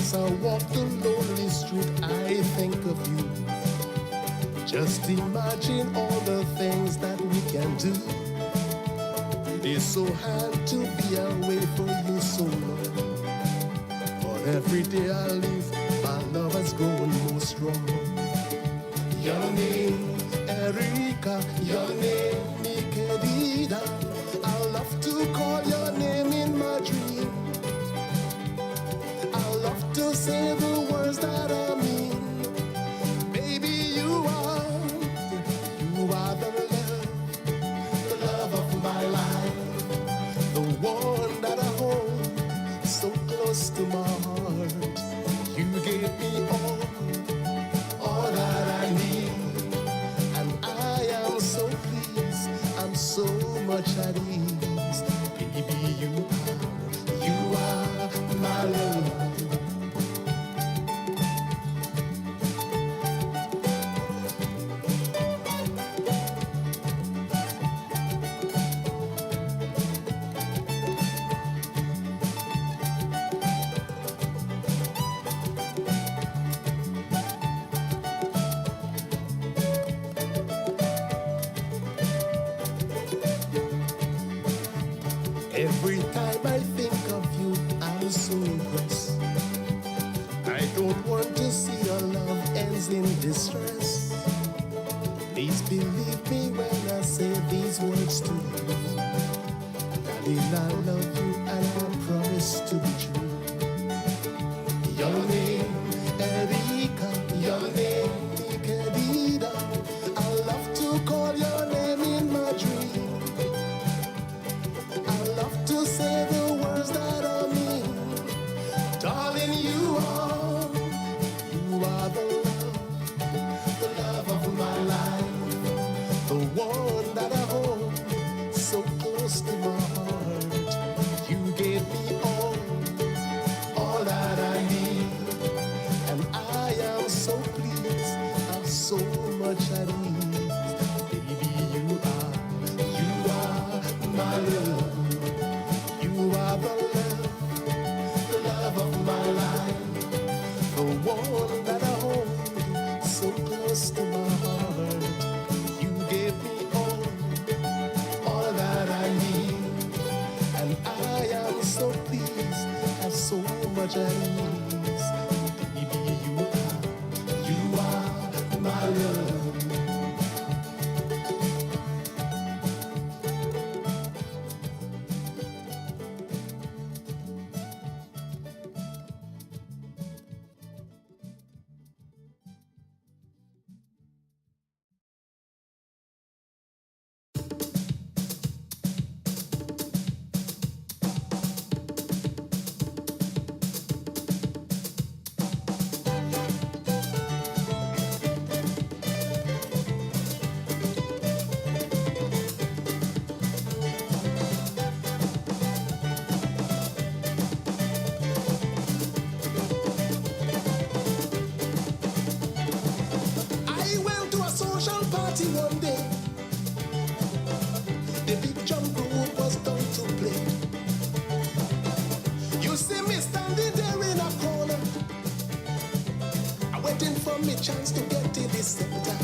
As I walk the lonely street, I think of you. Just imagine all the things that we can do. It is so hard to be away from you so long. But every day I live, my love has grown more strong. Your name, Erika, your name, mi querida. I love to call your name in my dream. I love to say the words that I mean. Baby, you are the love of my life, the one that I hold so close to my heart. You gave me all that I need, and I am so pleased, I'm so much at ease. Baby, you are my love. Every time I think of you, I'm so impressed. I don't want to see your love ends in distress. Please believe me when I say these words to you. Darling, I love you and I promise to be true. Your name, Erika, your name, mi querida. I love to call your name in my dream. I love to say the words that I mean. Darling, you are the love of my life, the one that I hold so close to my heart. You gave me all that I need, and I am so pleased, I'm so much at ease. Baby, you are my love. You are the love of my life, the one that I hold so close to my heart. You gave me all that I need, and I am so pleased, I'm so much at ease. Baby, you are my love. One day, the big jump group was done to play. You see me standing there in a corner, I'm waiting for me chance to get to the center.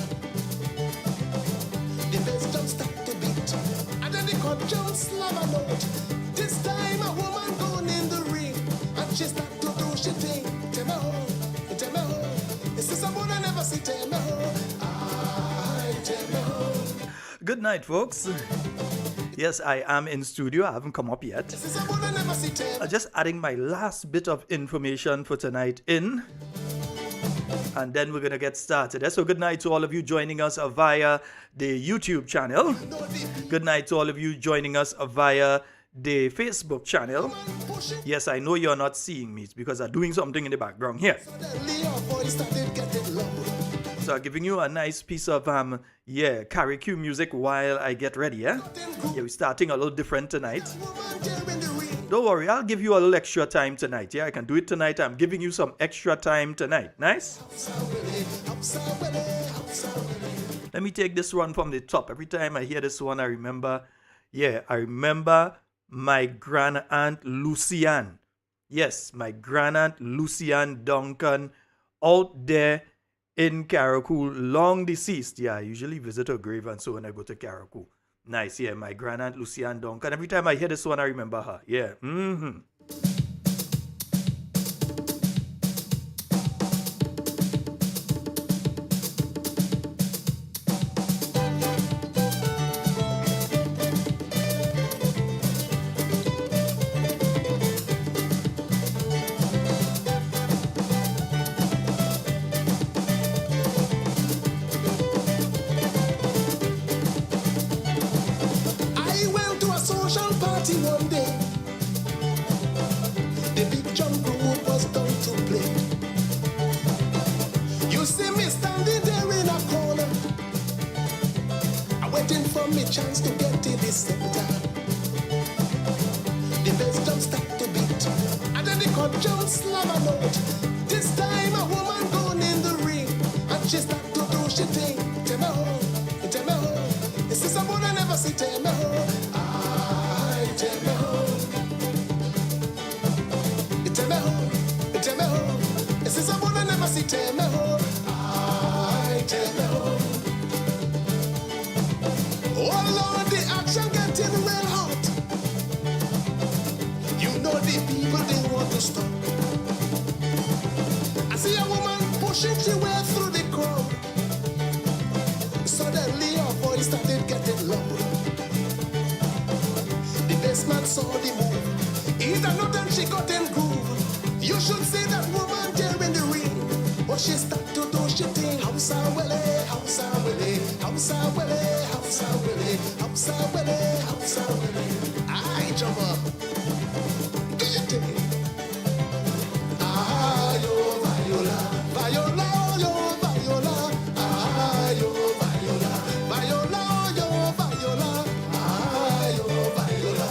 The bass jump start to beat, and then the cut jump slam a note. This time a woman gone in the ring, and she start to do she thing. Tell me how, this is someone I never see. Tell me how. Good night, folks. Yes, I am in studio. I haven't come up yet. Just adding my last bit of information for tonight in, and then we're going to get started. So good night to all of you joining us via the YouTube channel. Good night to all of you joining us via the Facebook channel. Yes, I know you're not seeing me. It's because I'm doing something in the background here. So I'm giving you a nice piece of karaoke music while I get ready. Yeah, we're starting a little different tonight. Don't worry, I'll give you a little extra time tonight. Yeah, I can do it tonight. I'm giving you some extra time tonight. Nice? Let me take this one from the top. Every time I hear this one, I remember my grand aunt Lucianne. Yes, my grandaunt Lucian Duncan out there in Carriacou, long deceased. Yeah, I usually visit her grave and so when I go to Carriacou. Nice, yeah, my grandaunt Lucian Duncan. Every time I hear this one, I remember her. Yeah. I went to a social party one day. The big jump group was done to play. You see me standing there in a corner. I'm waiting for me chance to get to the center. The bass drum start to beat, and then the cut drum slam a note. This time a woman gone in the ring, and she start to do she thing. Tell me how, tell me how. This is someone I never see. Tell me how, I tell me how. Tell me how, tell me how. This is someone I never see. Tell me how, I tell me how. Oh Lord, the action getting real hot. You know the people they want to stop. I see a woman pushing her way through the crowd. Suddenly her voice started getting loud. The bassman saw the move. He done not and she got in groove. You should see that woman there in the ring. But she start to do she thing. Howsa Willie, Howsa Willie, Howsa Willie, Howsa Willie, Howsa Willie, Howsa Willie. I jump up. Do you think? Ah, yo, Viola, Viola, yo, Viola. Ah, yo, Viola, Viola, yo, Viola. Ah, yo, Viola.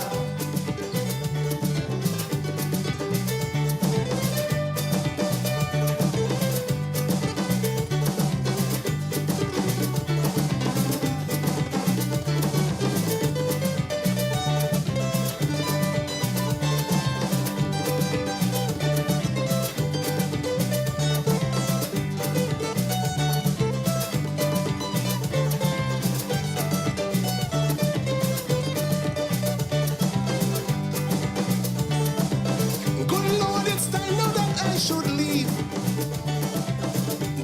Good Lord, it's time now that I should leave.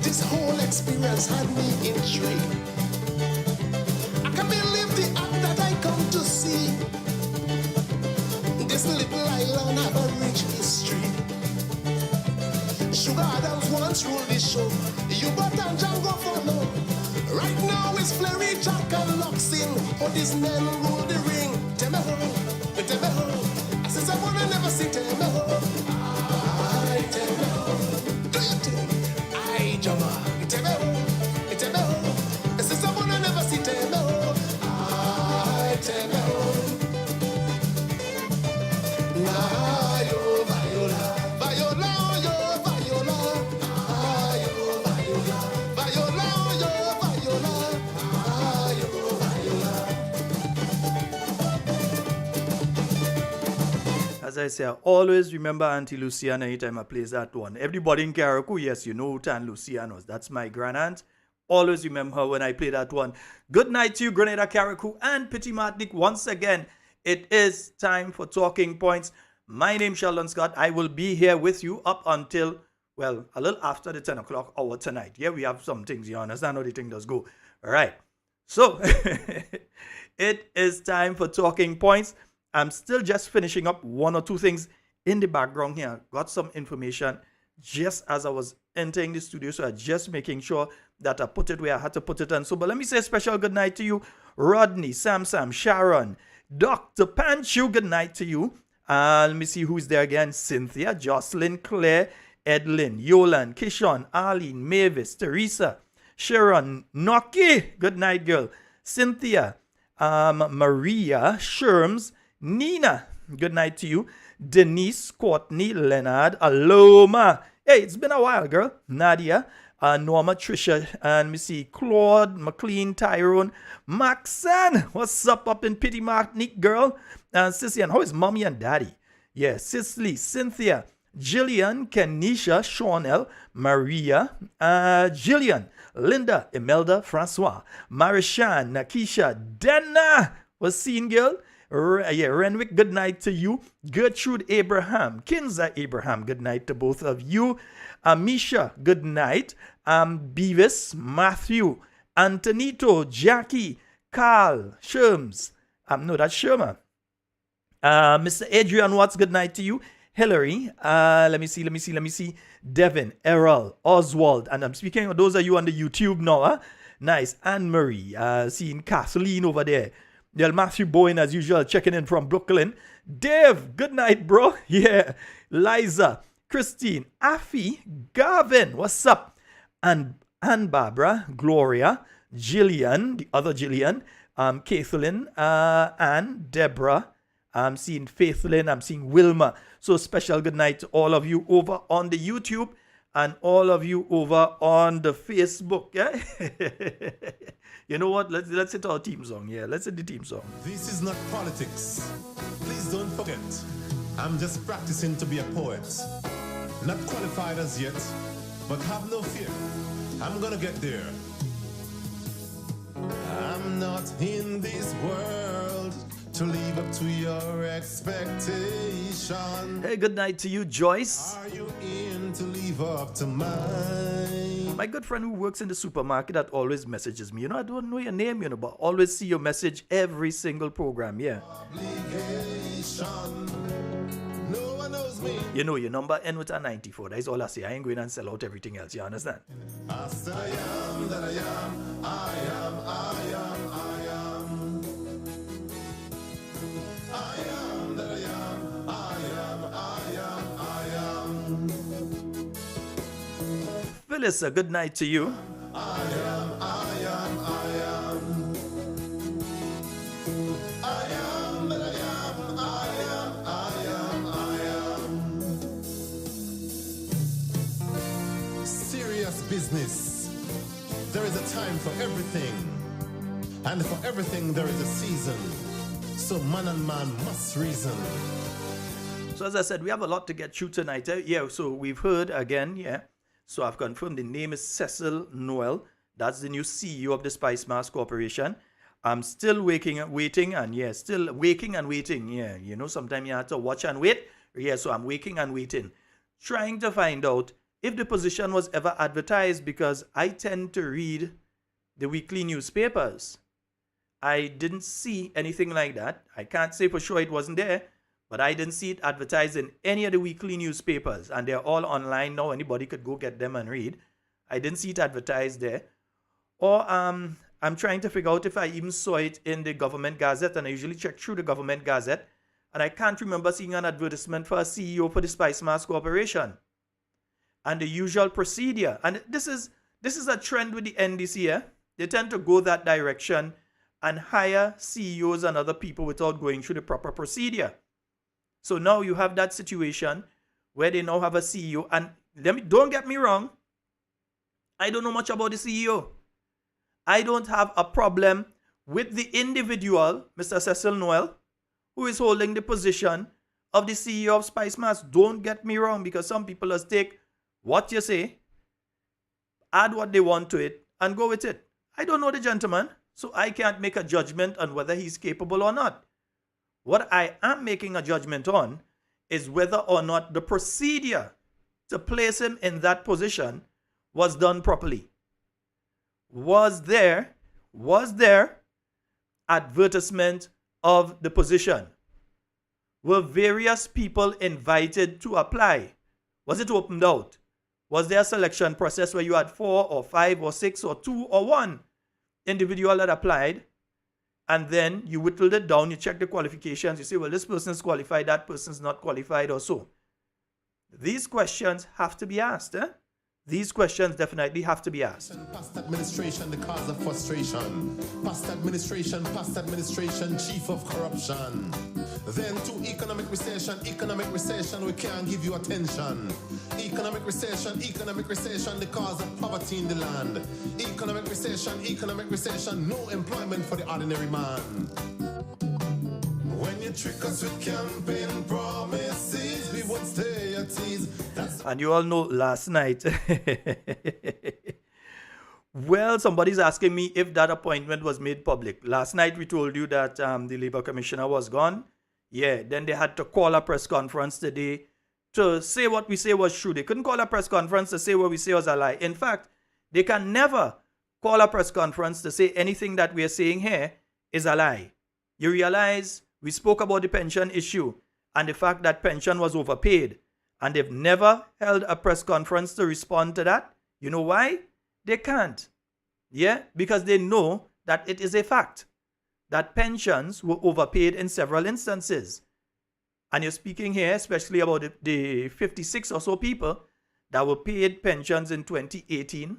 This whole experience had me intrigued. I can't believe the act that I come to see. This little island have a rich history. Sugar Adams once ruled the show. You got and Django follow. Right now it's Flurry, Jack and Loxin. All these men rule the ring. Tell me how, tell me how. I said someone I never see. Tell me how, I tell me how. Do you think I jama? Tell me how, tell me how. I said someone I never see. Tell me how, I tell me how. Ah, yo, Viola, Viola, yo, Viola. Ah, yo, Viola, Viola, yo, Viola. Ah, yo, Viola. As I say, I always remember Auntie Luciana anytime I play that one. Everybody in Carriacou, yes, you know who Tan Luciana was. That's my grandaunt. Always remember her when I play that one. Good night to you, Grenada, Carriacou, and Petit Martinique. Once again, it is time for Talking Points. My name is Sheldon Scott. I will be here with you up until, well, a little after the 10 o'clock hour tonight. Yeah, we have some things, you understand how the thing does go. All right. So, it is time for Talking Points. I'm still just finishing up one or two things in the background here. Got some information just as I was entering the studio. So I'm just making sure that I put it where I had to put it. And so, but let me say a special good night to you, Rodney, Sam, Sharon, Dr. Panchu, good night to you. Let me see who's there again. Cynthia, Jocelyn, Claire, Edlin, Yolan, Kishon, Arlene, Mavis, Teresa, Sharon, Noki, good night, girl. Cynthia, Maria, Sherms, Nina, good night to you. Denise, Courtney, Leonard, Aloma. Hey, it's been a while, girl. Nadia, Norma, Trisha, and me see Claude, McLean, Tyrone, Maxan. What's up in Petit Martinique, girl? And Sissy, and how is mommy and daddy? Yes, Cicely, Cynthia, Jillian, Kenisha, Shawnell, Maria, Jillian, Linda, Imelda, Francois, Marishan, Nakisha, Dana was seen, girl. Renwick, good night to you. Gertrude Abraham, Kinza Abraham, good night to both of you. Amisha, good night. Beavis, Matthew, Antonito, Jackie, Carl, Sherms. No, that's Sherma. Mr. Adrian Watts, good night to you. Hillary, let me see. Devin, Errol, Oswald, and I'm speaking of those of you on the YouTube now. Huh? Nice. Anne-Marie, seeing Kathleen over there. Del Matthew Bowen, as usual, checking in from Brooklyn. Dave, good night, bro. Yeah. Liza, Christine, Afi, Gavin, what's up? And Barbara, Gloria, Jillian, the other Jillian, Kathleen, Anne, Deborah. I'm seeing Faithlyn, I'm seeing Wilma. So special good night to all of you over on the YouTube and all of you over on the Facebook. Yeah? You know what? Let's hit our team song. Yeah, let's hit the team song. This is not politics. Please don't forget. I'm just practicing to be a poet. Not qualified as yet, but have no fear. I'm gonna get there. I'm not in this world to live up to your expectation. Hey, good night to you, Joyce. Are you in to live up to mine? My good friend who works in the supermarket that always messages me. You know, I don't know your name, you know, but always see your message every single program, yeah. Obligation. No one knows me. You know, your number end with a 94. That is all I say. I ain't going and sell out everything else, you understand? I said I am that I am. I am. Phyllis, a good night to you. I am. Serious business. There is a time for everything. And for everything there is a season. So man and man must reason. So as I said, we have a lot to get through tonight. Yeah, so we've heard again, yeah. So I've confirmed the name is Cecil Noel. That's the new CEO of the Spice Mass Corporation. I'm still waiting and waiting. Yeah, you know, sometimes you have to watch and wait. Yeah, so I'm waiting and waiting. Trying to find out if the position was ever advertised because I tend to read the weekly newspapers. I didn't see anything like that. I can't say for sure it wasn't there. But I didn't see it advertised in any of the weekly newspapers. And they're all online now. Anybody could go get them and read. I didn't see it advertised there. Or I'm trying to figure out if I even saw it in the government gazette. And I usually check through the government gazette. And I can't remember seeing an advertisement for a CEO for the Spice Mass Corporation. And the usual procedure. And this is a trend with the NDC here. They tend to go that direction and hire CEOs and other people without going through the proper procedure. So now you have that situation where they now have a CEO. And don't get me wrong, I don't know much about the CEO. I don't have a problem with the individual, Mr. Cecil Noel, who is holding the position of the CEO of Spice Mass. Don't get me wrong, because some people just take what you say, add what they want to it, and go with it. I don't know the gentleman, so I can't make a judgment on whether he's capable or not. What I am making a judgment on is whether or not the procedure to place him in that position was done properly. Was there advertisement of the position? Were various people invited to apply? Was it opened out? Was there a selection process where you had 4 or 5 or 6 or 2 or 1 individual that applied? And then you whittled it down, you check the qualifications, you say, well, this person is qualified, that person is not qualified or so. These questions have to be asked. These questions definitely have to be asked. Past administration, the cause of frustration. Past administration, chief of corruption. Then to economic recession, we can't give you attention. Economic recession, the cause of poverty in the land. Economic recession, no employment for the ordinary man. When you trick us with campaign promises. We won't stay at ease. And you all know last night, well, somebody's asking me if that appointment was made public. Last night we told you that the Labor Commissioner was gone. Yeah, then they had to call a press conference today to say what we say was true. They couldn't call a press conference to say what we say was a lie. In fact, they can never call a press conference to say anything that we are saying here is a lie. You realize we spoke about the pension issue and the fact that pension was overpaid, and they've never held a press conference to respond to that. You know why? They can't. Yeah, because they know that it is a fact that pensions were overpaid in several instances. And you're speaking here especially about the 56 or so people that were paid pensions in 2018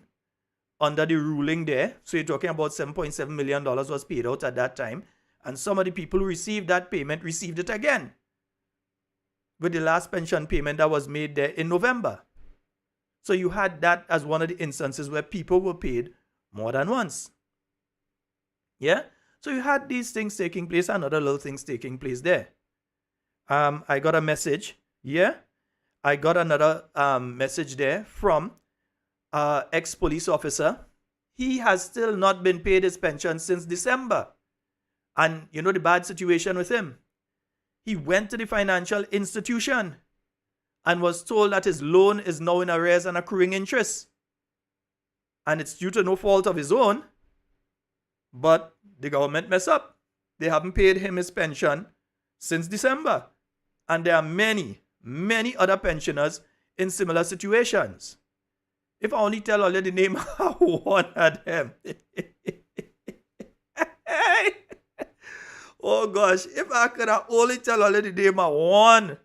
under the ruling there. So you're talking about $7.7 million was paid out at that time. And some of the people who received that payment received it again with the last pension payment that was made there in November. So you had that as one of the instances where people were paid more than once. Yeah? So you had these things taking place and other little things taking place there. I got a message. Yeah? I got another message there from ex-police officer. He has still not been paid his pension since December. And you know the bad situation with him? He went to the financial institution and was told that his loan is now in arrears and accruing interest. And it's due to no fault of his own, but the government messed up. They haven't paid him his pension since December. And there are many, many other pensioners in similar situations. If I only tell all of the name of one of them. Oh gosh, if I could have only tell all of the name of one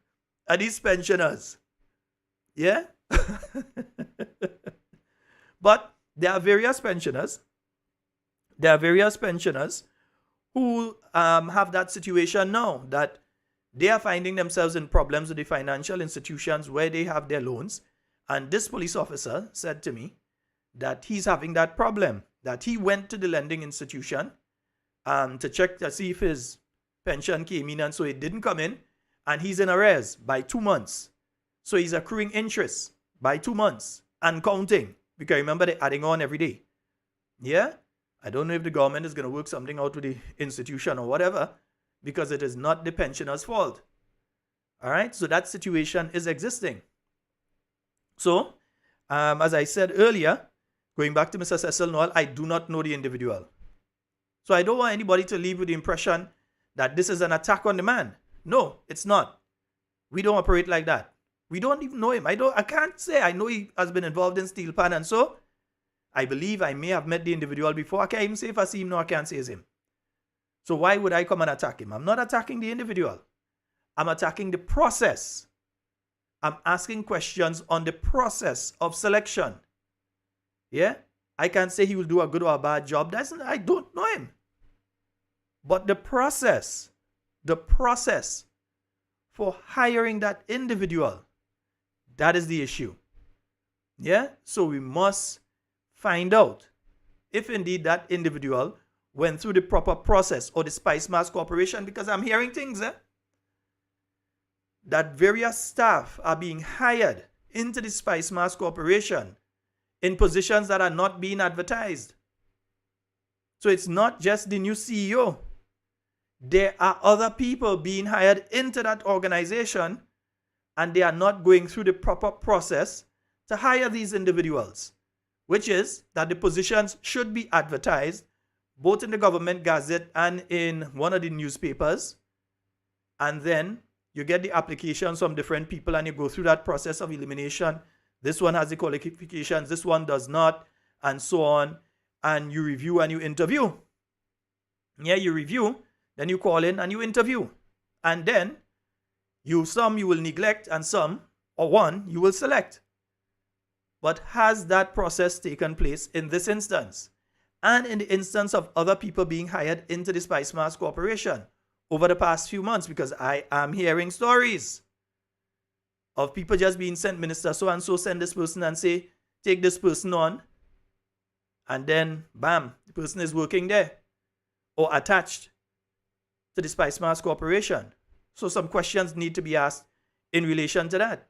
of these pensioners. Yeah? But there are various pensioners. There are various pensioners who have that situation now, that they are finding themselves in problems with the financial institutions where they have their loans. And this police officer said to me that he's having that problem, that he went to the lending institution to check to see if his pension came in, and so it didn't come in, and he's in arrears by 2 months. So he's accruing interest by 2 months and counting, because remember they're adding on every day. Yeah? I don't know if the government is going to work something out with the institution or whatever, because it is not the pensioner's fault. All right? So that situation is existing. So, as I said earlier, going back to Mr. Cecil Noel, I do not know the individual. So I don't want anybody to leave with the impression that this is an attack on the man. No, it's not. We don't operate like that. We don't even know him. I can't say I know he has been involved in steel pan, and so I believe I may have met the individual before. I can't even say if I see him. No, I can't say it's him. So why would I come and attack him? I'm not attacking the individual. I'm attacking the process. I'm asking questions on the process of selection. Yeah? I can't say he will do a good or a bad job. I don't know him. But the process for hiring that individual, that is the issue. Yeah? So we must find out if indeed that individual went through the proper process, or the Spice Mass Corporation, because I'm hearing things, that various staff are being hired into the Spice Mass Corporation in positions that are not being advertised. So it's not just the new CEO. There are other people being hired into that organization, and they are not going through the proper process to hire these individuals, which is that the positions should be advertised both in the government gazette and in one of the newspapers, and then you get the applications from different people and you go through that process of elimination. This one has the qualifications, this one does not, and so on, and you review and you interview. Yeah, you review, then you call in and you interview, and then some you will neglect, and some, or one, you will select. But has that process taken place in this instance, and in the instance of other people being hired into the Spice Mass Corporation over the past few months? Because I am hearing stories of people just being sent, Minister so-and-so send this person and say, take this person on, and then, bam, the person is working there or attached to the Spice Mass Corporation. So some questions need to be asked in relation to that.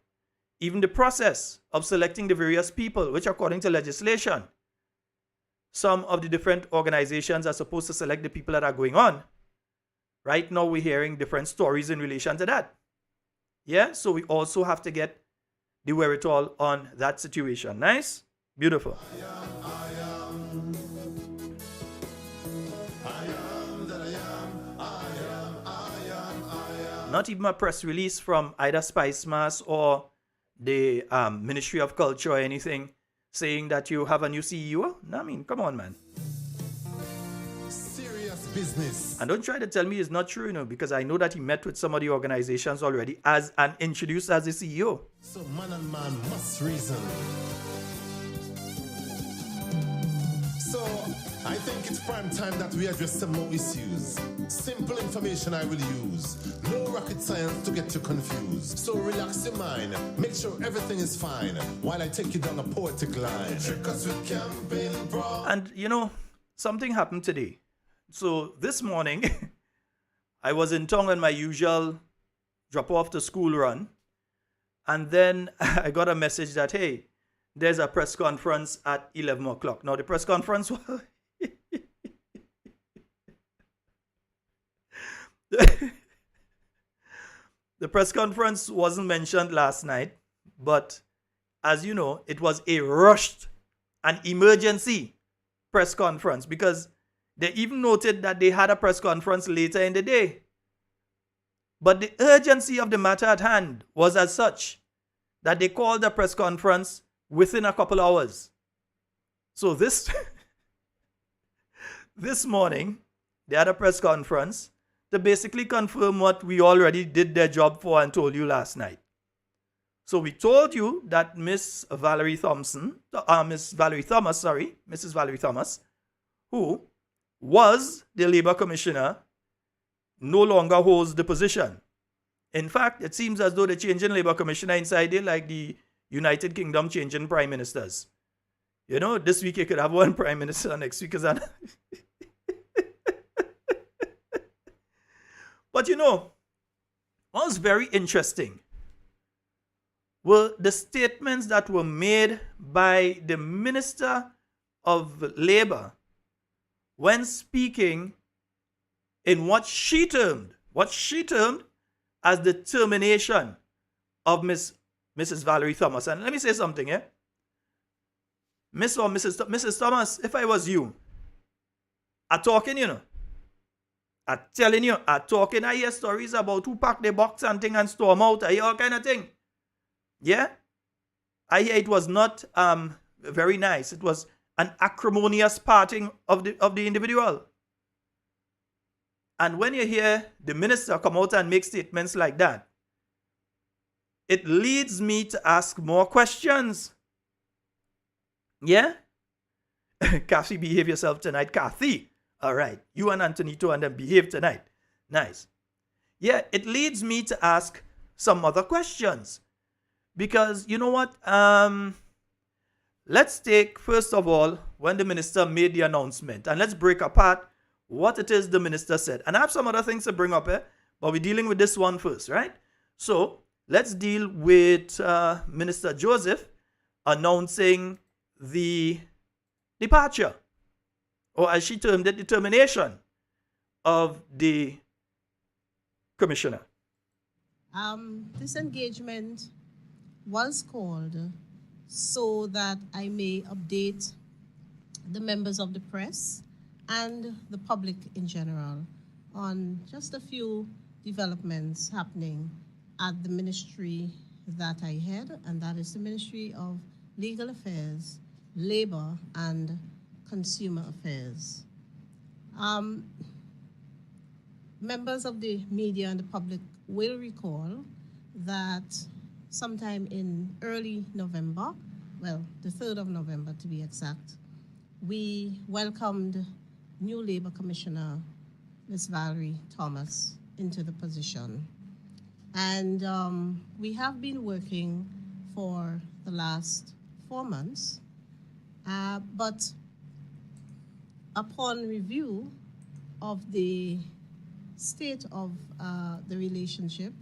Even the process of selecting the various people, which according to legislation, some of the different organizations are supposed to select the people that are going on. Right now we're hearing different stories in relation to that. Yeah, so we also have to get the wherewithal on that situation. Nice? Beautiful. Not even a press release from either Spice Mass or the Ministry of Culture or anything saying that you have a new CEO? No, I mean, come on, man. Serious business. And don't try to tell me it's not true, you know, because I know that he met with some of the organizations already as and introduced as the CEO. So man and man must reason. So I think it's prime time that we address some more issues. Simple information I will use. No rocket science to get you confused. So relax your mind. Make sure everything is fine while I take you down a poetic line. And you know, something happened today. So this morning, I was in town on my usual drop off to school run. And then I got a message that, hey, there's a press conference at 11 o'clock. Now the press conference was... The press conference wasn't mentioned last night, but as you know, it was a rushed, an emergency press conference because they even noted that they had a press conference later in the day. But the urgency of the matter at hand was as such that they called the press conference within a couple hours. So this morning, they had a press conference to basically confirm what we already did their job for and told you last night. So we told you that Mrs. Valerie Thomas, who was the Labor Commissioner, no longer holds the position. In fact, it seems as though they're changing Labor Commissioner inside it like the United Kingdom changing prime ministers. You know, this week you could have one prime minister, next week is another. But you know, what was very interesting were the statements that were made by the Minister of Labor when speaking in what she termed as the termination of Mrs. Valerie Thomas. And let me say something, eh? Mrs. Thomas, if I was you, I'm talking, you know. I'm telling you, I'm talking, I hear stories about who pack the box and thing and storm out, I hear all kind of thing. Yeah? I hear it was not very nice. It was an acrimonious parting of the individual. And when you hear the minister come out and make statements like that, it leads me to ask more questions. Yeah? Kathy, behave yourself tonight. Kathy. All right. You and Antonito and them behave tonight. Nice. Yeah, it leads me to ask some other questions. Because, you know what? Let's take, first of all, when the minister made the announcement. And let's break apart what it is the minister said. And I have some other things to bring up here. But we're dealing with this one first, right? So, let's deal with Minister Joseph announcing the departure, or as she termed it, the termination of the commissioner. This engagement was called so that I may update the members of the press and the public in general on just a few developments happening at the ministry that I head, and that is the Ministry of Legal Affairs, Labor, and Consumer Affairs. Members of the media and the public will recall that sometime in early November, well, the 3rd of November to be exact, we welcomed new Labor Commissioner, Ms. Valerie Thomas, into the position. And we have been working for the last 4 months, but upon review of the state of the relationship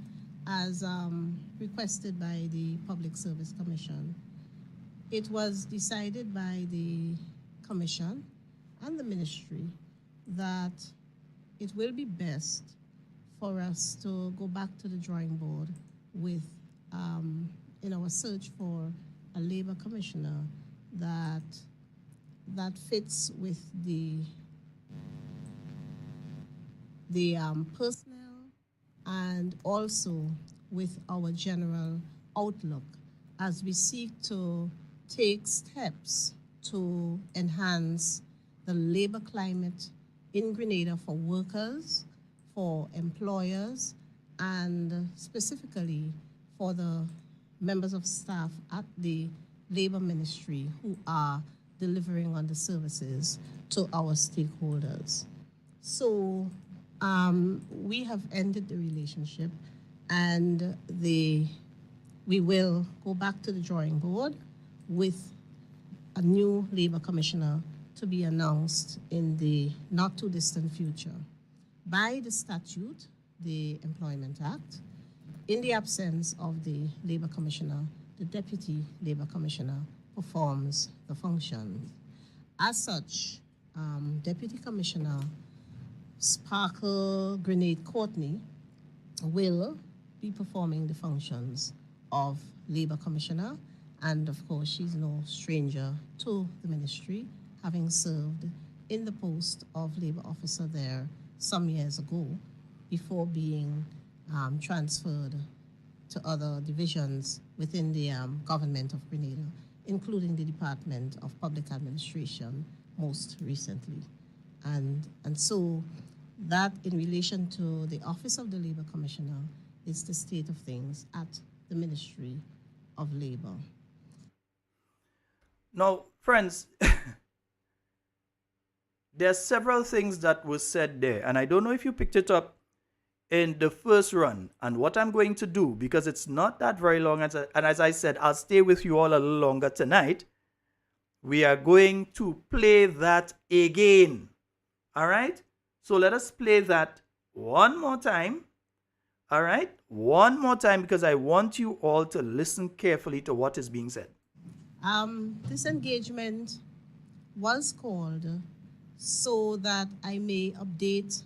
as requested by the Public Service Commission. It was decided by the Commission and the Ministry that it will be best for us to go back to the drawing board with, in our search for a labor commissioner that fits with the personnel and also with our general outlook as we seek to take steps to enhance the labor climate in Grenada for workers, for employers, and specifically for the members of staff at the Labor Ministry who are delivering on the services to our stakeholders. So we have ended the relationship, and we will go back to the drawing board with a new labor commissioner to be announced in the not too distant future. By the statute, the Employment Act, in the absence of the labor commissioner, the deputy labor commissioner performs the functions. As such, Deputy Commissioner Sparkle Grenade Courtney will be performing the functions of labor commissioner, and of course she's no stranger to the ministry, having served in the post of labor officer there some years ago before being transferred to other divisions within the government of Grenada, including the Department of Public Administration most recently. And so that in relation to the Office of the Labor Commissioner is the state of things at the Ministry of Labor. Now, friends, there are several things that were said there, and I don't know if you picked it up in the first run. And what I'm going to do, because it's not that very long, and as I said, I'll stay with you all a little longer tonight, we are going to play that again. All right? So let us play that one more time. All right? One more time, because I want you all to listen carefully to what is being said. This engagement was called so that I may update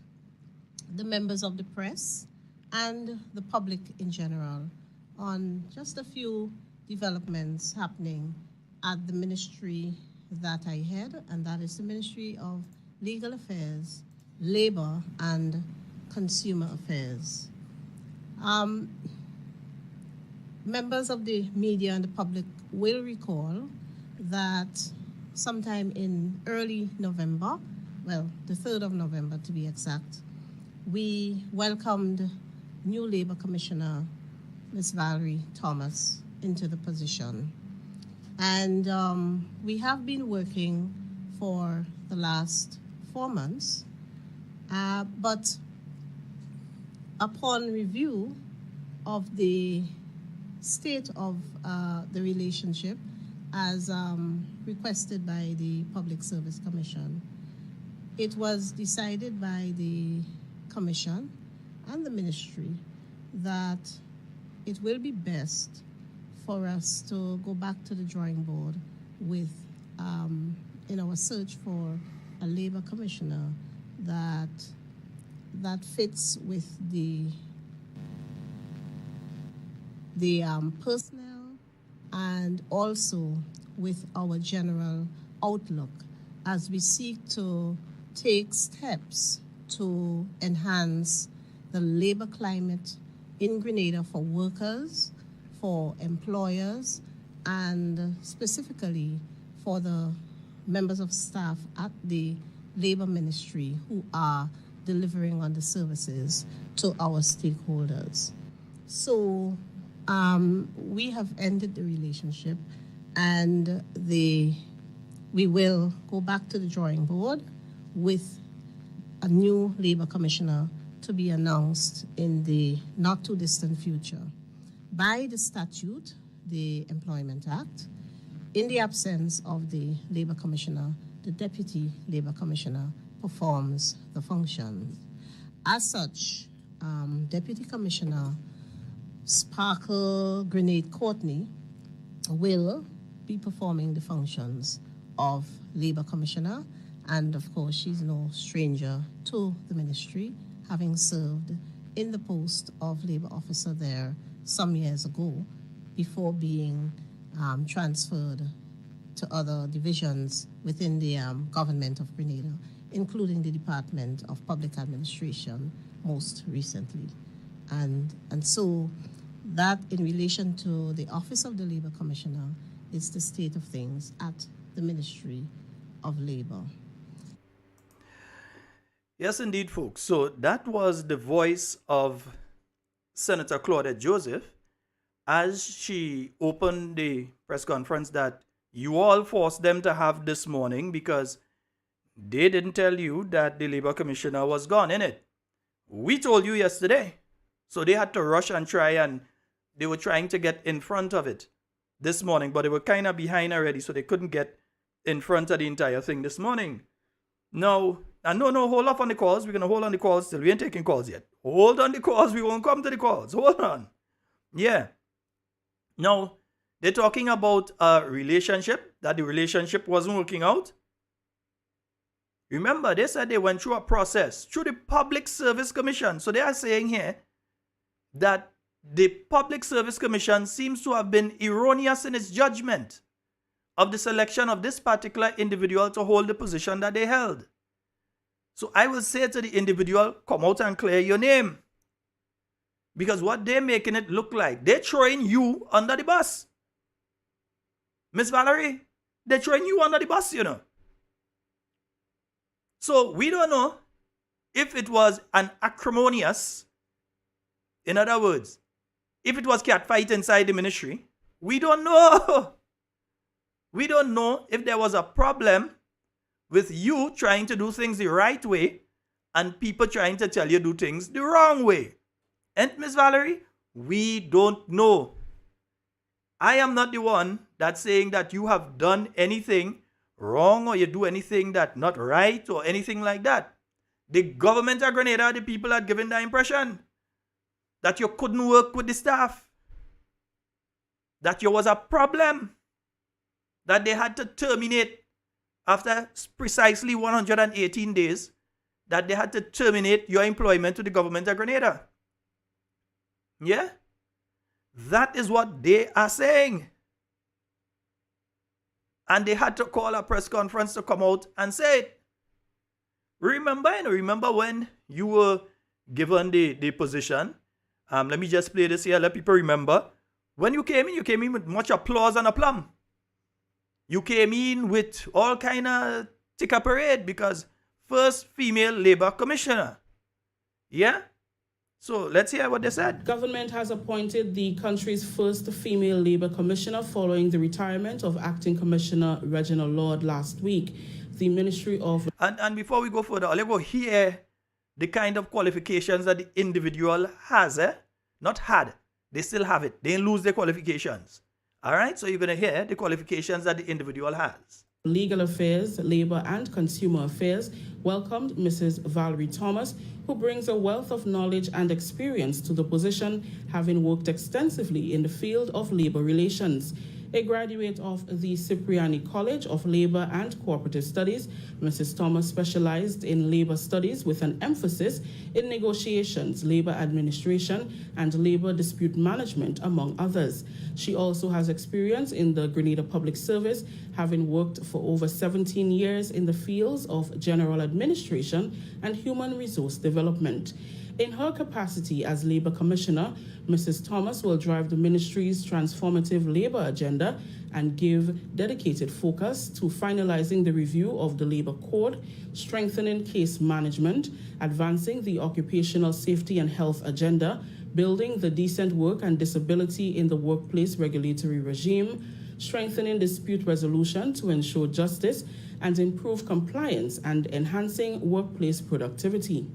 the members of the press and the public in general on just a few developments happening at the ministry that I head, and that is the Ministry of Legal Affairs, Labor, and Consumer Affairs. Members of the media and the public will recall that sometime in early November, well, the 3rd of November to be exact, we welcomed new Labor Commissioner, Ms. Valerie Thomas, into the position. And we have been working for the last 4 months, but upon review of the state of the relationship as requested by the Public Service Commission, it was decided by the Commission and the Ministry that it will be best for us to go back to the drawing board with, in our search for a labor commissioner that fits with the personnel and also with our general outlook as we seek to take steps to enhance the labor climate in Grenada for workers, for employers, and specifically for the members of staff at the Labor Ministry who are delivering on the services to our stakeholders. So we have ended the relationship, and we will go back to the drawing board with a new labor commissioner to be announced in the not too distant future. By the statute, the Employment Act, in the absence of the labor commissioner, the deputy labor commissioner performs the functions. As such, Deputy Commissioner Sparkle Grenade Courtney will be performing the functions of Labour Commissioner, and of course she's no stranger to the ministry, having served in the post of Labour officer there some years ago before being transferred to other divisions within the government of Grenada, including the Department of Public Administration most recently. And so that in relation to the office of the Labour Commissioner is the state of things at the Ministry of Labour. Yes, indeed, folks. So that was the voice of Senator Claudette Joseph as she opened the press conference that you all forced them to have this morning because they didn't tell you that the Labour Commissioner was gone, innit? We told you yesterday. So they had to rush and try, and they were trying to get in front of it this morning, but they were kind of behind already, so they couldn't get in front of the entire thing this morning. Now, no, hold off on the calls. We're going to hold on the calls till we ain't taking calls yet. Hold on the calls. We won't come to the calls. Hold on. Yeah. Now, they're talking about a relationship, that the relationship wasn't working out. Remember, they said they went through a process, through the Public Service Commission. So they are saying here that the Public Service Commission seems to have been erroneous in its judgment of the selection of this particular individual to hold the position that they held. So I will say to the individual, come out and clear your name. Because what they're making it look like, they're throwing you under the bus. Miss Valerie, they're throwing you under the bus, you know. So we don't know if it was an acrimonious, in other words, if it was catfight inside the ministry. We don't know. We don't know if there was a problem with you trying to do things the right way and people trying to tell you do things the wrong way. And Miss Valerie, we don't know. I am not the one that's saying that you have done anything wrong or you do anything that not right or anything like that. The government of Grenada, the people had given the impression that you couldn't work with the staff, that there was a problem, that they had to terminate after precisely 118 days, that they had to terminate your employment to the government of Grenada. Yeah? That is what they are saying. And they had to call a press conference to come out and say it. Remember when you were given the position? Let me just play this here, let people remember. When you came in with much applause and aplomb. You came in with all kind of ticker parade because first female Labour Commissioner. Yeah? So let's hear what they said. Government has appointed the country's first female Labour Commissioner following the retirement of Acting Commissioner Reginald Lord last week. The Ministry of... And before we go further, I'll go hear the kind of qualifications that the individual has. Not had. They still have it. They didn't lose their qualifications. All right? So you're going to hear the qualifications that the individual has. Legal Affairs, Labour and Consumer Affairs welcomed Mrs. Valerie Thomas, who brings a wealth of knowledge and experience to the position, having worked extensively in the field of labour relations. A graduate of the Cipriani College of Labour and Cooperative Studies, Mrs. Thomas specialized in labour studies with an emphasis in negotiations, labour administration, and labour dispute management, among others. She also has experience in the Grenada Public Service, having worked for over 17 years in the fields of general administration and human resource development. In her capacity as Labour Commissioner, Mrs. Thomas will drive the ministry's transformative labour agenda and give dedicated focus to finalising the review of the Labour Code, strengthening case management, advancing the occupational safety and health agenda, building the decent work and disability in the workplace regulatory regime, strengthening dispute resolution to ensure justice and improve compliance, and enhancing workplace productivity.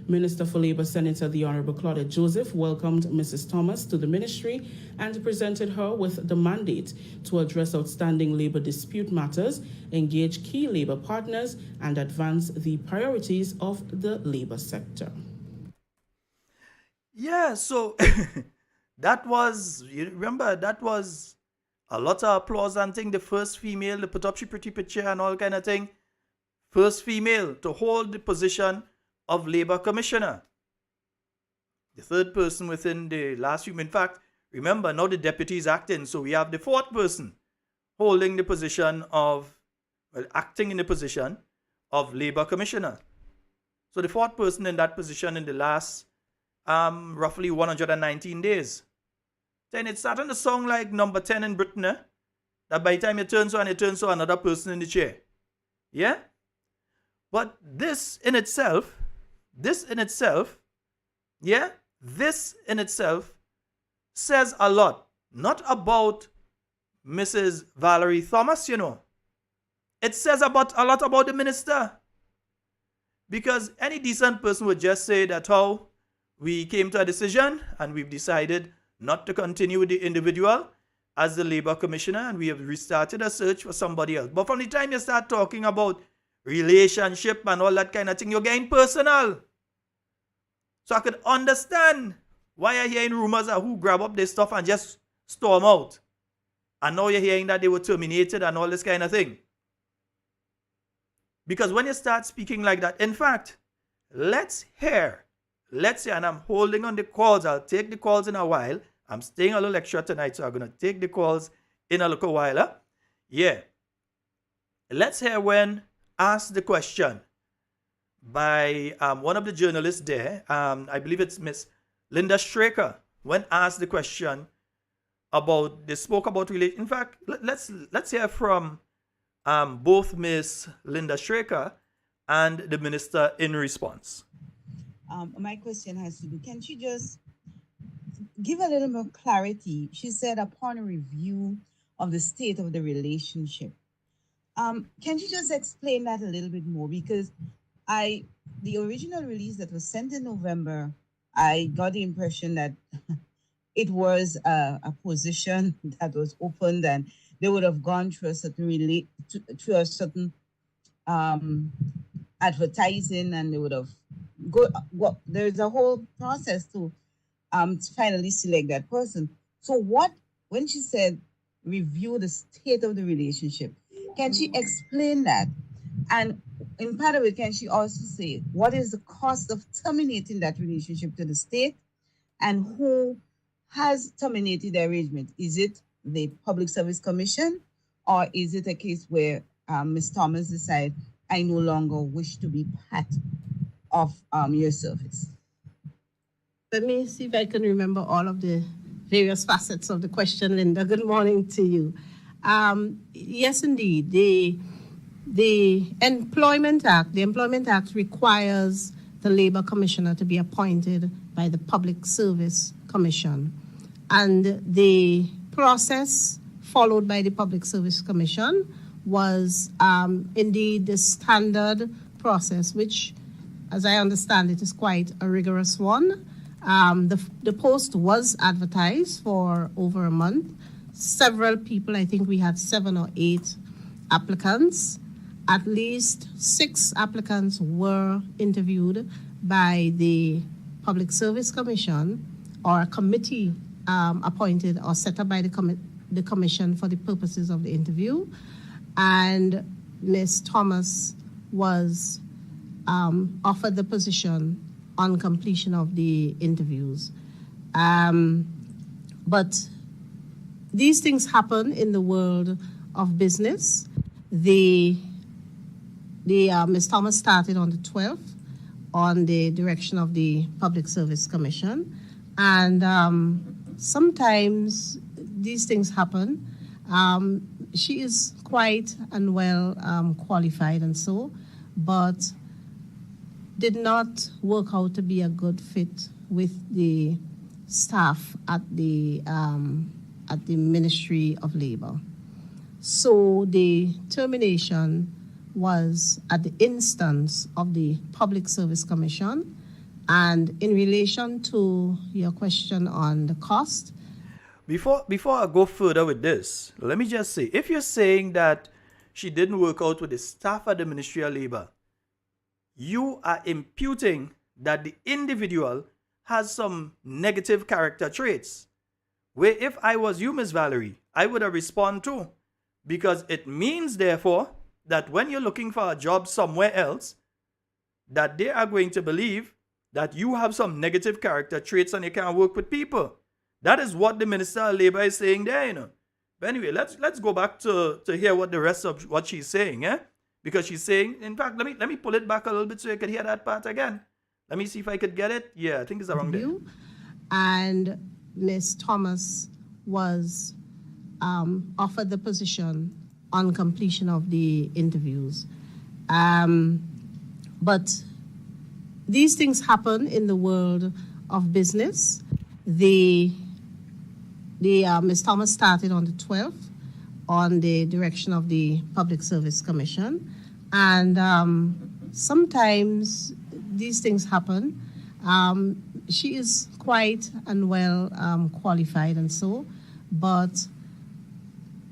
Minister for Labour Senator the Honourable Claudette Joseph welcomed Mrs. Thomas to the ministry and presented her with the mandate to address outstanding labour dispute matters, engage key labour partners, and advance the priorities of the labour sector. Yeah, so that was, you remember, that was a lot of applause and thing. The first female to put up she pretty picture and all kind of thing. First female to hold the position of Labour Commissioner. The third person within the last few. In fact, remember, now the deputy is acting, so we have the fourth person holding the position of, well, acting in the position of Labour Commissioner. So the fourth person in that position in the last roughly 119 days. Then it's starting to sound like number 10 in Britain, that by the time you turn so and you turn so, another person in the chair. Yeah? But this in itself, says a lot. Not about Mrs. Valerie Thomas, you know. It says a lot about the minister. Because any decent person would just say that how we came to a decision and we've decided not to continue with the individual as the Labour Commissioner and we have restarted a search for somebody else. But from the time you start talking about relationship and all that kind of thing, you're getting personal. So I could understand why you're hearing rumors of who grab up this stuff and just storm out. And now you're hearing that they were terminated and all this kind of thing. Because when you start speaking like that, in fact, let's hear, and I'm holding on the calls. I'll take the calls in a while. I'm staying a little extra tonight, so I'm going to take the calls in a little while. Huh? Yeah. Let's hear when asked the question by one of the journalists there. I believe it's Miss Linda Straker. When asked the question about, they spoke about relation. In fact, let's hear from both Miss Linda Straker and the minister in response. My question has to do, can she just give a little more clarity? She said upon a review of the state of the relationship. Can you just explain that a little bit more? Because the original release that was sent in November, I got the impression that it was a position that was opened and they would have gone through a certain advertising and they would have there's a whole process to finally select that person. So when she said review the state of the relationship, can she explain that? And in part of it, can she also say what is the cost of terminating that relationship to the state and who has terminated the arrangement? Is it the Public Service Commission or is it a case where Ms. Thomas decided, I no longer wish to be part of your service? Let me see if I can remember all of the various facets of the question, Linda. Good morning to you. Yes, indeed. The Employment Act requires the Labour Commissioner to be appointed by the Public Service Commission. And the process followed by the Public Service Commission was indeed the standard process, which, as I understand it, is quite a rigorous one. The post was advertised for over a month. Several people, I think we had 7 or 8 applicants. At least 6 applicants were interviewed by the Public Service Commission or a committee appointed or set up by the commission for the purposes of the interview. And Ms. Thomas was offered the position on completion of the interviews. But these things happen in the world of business. Ms. Thomas started on the 12th on the direction of the Public Service Commission. And sometimes these things happen. She is quite and well qualified and so, but did not work out to be a good fit with the staff at the Ministry of Labour. So the termination was at the instance of the Public Service Commission, And in relation to your question on the cost, Before I go further with this, let me just say, if you're saying that she didn't work out with the staff at the Ministry of Labor, you are imputing that the individual has some negative character traits. Where if I was you, Miss Valerie, I would have responded too. Because it means, therefore, that when you're looking for a job somewhere else, that they are going to believe that you have some negative character traits and you can't work with people. That is what the Minister of Labor is saying there, you know. But anyway, let's go back to hear what the rest of what she's saying, eh? Because she's saying, in fact, let me pull it back a little bit so you can hear that part again. Let me see if I could get it. Yeah, I think it's around there. And Ms. Thomas was offered the position on completion of the interviews. But these things happen in the world of business. Ms. Thomas started on the 12th on the direction of the Public Service Commission. And sometimes these things happen. She is quite and well qualified and so, but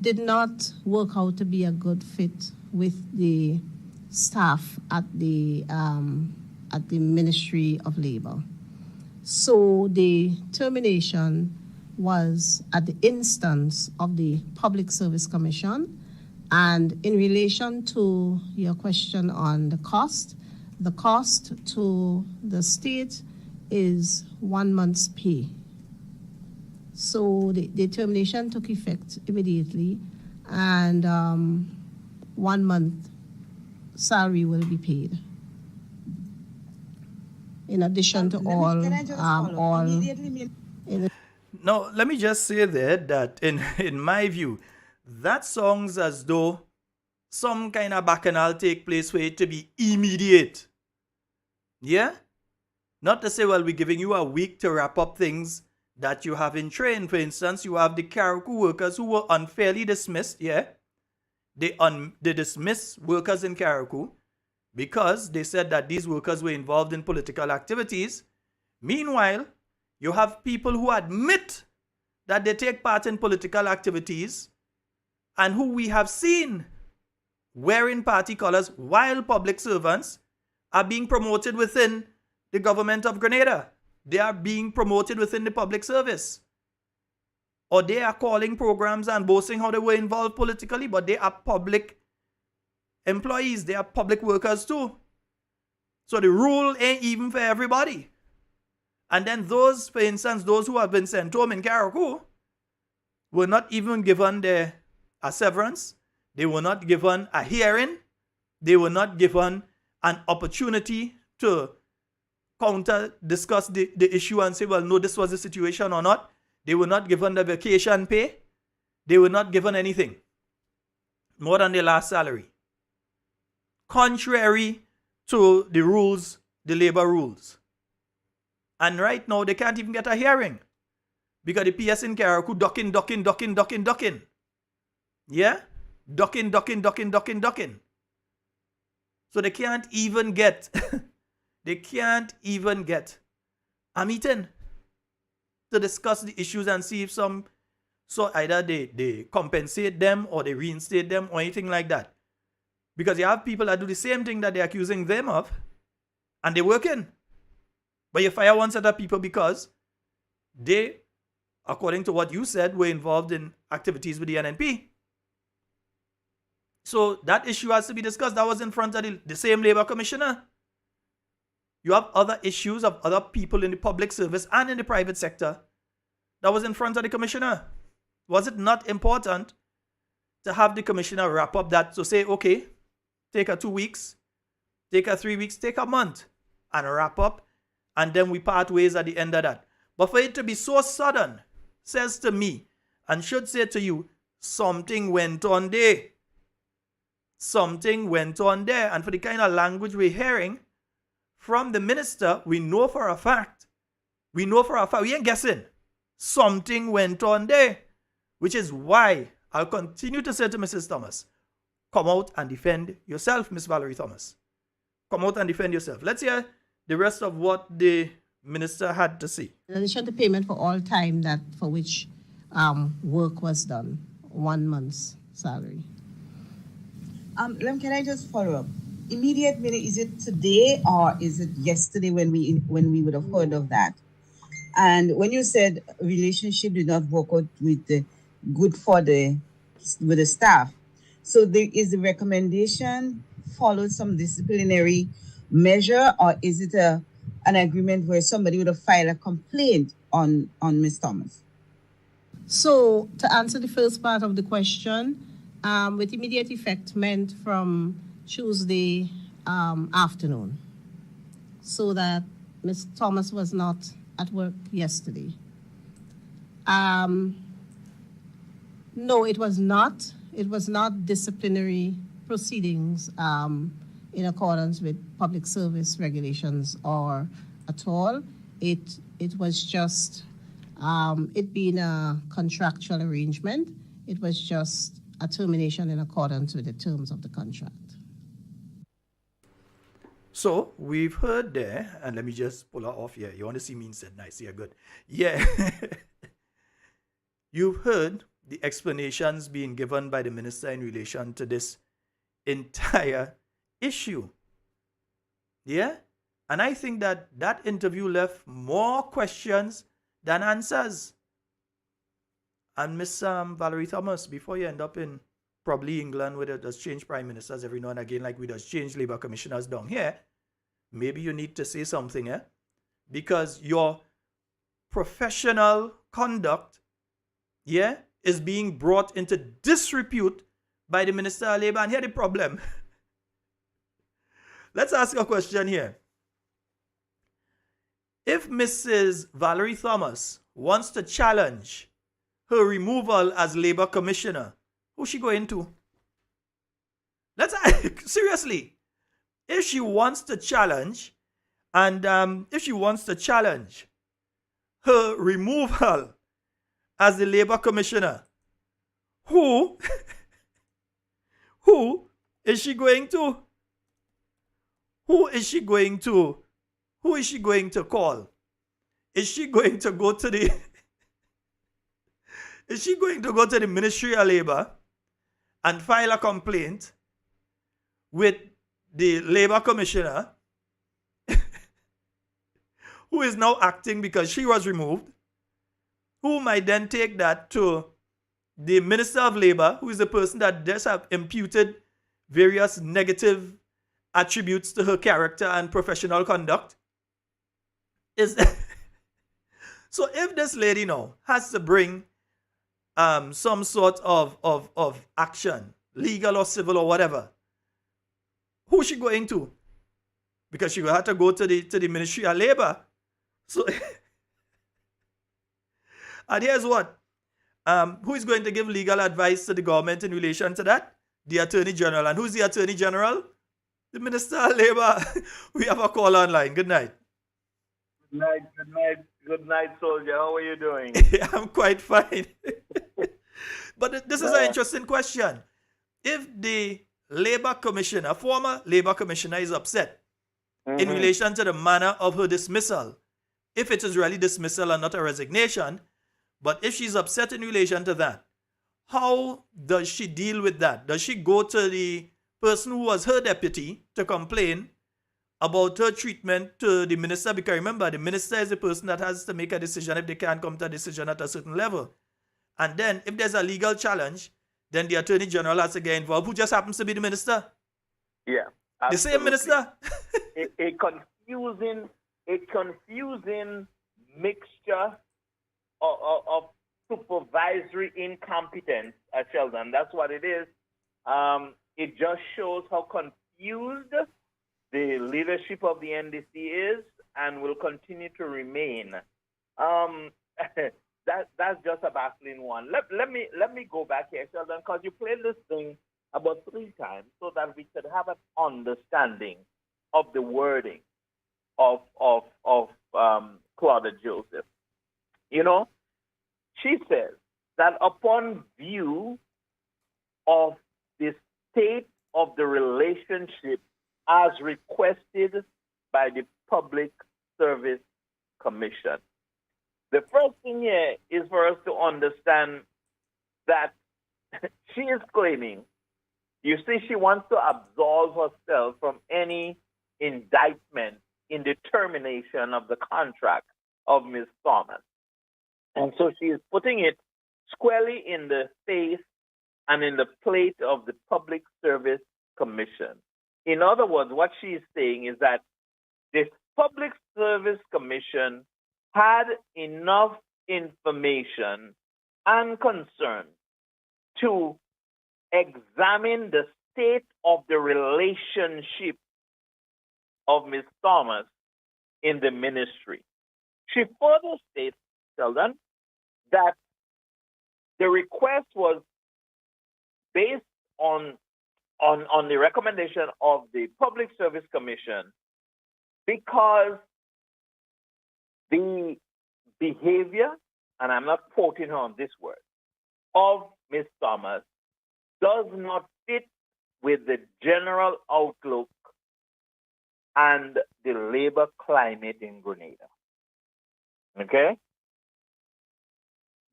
did not work out to be a good fit with the staff at the Ministry of Labor. So the termination was at the instance of the Public Service Commission. And in relation to your question on the cost to the state is 1 month's pay. So the termination took effect immediately, and 1 month salary will be paid. In addition to No, let me just say there that in my view, that sounds as though some kind of bacchanal take place for it to be immediate. Yeah? Not to say, well, we're giving you a week to wrap up things that you have in train. For instance, you have the Karaku workers who were unfairly dismissed, yeah? They dismissed workers in Karaku because they said that these workers were involved in political activities. Meanwhile, you have people who admit that they take part in political activities and who we have seen wearing party colors while public servants are being promoted within the government of Grenada. They are being promoted within the public service. Or they are calling programs and boasting how they were involved politically, but they are public employees. They are public workers too. So the rule ain't even for everybody. And then those, for instance, those who have been sent home in Karaku were not even given a severance. They were not given a hearing. They were not given an opportunity to discuss the issue and say, well, no, this was the situation or not. They were not given the vacation pay. They were not given anything more than their last salary. Contrary to the rules, the labor rules. And right now, they can't even get a hearing because the PS in Karaku ducking. Yeah? Ducking. So they can't even get, a meeting to discuss the issues and see if so either they compensate them or they reinstate them or anything like that. Because you have people that do the same thing that they're accusing them of and they're working. But you fire one set of people because they, according to what you said, were involved in activities with the NNP. So that issue has to be discussed. That was in front of the same labor commissioner. You have other issues of other people in the public service and in the private sector that was in front of the commissioner. Was it not important to have the commissioner wrap up that to say, okay, take a 2 weeks, take a 3 weeks, take a month and wrap up, and then we part ways at the end of that. But for it to be so sudden, says to me, and should say to you, something went on there. Something went on there. And for the kind of language we're hearing from the minister, we know for a fact, we ain't guessing, something went on there. Which is why I'll continue to say to Mrs. Thomas, come out and defend yourself, Miss Valerie Thomas. Come out and defend yourself. Let's hear the rest of what the minister had to say. In addition to payment for all time that for which work was done, 1 month's salary. Can I just follow up? Immediate meaning, is it today or is it yesterday when we would have heard of that? And when you said relationship did not work out with the good for with the staff, so there is the recommendation followed some disciplinary measure, or is it an agreement where somebody would have filed a complaint on Ms. Thomas? So to answer the first part of the question, with immediate effect meant from Tuesday afternoon, so that Ms. Thomas was not at work yesterday. No, it was not. It was not disciplinary proceedings in accordance with public service regulations or at all. It was just it being a contractual arrangement. It was just a termination in accordance with the terms of the contract. So we've heard there, and let me just pull her off here. You want to see me instead? Nice, yeah, good. Yeah. You've heard the explanations being given by the minister in relation to this entire issue. Yeah? And I think that that interview left more questions than answers. And Miss Valerie Thomas, before you end up in probably England where it does change prime ministers every now and again, like we does change labor commissioners down here, maybe you need to say something, eh? Because your professional conduct, yeah, is being brought into disrepute by the Minister of Labor. And here's the problem. Let's ask a question here. If Mrs. Valerie Thomas wants to challenge her removal as Labor Commissioner, who's she going to? Let's seriously. If she wants to challenge, and if she wants to challenge her removal as the Labor Commissioner, who is she going to? Who is she going to? Who is she going to call? Is she going to go to the is she going to go to the Ministry of Labor and file a complaint with the Labor Commissioner who is now acting because she was removed, who might then take that to the Minister of Labor, who is the person that just have imputed various negative attributes to her character and professional conduct? So if this lady now has to bring some sort of action, legal or civil or whatever, who's she going to? Because she will have to go to the Ministry of Labor. So, and here's what. Who is going to give legal advice to the government in relation to that? The Attorney General. And who's the Attorney General? The Minister of Labor. We have a call online. Good night. Good night, soldier. How are you doing? I'm quite fine. But this is an interesting question. If the Labor Commissioner, former Labor Commissioner, is upset in relation to the manner of her dismissal, if it is really dismissal and not a resignation, but if she's upset in relation to that, how does she deal with that? Does she go to the person who was her deputy to complain about her treatment to the minister? Because remember, the minister is the person that has to make a decision if they can't come to a decision at a certain level. And then if there's a legal challenge, then the Attorney General has to get involved, who just happens to be the minister. Yeah. Absolutely. The same minister. a confusing mixture of supervisory incompetence at Sheldon. That's what it is. It just shows how confused the leadership of the NDC is and will continue to remain. That's just a baffling one. Let me go back here, Sheldon, because you played this thing about 3 times so that we could have an understanding of the wording of Claudia Joseph. You know, she says that upon view of the state of the relationship as requested by the Public Service Commission. The first thing here is for us to understand that she is claiming, you see, she wants to absolve herself from any indictment in the termination of the contract of Ms. Thomas. And so she is putting it squarely in the face and in the plate of the Public Service Commission. In other words, what she is saying is that the Public Service Commission had enough information and concern to examine the state of the relationship of Ms. Thomas in the ministry. She further states, Sheldon, that the request was based on the recommendation of the Public Service Commission because the behavior, and I'm not quoting her on this word, of Ms. Thomas does not fit with the general outlook and the labor climate in Grenada. Okay?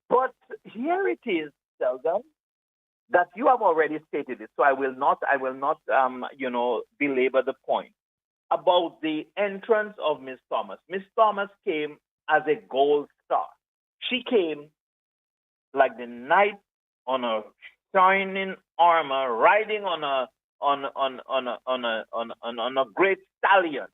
But here it is, Sheldon, that you have already stated it, so I will not belabor the point about the entrance of Ms. Thomas. Ms. Thomas came as a gold star. She came like the knight on a shining armor, riding on a great stallion.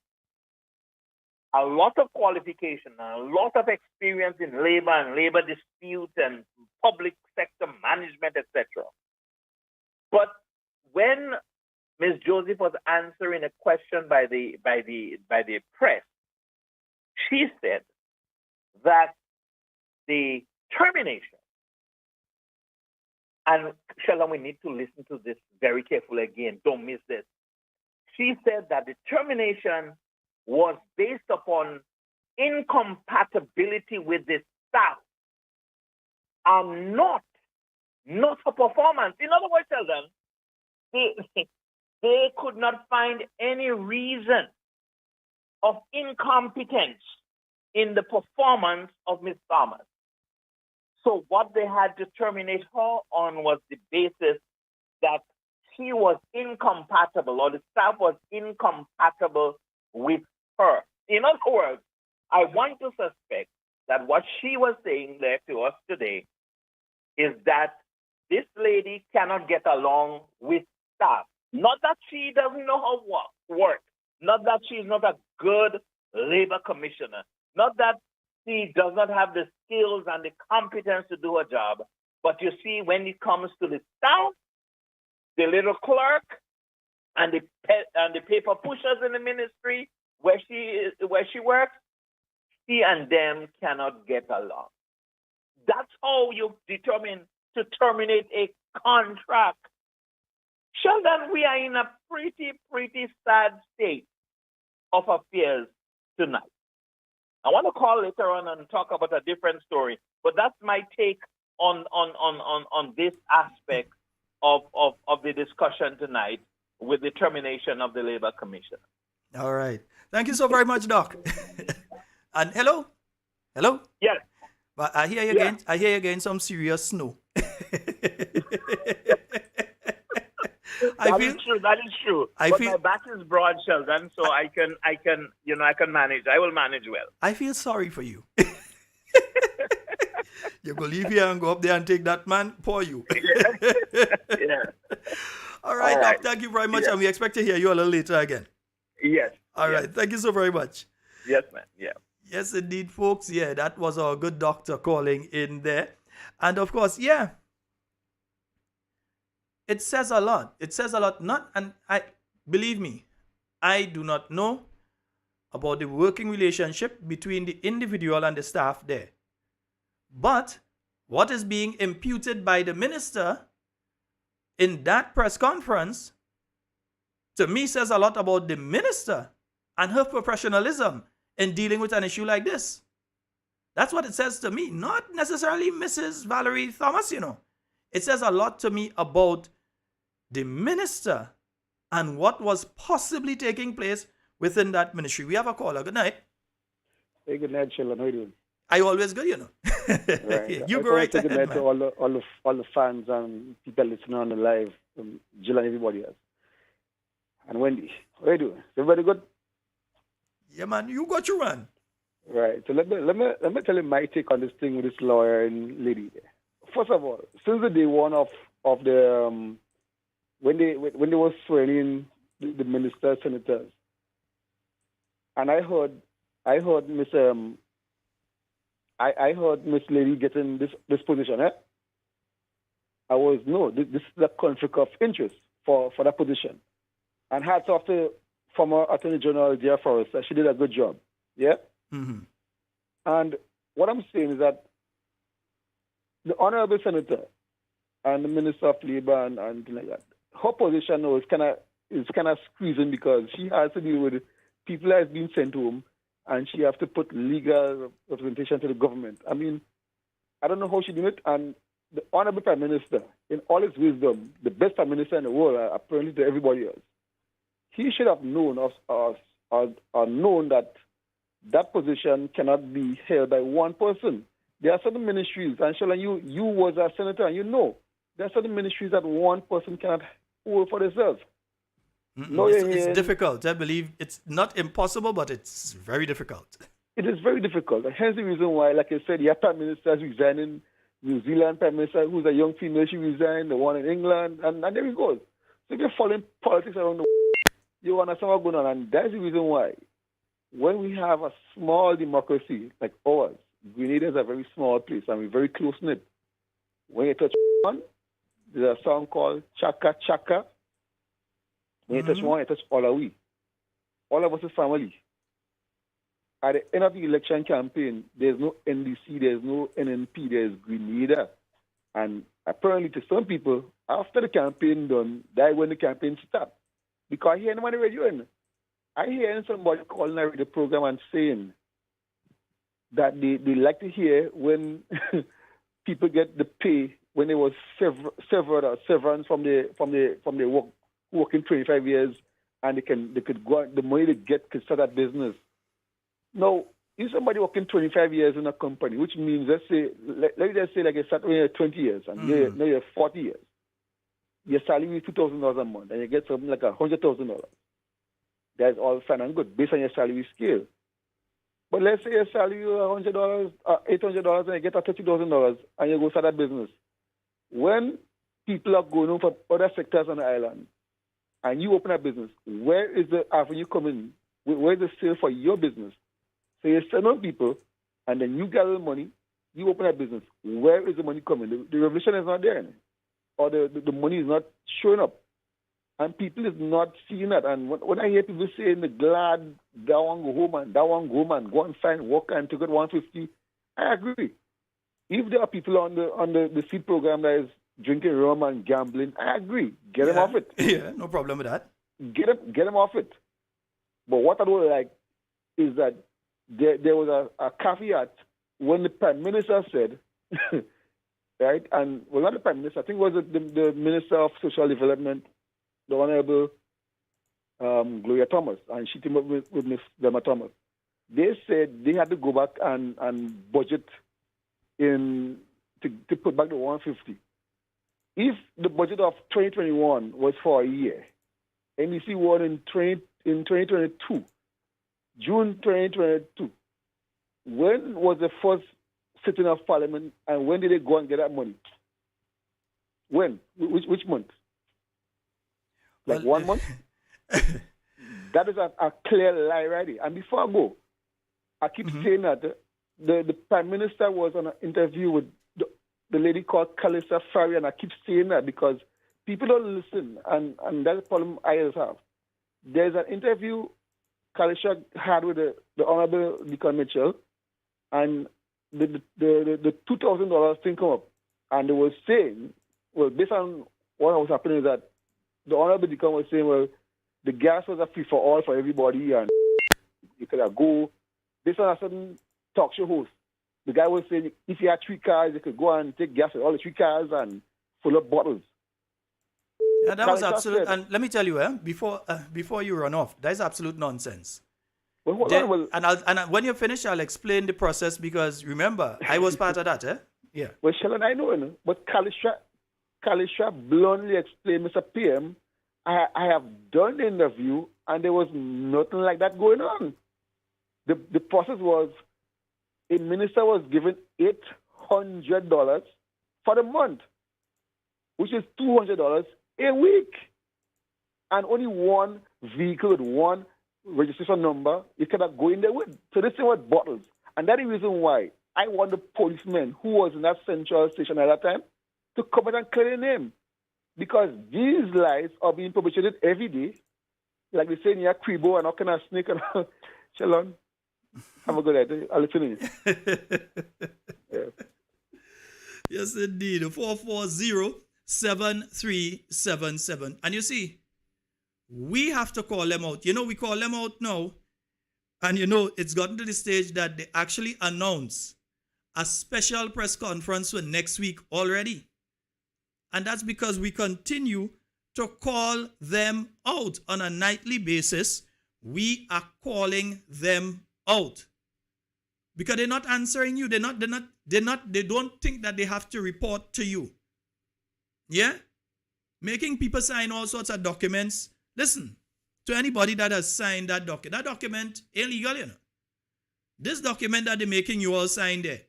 A lot of qualification, a lot of experience in labor and labor dispute and public sector management, etc. But when Ms. Joseph was answering a question by the press, she said that the termination, and Sheldon, we need to listen to this very carefully again, don't miss this. She said that the termination was based upon incompatibility with the staff and not her performance. In other words, Sheldon, they could not find any reason of incompetence in the performance of Ms. Thomas. So what they had to terminate her on was the basis that she was incompatible, or the staff was incompatible with her. In other words, I want to suspect that what she was saying there to us today is that this lady cannot get along with staff. Not that she doesn't know how to work. Not that she's not a good labor commissioner. Not that she does not have the skills and the competence to do her job. But you see, when it comes to the staff, the little clerk and the paper pushers in the ministry where she works, she and them cannot get along. That's how you determine to terminate a contract. Sheldon, we are in a pretty sad state of affairs tonight. I want to call later on and talk about a different story, but that's my take on this aspect of the discussion tonight with the termination of the Labor Commission. All right. Thank you so very much, Doc. And hello? Yes. But I hear you again. I hear you again some serious snow. That is true. But my back is broad, Sheldon, so I can manage. I will manage well. I feel sorry for you. You go leave here and go up there and take that man for you. Yeah. All right, Doc, thank you very much, and we expect to hear you a little later again. Yes. All right, thank you so very much. Yes, man. Yeah. Yes, indeed, folks. Yeah, that was our good doctor calling in there. And of course, yeah, it says a lot. It says a lot. Believe me, I do not know about the working relationship between the individual and the staff there. But what is being imputed by the minister in that press conference, to me, says a lot about the minister and her professionalism in dealing with an issue like this. That's what it says to me, not necessarily Mrs. Valerie Thomas, It says a lot to me about the minister and what was possibly taking place within that ministry. We have a caller. Good night. Hey, good night, Sheldon. How are you doing? I always good, you know. Right. You I go want right to say good ahead, night to man. all the fans and people listening on the live, Jill and everybody else. And Wendy, how are you doing? Everybody good? Yeah, man, you got your run. Right. So let me tell you my take on this thing with this lawyer and lady. First of all, since the day one of the when they were swearing in the ministers, senators, and I heard Miss Lady getting this position. I was no, this is a conflict of interest for that position. And hats off to former Attorney General Dear Forrest. She did a good job. Yeah. Mm-hmm. And what I'm saying is that the honorable senator and the minister of labor and things like that, her position now is kind of squeezing because she has to deal with people that has been sent home, and she has to put legal representation to the government. I mean, I don't know how she did it. And the honorable prime minister, in all his wisdom, the best prime minister in the world, apparently to everybody else, he should have known or known that position cannot be held by one person. There are certain ministries, and Sheldon, you was a senator, and you know there are certain ministries that one person cannot hold for themselves. No, It's difficult. I believe it's not impossible, but it's very difficult. It is very difficult. And hence the reason why, like I said, your prime minister is resigning. New Zealand prime minister, who's a young female, she resigned. The one in England, and there we go. So if you're following politics around the world, you understand what's going on. And that's the reason why, when we have a small democracy like ours, Grenada is a very small place, and we're very close-knit. When you touch one, there's a song called Chaka Chaka. When you touch one, you touch all of we. All of us is family. At the end of the election campaign, there's no NDC, there's no NNP, there's Grenada. And apparently to some people, after the campaign done, that's when the campaign stopped. Because I hear nobody radio. I hear somebody calling a radio program and saying that they like to hear when people get the pay when they was severance from their working 25 years, and they could go out, the money they get could start a business. Now, if somebody working 25 years in a company, which means let's just say like you start when you're 20 years and now you're 40 years, your salary is $2,000 a month, and you get something like $100,000. That's all fine and good based on your salary scale. But let's say your salary is $100, $800, and you get $30,000, and you go start a business. When people are going on from other sectors on the island, and you open a business, where is the avenue coming? Where is the sale for your business? So you send on people, and then you gather the money, you open a business. Where is the money coming? The revolution is not there, or the money is not showing up. And people is not seeing that. And when I hear people saying the glad, that one go home and go and find work and to get 150, I agree. If there are people on the seed program that is drinking rum and gambling, I agree. Get them off it. Yeah, no problem with that. Get them off it. But what I don't like is that there was a caveat when the Prime Minister said, right, and well, not the Prime Minister, I think it was the Minister of Social Development, the Honorable Gloria Thomas, and she teamed up with Ms. Delma Thomas. They said they had to go back and budget to put back the 150. If the budget of 2021 was for a year, NBC won in 2022, June 2022, when was the first sitting of Parliament, and when did they go and get that money? When? Which month? Like 1 month? That is a clear lie, right? And before I go, I keep saying that the Prime Minister was on an interview with the lady called Kalisa Fari, and I keep saying that because people don't listen, and that's the problem I always have. There's an interview Kalisa had with the Honorable Deacon Mitchell, and the $2,000 thing come up, and they were saying, well, based on what was happening is that the Honorable Deacon was saying, well, the gas was a free for all for everybody, and you could go based on a certain talk show host. The guy was saying if you had 3 cars, you could go and take gas with all the 3 cars and fill up bottles. Yeah, that was Kalisha absolute. said. And let me tell you, before you run off, that is absolute nonsense. Well, hold on, well, When you finish, I'll explain the process because remember, I was part of that, eh? Yeah. well, Sheldon, I know, but Kalisha bluntly explained, Mr. PM, I have done the interview and there was nothing like that going on. The process was a minister was given $800 for the month, which is $200 a week, and only one vehicle with one registration number you cannot go in there with. So this thing was bottles, and that's the reason why I want the policeman who was in that central station at that time to come out and clear the name, because these lies are being perpetrated every day, like they say near Kribo and all kind of snake and Shalon. Have a good day. I'll listen to you. Yeah. Yes, indeed. 440-7377. And you see, we have to call them out. We call them out now. And it's gotten to the stage that they actually announce a special press conference for next week already. And that's because we continue to call them out on a nightly basis. We are calling them out. Because they're not answering you. They don't think that they have to report to you. Yeah? Making people sign all sorts of documents. Listen, to anybody that has signed that document ain't legal, This document that they're making you all sign there.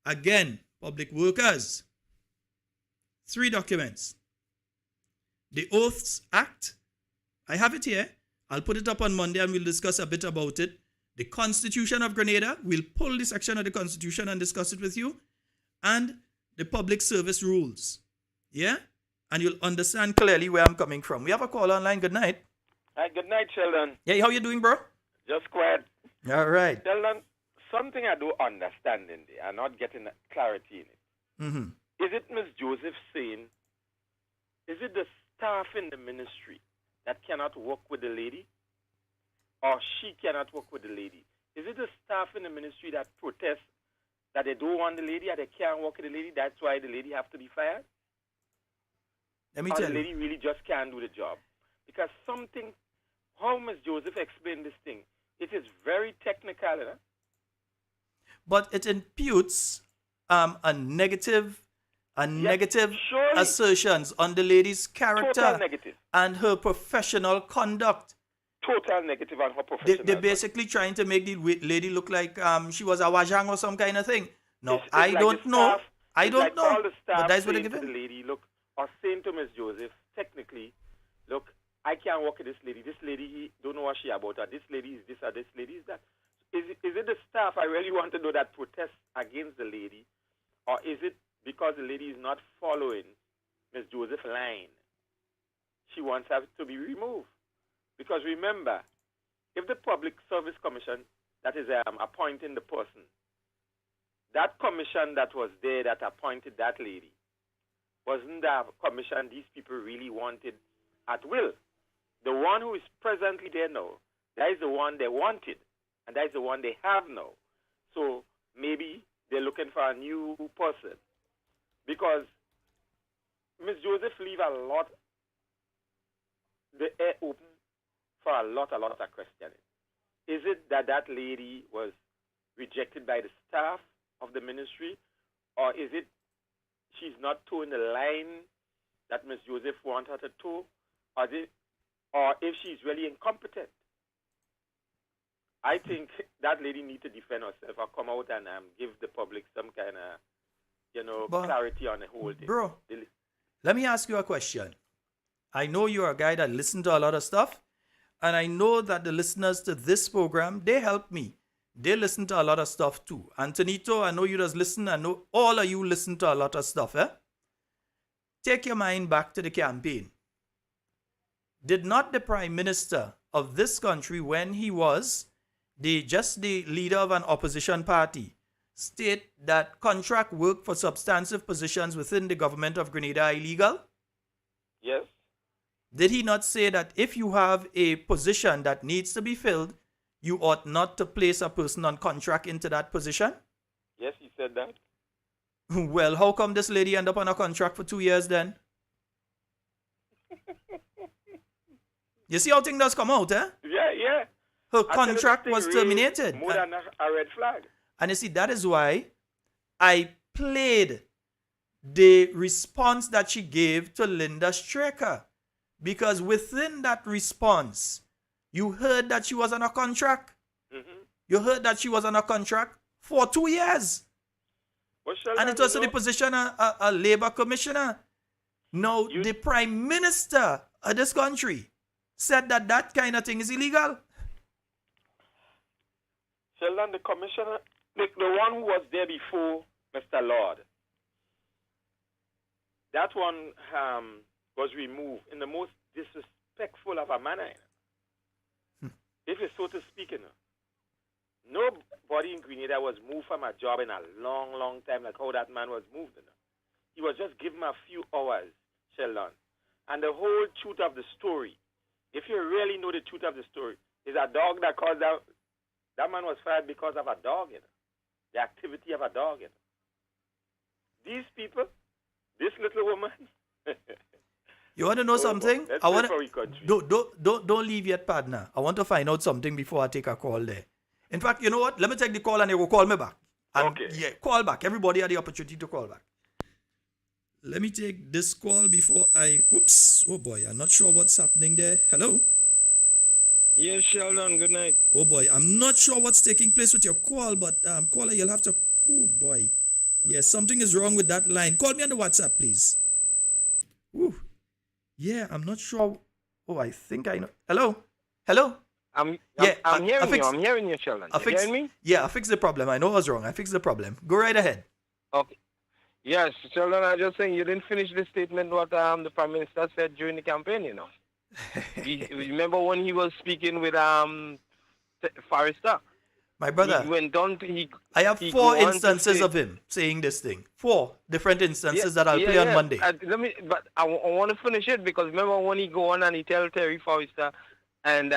Again, public workers. 3 documents. The Oaths Act. I have it here. I'll put it up on Monday and we'll discuss a bit about it. The Constitution of Grenada. We'll pull the section of the Constitution and discuss it with you. And the Public Service Rules. Yeah? And you'll understand clearly where I'm coming from. We have a call online. Good night. Hi, good night, Sheldon. Hey, how you doing, bro? Just quiet. All right. Sheldon, something I don't understand in there. I'm not getting clarity in it. Mm-hmm. Is it Miss Joseph saying, is it the staff in the ministry that cannot work with the lady? Or she cannot work with the lady? Is it the staff in the ministry that protest that they don't want the lady or they can't work with the lady, that's why the lady have to be fired? Let me or tell the you. lady really just can't do the job? Because how Miss Joseph explained this thing, it is very technical, But it imputes a negative surely. assertions on the lady's character Total negative. and her professional conduct. Total negative on her professional. They're basically trying to make the lady look like she was a wajang or some kind of thing. No, It's I like don't the know. staff- I it's don't like know. all the staff But that's what they're saying to giving. the lady, look, or saying to Miss Joseph, technically, look, I can't work with this lady. This lady, don't know what she about her. This lady is this or this lady is that. Is it the staff, I really want to know, that protest against the lady? Or is it because the lady is not following Miss Joseph's line? She wants her to be removed. Because remember, if the Public Service Commission that is appointing the person, that commission that was there that appointed that lady, wasn't the commission these people really wanted at will? The one who is presently there now, that is the one they wanted, and that is the one they have now. So maybe they're looking for a new person. Because Miss Joseph leave the air open for a lot of questioning. Is it that lady was rejected by the staff of the ministry, or is it she's not towing the line that Miss Joseph wants her to toe, or if she's really incompetent? I think that lady needs to defend herself or come out and give the public some kind of, clarity on the whole thing. Bro, let me ask you a question. I know you're a guy that listens to a lot of stuff, and I know that the listeners to this program, they help me. They listen to a lot of stuff too. Antonito, I know you just listen. I know all of you listen to a lot of stuff. Take your mind back to the campaign. Did not the Prime Minister of this country, when he was just the leader of an opposition party, state that contract work for substantive positions within the government of Grenada are illegal? Yes. Did he not say that if you have a position that needs to be filled, you ought not to place a person on contract into that position? Yes, he said that. Well, how come this lady end up on a contract for 2 years then? You see how things does come out, eh? Yeah. Her I tell you, contract this was thing raised terminated. more than a red flag. And you see, that is why I played the response that she gave to Linda Straker. Because within that response, you heard that she was on a contract. Mm-hmm. You heard that she was on a contract for 2 years. Well, Sheldon, And it was to the position of a labor commissioner. Now, the prime minister of this country said that that kind of thing is illegal. Sheldon, the commissioner, the one who was there before Mr. Lord, that one was removed in the most disrespectful of a manner. If it's so to speak, nobody in Grenada was moved from a job in a long, long time like how that man was moved. He was just given a few hours, Sheldon. And the whole truth of the story, if you really know the truth of the story, is a dog that caused that man was fired because of a dog, the activity of a dog. These people, this little woman. You want to know something? Let's I want pray for our country. don't leave yet, partner. I want to find out something before I take a call there. In fact, you know what? Let me take the call and they will call me back. And Okay. Yeah, call back. Everybody had the opportunity to call back. Let me take this call before I... Oops. Oh, boy. I'm not sure what's happening there. Hello? Yes, Sheldon, good night. Oh, boy. I'm not sure what's taking place with your call, but caller, you'll have to... Oh, boy. Yes, something is wrong with that line. Call me on the WhatsApp, please. Ooh. Yeah, I'm not sure. Oh, I think I know. Hello? Hello? I'm I hearing you. fixed- I'm hearing you, Sheldon. I You fixed, hearing me? Yeah, I fixed the problem. I know I was wrong. I fixed the problem. Go right ahead. Okay. Yes, Sheldon, I just saying you didn't finish the statement what the Prime Minister said during the campaign, Remember when he was speaking with Forrester? My brother, He went on to, I have he 4 go on to instances say- of him saying this thing. 4 different instances that I'll yeah, play on yeah. Monday. But I want to finish it because remember when he go on and he tell Terry Forrester and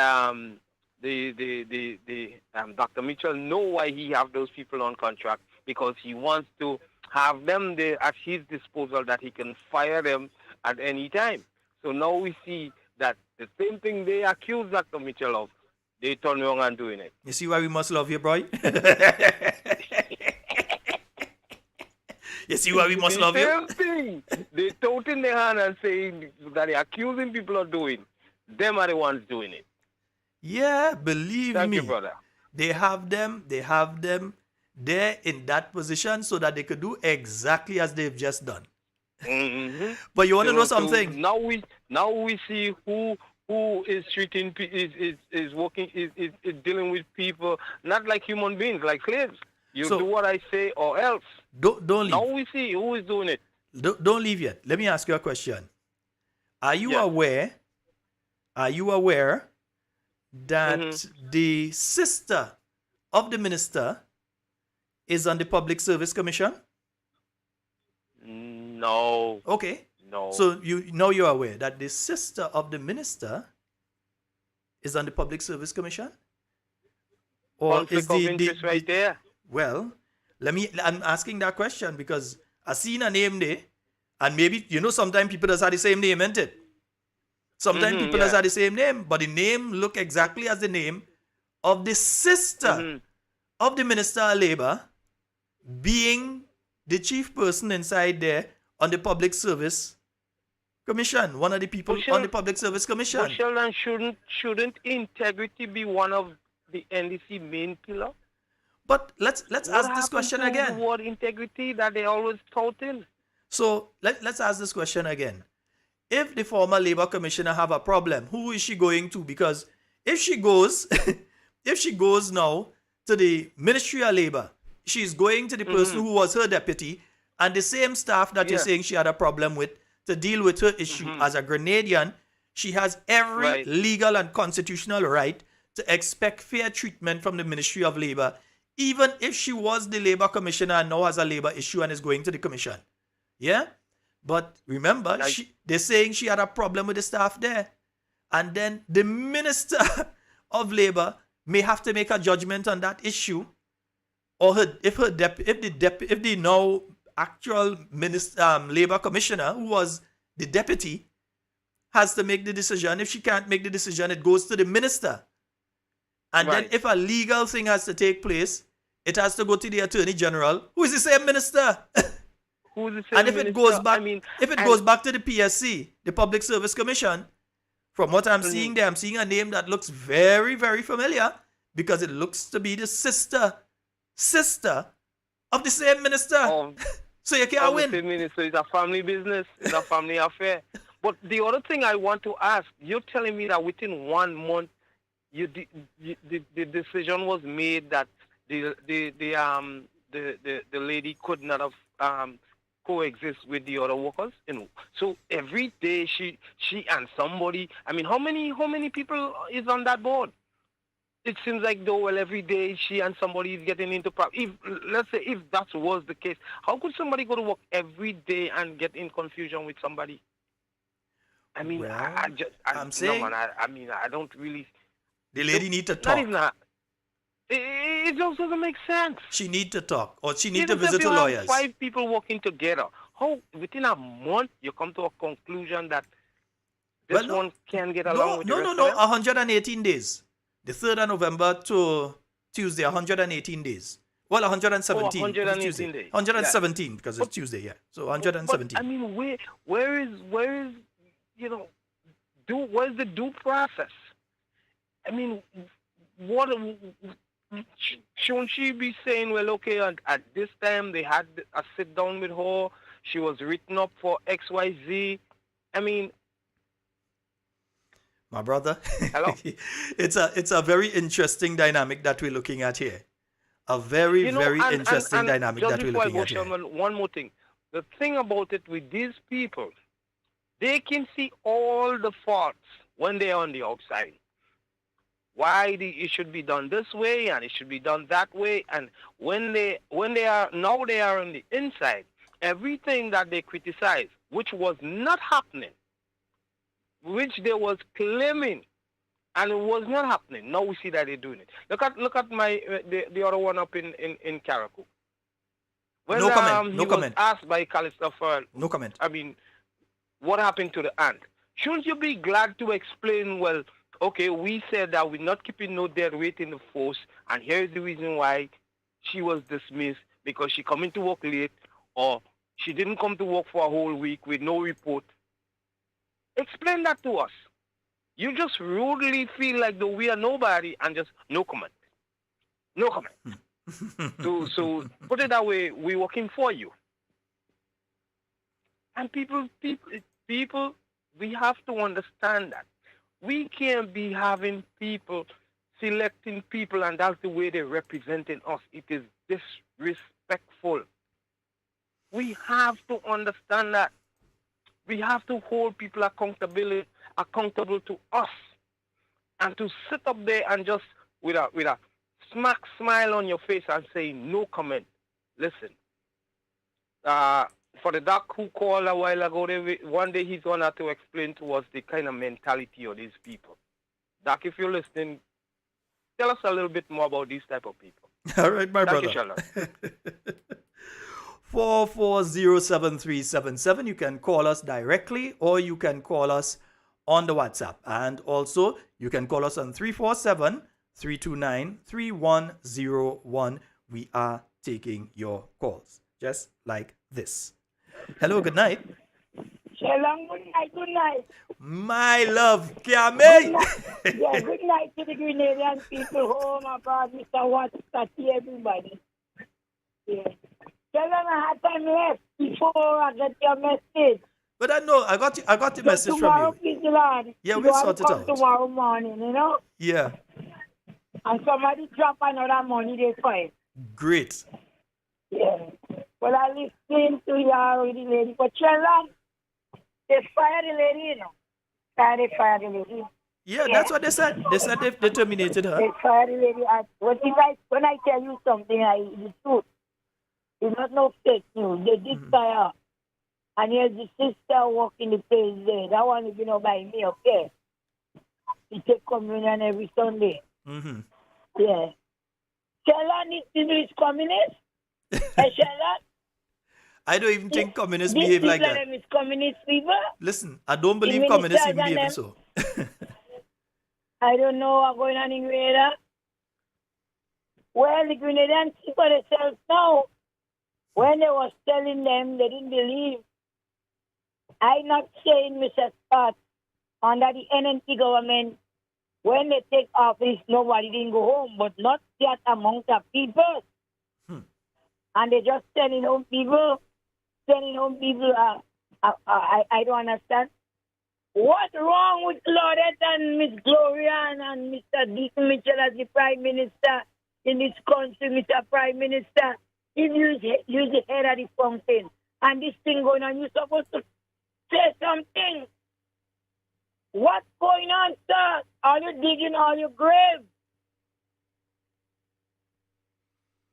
Dr. Mitchell know why he have those people on contract because he wants to have them there at his disposal that he can fire them at any time. So now we see that the same thing they accuse Dr. Mitchell of, they turn around and doing it. You see why we must love you, boy? You see why we must love you? The same thing they toting their hand and saying that they're accusing people of doing. Them are the ones doing it. Yeah, believe Thank me. you, brother. They have them there in that position so that they could do exactly as they've just done. Mm-hmm. But you want to know So something? now we see who is treating is working is dealing with people not like human beings, like slaves. You So- do what I say or else. Don't leave. Now we see who is doing it. Don't leave yet. Let me ask you a question. Are you Yes. aware? Are you aware that Mm-hmm. the sister of the minister is on the Public Service Commission? No, Okay. no. So you're aware that the sister of the minister is on the Public Service Commission? Or conflict of interest right there. Well, I'm asking that question because I seen a name there, and maybe, sometimes people just have the same name, ain't it? Sometimes people just have the same name, but the name look exactly as the name of the sister of the Minister of Labor being the chief person inside there on the Public Service Commission, one of the people on the Public Service Commission. But Sheldon, shouldn't integrity be one of the NDC main pillar? But let's What ask this happened question to again. the word integrity that they always touting? So let's ask this question again. If the former labor commissioner have a problem, who is she going to? Because if she goes, now to the Ministry of Labor, she's going to the person who was her deputy and the same staff that you're saying she had a problem with to deal with her issue. As a Grenadian, she has every legal and constitutional right to expect fair treatment from the Ministry of Labor, even if she was the labor commissioner and now has a labor issue and is going to the commission. Yeah? But remember, they're saying she had a problem with the staff there. And then the Minister of Labor may have to make a judgment on that issue. Or if the now actual labor commissioner, who was the deputy, has to make the decision. If she can't make the decision, it goes to the minister. And then Right. if a legal thing has to take place, it has to go to the Attorney General, who is the same minister. Who's the same And if it minister? goes back, I mean, if it and- goes back to the PSC, the Public Service Commission, from what I'm Mhm. seeing there, I'm seeing a name that looks very, very familiar because it looks to be the sister of the same minister. of So you can't Obviously, win. Minister, it's a family business. It's a family affair. But the other thing I want to ask, you're telling me that within 1 month, the decision was made that the lady could not have coexist with the other workers. So every day she and somebody. I mean, how many people is on that board? It seems like though, well, every day she and somebody is getting into problem. Let's say if that was the case, how could somebody go to work every day and get in confusion with somebody? I mean, Well, I'm saying- no, man, I mean, I don't really. The lady need to Not talk. even that. It just doesn't make sense. She need to talk, or she need to Even if visit you her have lawyers. 5 people working together, how within a month you come to a conclusion that this one can get along with the rest of them? 118 days. The 3rd of November to Tuesday, 118 days. Well, 117. 118 it's Tuesday. days. 117 because it's Tuesday, yeah. So 117. But, I mean, where is where's the due process? I mean, what shouldn't she be saying? Well, okay, at this time they had a sit down with her. She was written up for XYZ. I mean, My brother, Hello? it's a very interesting dynamic that we're looking at here. A very, very interesting dynamic just that we're before I looking go, at here. Sherman, one more thing. The thing about it with these people, they can see all the faults when they're on the outside. Why it should be done this way and it should be done that way, and when they are on the inside, everything that they criticize, which was not happening, which they was claiming, and it was not happening. Now we see that they're doing it. Look at my the other one up in Carriacou. When, No comment. No he comment. was asked by Calistopher, No comment. I mean, what happened to the aunt? Shouldn't you be glad to explain, well, okay, we said that we're not keeping no dead weight in the force, and here's the reason why she was dismissed, because she come into work late, or she didn't come to work for a whole week with no report. Explain that to us. You just rudely feel like though we are nobody and just no comment. No comment. So put it that way, we're working for you. And people, we have to understand that. We can't be having people selecting people and that's the way they're representing us. It is disrespectful. We have to understand that. We have to hold people accountable to us. And to sit up there and just with a smack smile on your face and say no comment. Listen, for the doc who called a while ago, one day he's going to have to explain to us the kind of mentality of these people. Doc, if you're listening, tell us a little bit more about these type of people. All right, my Thank you, brother. Charlotte. 440377. You can call us directly or you can call us on the WhatsApp. And also, you can call us on 347-329-3101. We are taking your calls, just like this. Hello, good night. Shalom, good night. My love, Kiame. Yeah, good night to the Grenadian people. Oh my God, Mr. Watts, everybody. Yeah. Shalom, I had time left before I get your message. But I know, I got the message tomorrow, from you. please, Lord. Yeah, you we'll want sort to it come out. tomorrow morning, you know? Yeah, And somebody drop another money they find. great. Yeah. Well, I listened to you with the lady. But Shalom, they fired the lady, you know. They fired the lady. Yeah, that's what they said. They said they terminated her. They fired the lady. When I tell you something, the truth. It's not no fake news. They did fire her. And here's the sister walking the place there. That one is, by me, okay? She take communion every Sunday. Mm-hmm. Yeah. Shalom is communist? Hey, Shalom? I don't even think communists These behave people like that. them is communist people. Listen, I don't The believe communists ministers even and behaving them. so. I don't know what's going on in Grenada. Well, the Grenadian people themselves now, when they was telling them, they didn't believe. I'm not saying, Mr. Scott, under the NNP government, when they take office, nobody didn't go home, but not that amount of people. And they just sending home people. I don't understand. What's wrong with Claudette and Miss Gloria and Mr. Deacon Mitchell as the Prime Minister in this country, Mr. Prime Minister? If you the head of the fountain and this thing going on, you're supposed to say something. What's going on, sir? Are you digging all your grave?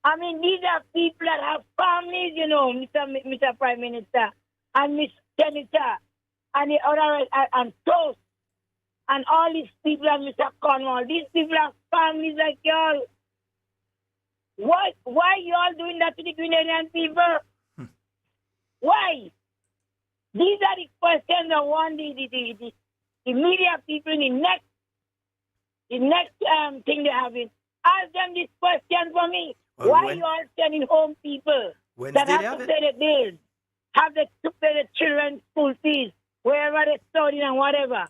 I mean, these are people that have families, you know, Mr. Prime Minister and Miss Senator and the other and Toast and all these people and Mr. Cornwall. These people have families like y'all. Why y'all doing that to the Grenadian people? Why? These are the questions that want the media people in the next thing they have in. Ask them this question for me. Well, why you all sending home people that have to pay the bills, have to pay the children's school fees, wherever they're studying and whatever?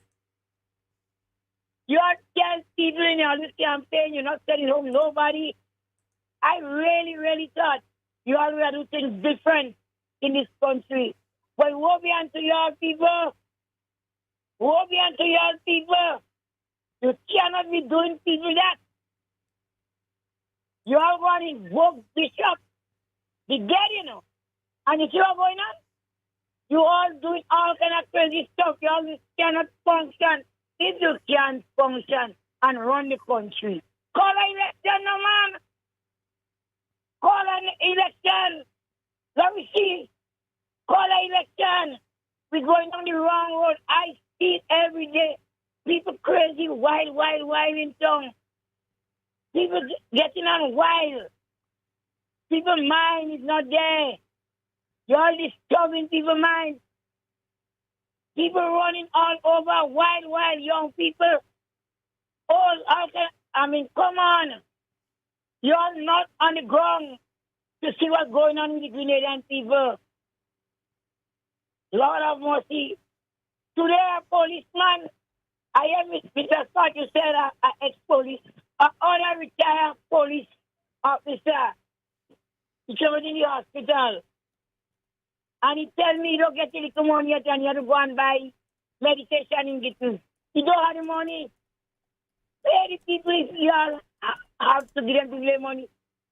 You all tell people in all this campaign you're not sending home nobody. I really, really thought you all were doing things different in this country. But woe be unto your people. Woe be unto your people. You cannot be doing people that. You all want to invoke Bishop, the dead, you know. And if you are going on, you all doing all kind of crazy stuff. You all cannot function. If you can't function and run the country, call an election, no man. Call an election. Let me see. Call an election. We're going on the wrong road. I see it every day. People crazy, wild in town. People getting on wild. People's mind is not there. You're disturbing people's mind. People running all over, wild young people. Come on. You're not on the ground to see what's going on with the Grenadian people. Lord of mercy. Today, a policeman, I am Mr. Scott, you said an ex-police, another retired police officer. He was in the hospital. And he tell me he don't get the little money yet and you have to go and buy medication and get it. He don't have the money. Where the people if you all have to give them to their money?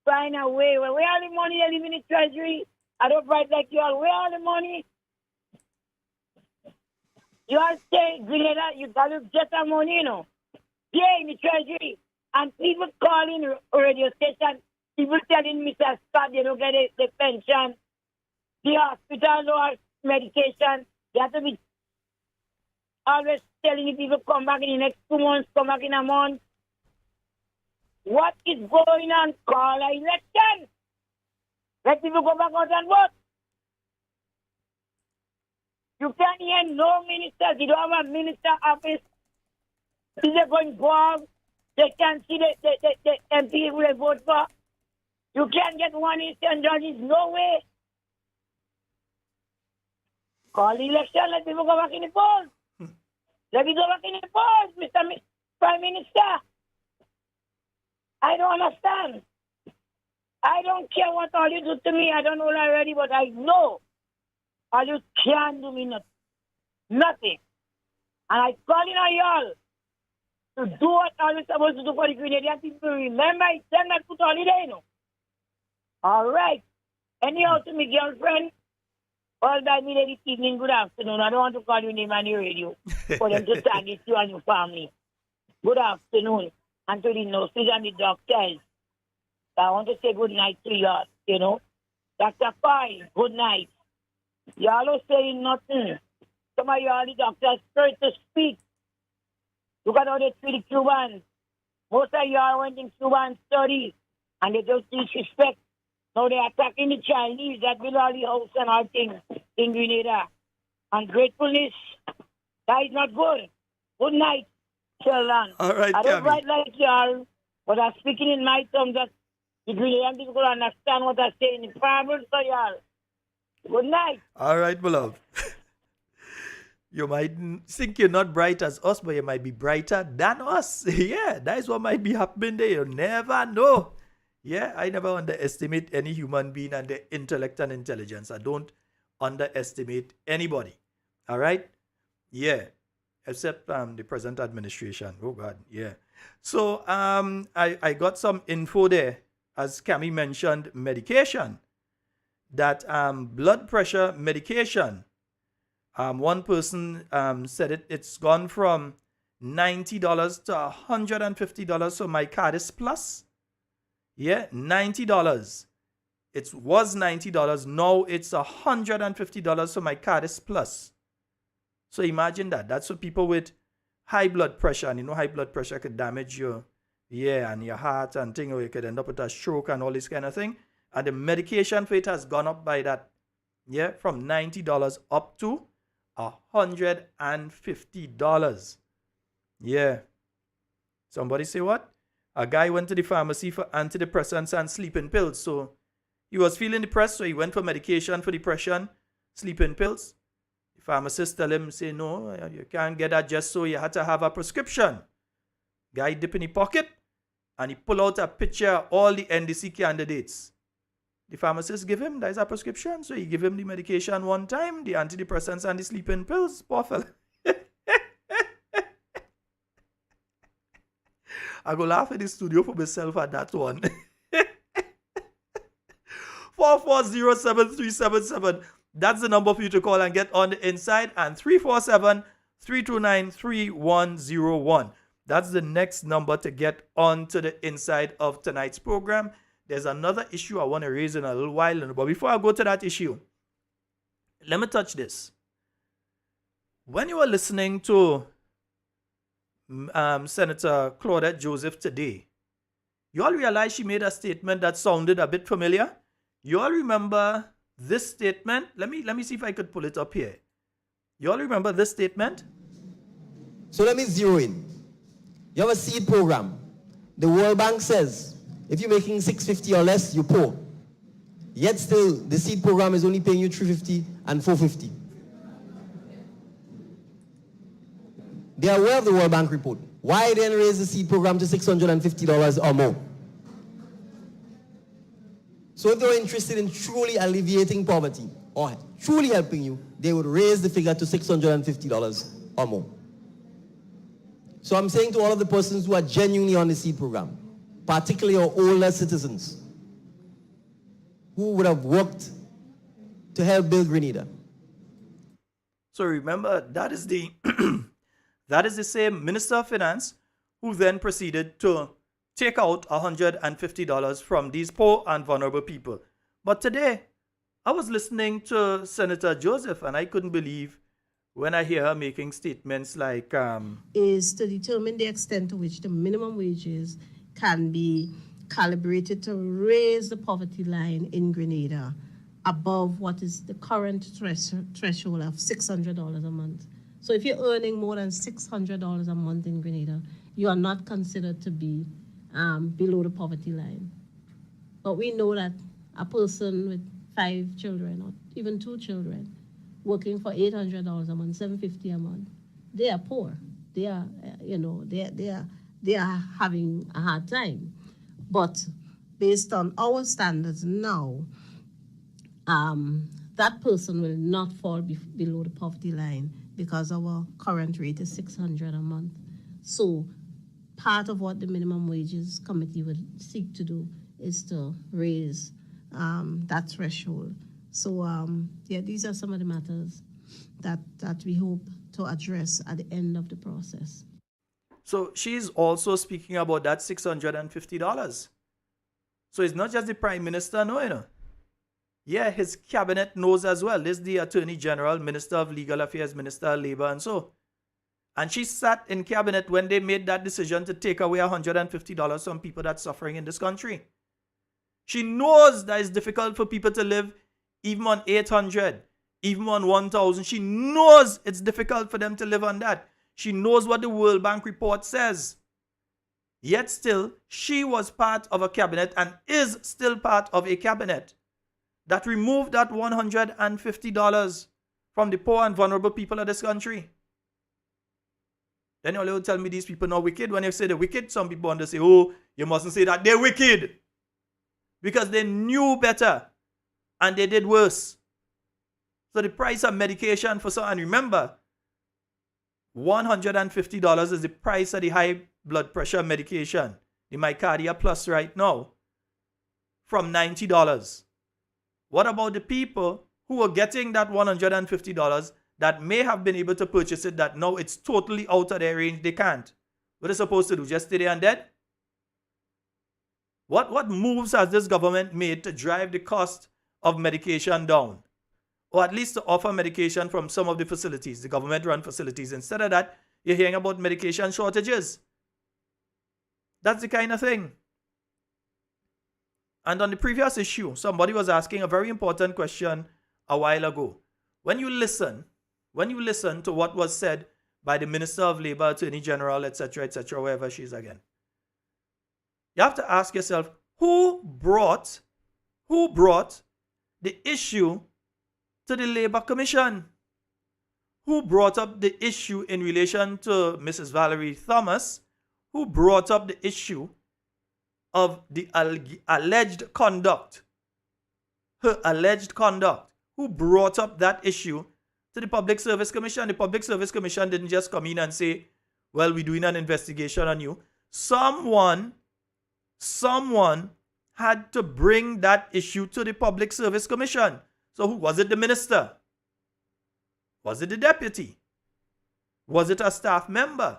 Find a way. Where are the money they live in the treasury? I don't write like you all. Where are the money? You all say, Grenada, you got to get some money, you know. Yeah, in the treasury. And people calling radio station, people telling Mr. Scott they don't get the pension. The hospital don't have medication. They have to be always telling the people come back in the next 2 months, come back in a month. What is going on? Call an election. Let people go back out and vote. You can't hear no ministers. You don't have a minister office. Is they going to they can't see the MP who they vote for. You can't get one instant judges. No way. Call the election. Let people go back in the polls. Let me go back in the polls, Mr. Prime Minister. I don't understand. I don't care what all you do to me. I don't know already, but I know all you can't do me nothing. And I call in y'all to do what all you're supposed to do for the Grenadian people. Remember, it's them that put holiday, you know. All right. Anyhow, to my girlfriend, all by me this evening, good afternoon. I don't want to call your name on the radio for them to target you and your family. Good afternoon. And to the nurses and the doctors. I want to say good night to you all, you know. Dr. Pai, good night. Y'all are saying nothing. Some of y'all, the doctors, scared to speak. Look at how they treat the Cubans. Most of y'all went in Cuban studies, and they just disrespect Now they're attacking the Chinese that build all the house and all things in Grenada. Ungratefulness, that is not good. Good night, children. All right, I don't Cammy. write like y'all, but I'm speaking in my tongue that the Grenadian people understand what I say in the parables for y'all. Good night. All right, my love. You might think you're not bright as us, but you might be brighter than us. Yeah, that is what might be happening there. You never know. Yeah, I never underestimate any human being and their intellect and intelligence. I don't underestimate anybody. All right? Yeah. Except the present administration. Oh, God. Yeah. So I got some info there. As Cammy mentioned, medication. That blood pressure medication. One person said it's gone from $90 to $150. So my card is plus. Yeah, $90. It was $90. Now it's $150. So my card is plus. So imagine that. That's for people with high blood pressure. And you know, high blood pressure could damage your, and your heart and thing, or you could end up with a stroke and all this kind of thing. And the medication for it has gone up by that. Yeah, from $90 up to $150. Yeah. Somebody say what? A guy went to the pharmacy for antidepressants and sleeping pills. So he was feeling depressed, so he went for medication for depression, sleeping pills. The pharmacist tell him, say, no, you can't get that just so. You had to have a prescription. Guy dip in his pocket and he pull out a picture of all the NDC candidates. The pharmacist give him, that is a prescription. So he give him the medication one time, the antidepressants and the sleeping pills. Poor fella. I go laugh in the studio for myself at that one. 440-7377. That's the number for you to call and get on the inside. And 347-329-3101. That's the next number to get on to the inside of tonight's program. There's another issue I want to raise in a little while. But before I go to that issue, let me touch this. When you were listening to Senator Claudette Joseph today, you all realize she made a statement that sounded a bit familiar? You all remember this statement? Let me see if I could pull it up here. You all remember this statement? So let me zero in. You have a seed program. The World Bank says if you're making $650 or less, you're poor. Yet still, the seed program is only paying you $350 and $450. They are aware of the World Bank report. Why then raise the seed program to $650 or more? So if they were interested in truly alleviating poverty or truly helping you, they would raise the figure to $650 or more. So I'm saying to all of the persons who are genuinely on the seed program, particularly our older citizens who would have worked to help build Grenada. So remember, that is the that is the same Minister of Finance who then proceeded to take out $150 from these poor and vulnerable people. But today, I was listening to Senator Joseph and I couldn't believe when I hear her making statements like... is to determine the extent to which the minimum wages can be calibrated to raise the poverty line in Grenada above what is the current threshold of $600 a month. So if you're earning more than $600 a month in Grenada, you are not considered to be below the poverty line. But we know that a person with 5 children or even 2 children working for $800 a month, $750 a month, they are poor. They are, they are having a hard time. But based on our standards now, that person will not fall below the poverty line because our current rate is $600 a month. So part of what the minimum wages committee would seek to do is to raise that threshold. So these are some of the matters that we hope to address at the end of the process. So she's also speaking about that $650. So it's not just the Prime Minister, no. Yeah, his cabinet knows as well. This is the Attorney General, Minister of Legal Affairs, Minister of Labor, and so. And she sat in cabinet when they made that decision to take away $150 from people that's suffering in this country. She knows that it's difficult for people to live even on 800, even on 1,000. She knows it's difficult for them to live on that. She knows what the World Bank report says. Yet still, she was part of a cabinet and is still part of a cabinet that removed that $150 from the poor and vulnerable people of this country. Then you will tell me these people are wicked. When you say they're wicked, some people want to say, oh, you mustn't say that they're wicked. Because they knew better and they did worse. So the price of medication for some, and remember, $150 is the price of the high blood pressure medication, the Mycardia Plus right now, from $90. What about the people who are getting that $150 that may have been able to purchase it, that now it's totally out of their range, they can't? What are they supposed to do? Just stay there and dead? What moves has this government made to drive the cost of medication down? Or at least to offer medication from some of the facilities, the government-run facilities. Instead of that, you're hearing about medication shortages. That's the kind of thing. And on the previous issue, somebody was asking a very important question a while ago. When you listen to what was said by the Minister of Labor, Attorney General, etc., wherever she is again, you have to ask yourself, who brought the issue to the Labor Commission? Who brought up the issue in relation to Mrs. Valerie Thomas? Who brought up the issue of the alleged conduct? Her alleged conduct. Who brought up that issue to the Public Service Commission? The Public Service Commission didn't just come in and say, well, we're doing an investigation on you. Someone had to bring that issue to the Public Service Commission. So who was it? The minister? Was it the deputy? Was it a staff member?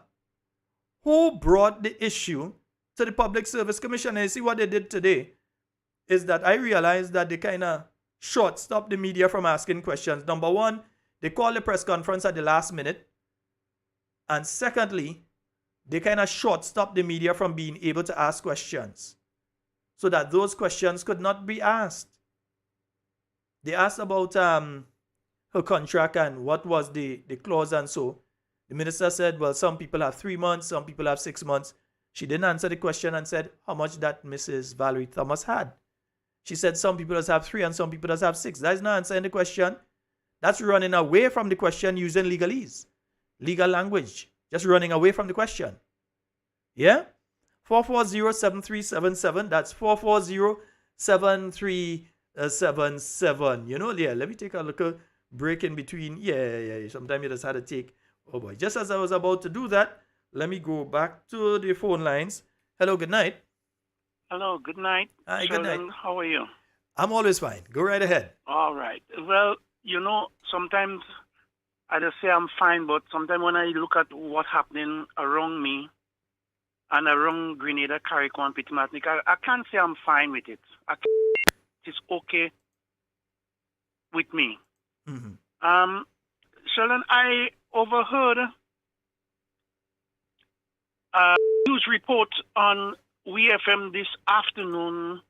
Who brought the issue to the Public Service Commission? And you see what they did today is that I realized that they kind of short-stopped the media from asking questions. Number one, they called the press conference at the last minute. And secondly, they kind of short-stopped the media from being able to ask questions so that those questions could not be asked. They asked about her contract and what was the clause and so. The minister said, well, some people have 3 months, some people have 6 months. She didn't answer the question and said how much that Mrs. Valerie Thomas had. She said some people does have 3 and some people does have 6. That is not answering the question. That's running away from the question using legalese, legal language. Just running away from the question. Yeah? 440-7377. That's 440-7377. You know, yeah, let me take a little break in between. Yeah. Sometimes you just had to take, oh boy. Just as I was about to do that, let me go back to the phone lines. Hello, good night. Hello, good night. Hi, good night. How are you? I'm always fine. Go right ahead. All right. Well, you know, sometimes I just say I'm fine, but sometimes when I look at what's happening around me and around Grenada, Carriacou, and Petit Martinique, I can't say I'm fine with it. It's okay with me. Mm-hmm. Sheldon, I overheard a news report on WeFM this afternoon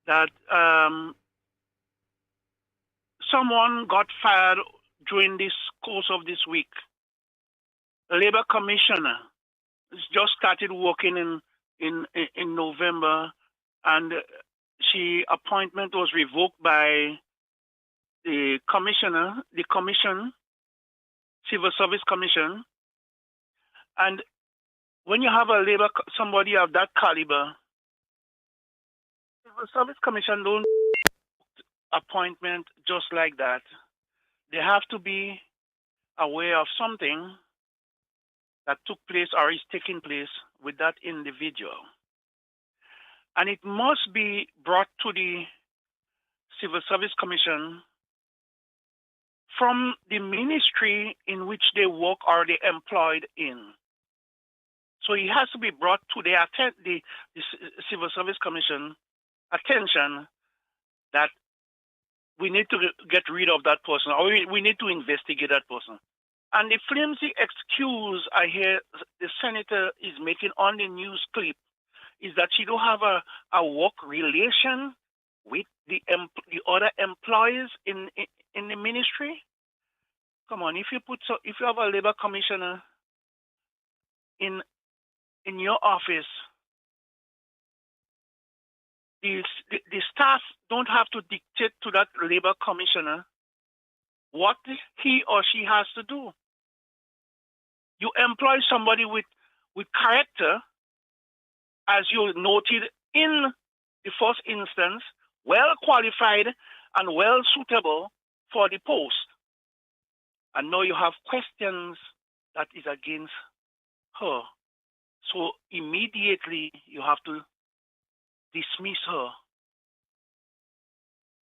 that someone got fired during this course of this week. The Labor Commissioner just started working in November, and she appointment was revoked by the commission, Civil Service Commission. And when you have somebody of that caliber, Civil Service Commission don't appointment just like that. They have to be aware of something that took place or is taking place with that individual. And it must be brought to the Civil Service Commission from the ministry in which they work or they employed in. So it has to be brought to the Civil Service Commission attention that we need to get rid of that person, or we need to investigate that person. And the flimsy excuse I hear the senator is making on the news clip is that she don't have a work relation with the other employees in the ministry. Come on, if you have a labor commissioner in your office, the staff don't have to dictate to that labor commissioner what he or she has to do. You employ somebody with character, as you noted in the first instance, well qualified and well suitable for the post. And now you have questions that is against her. So immediately you have to dismiss her.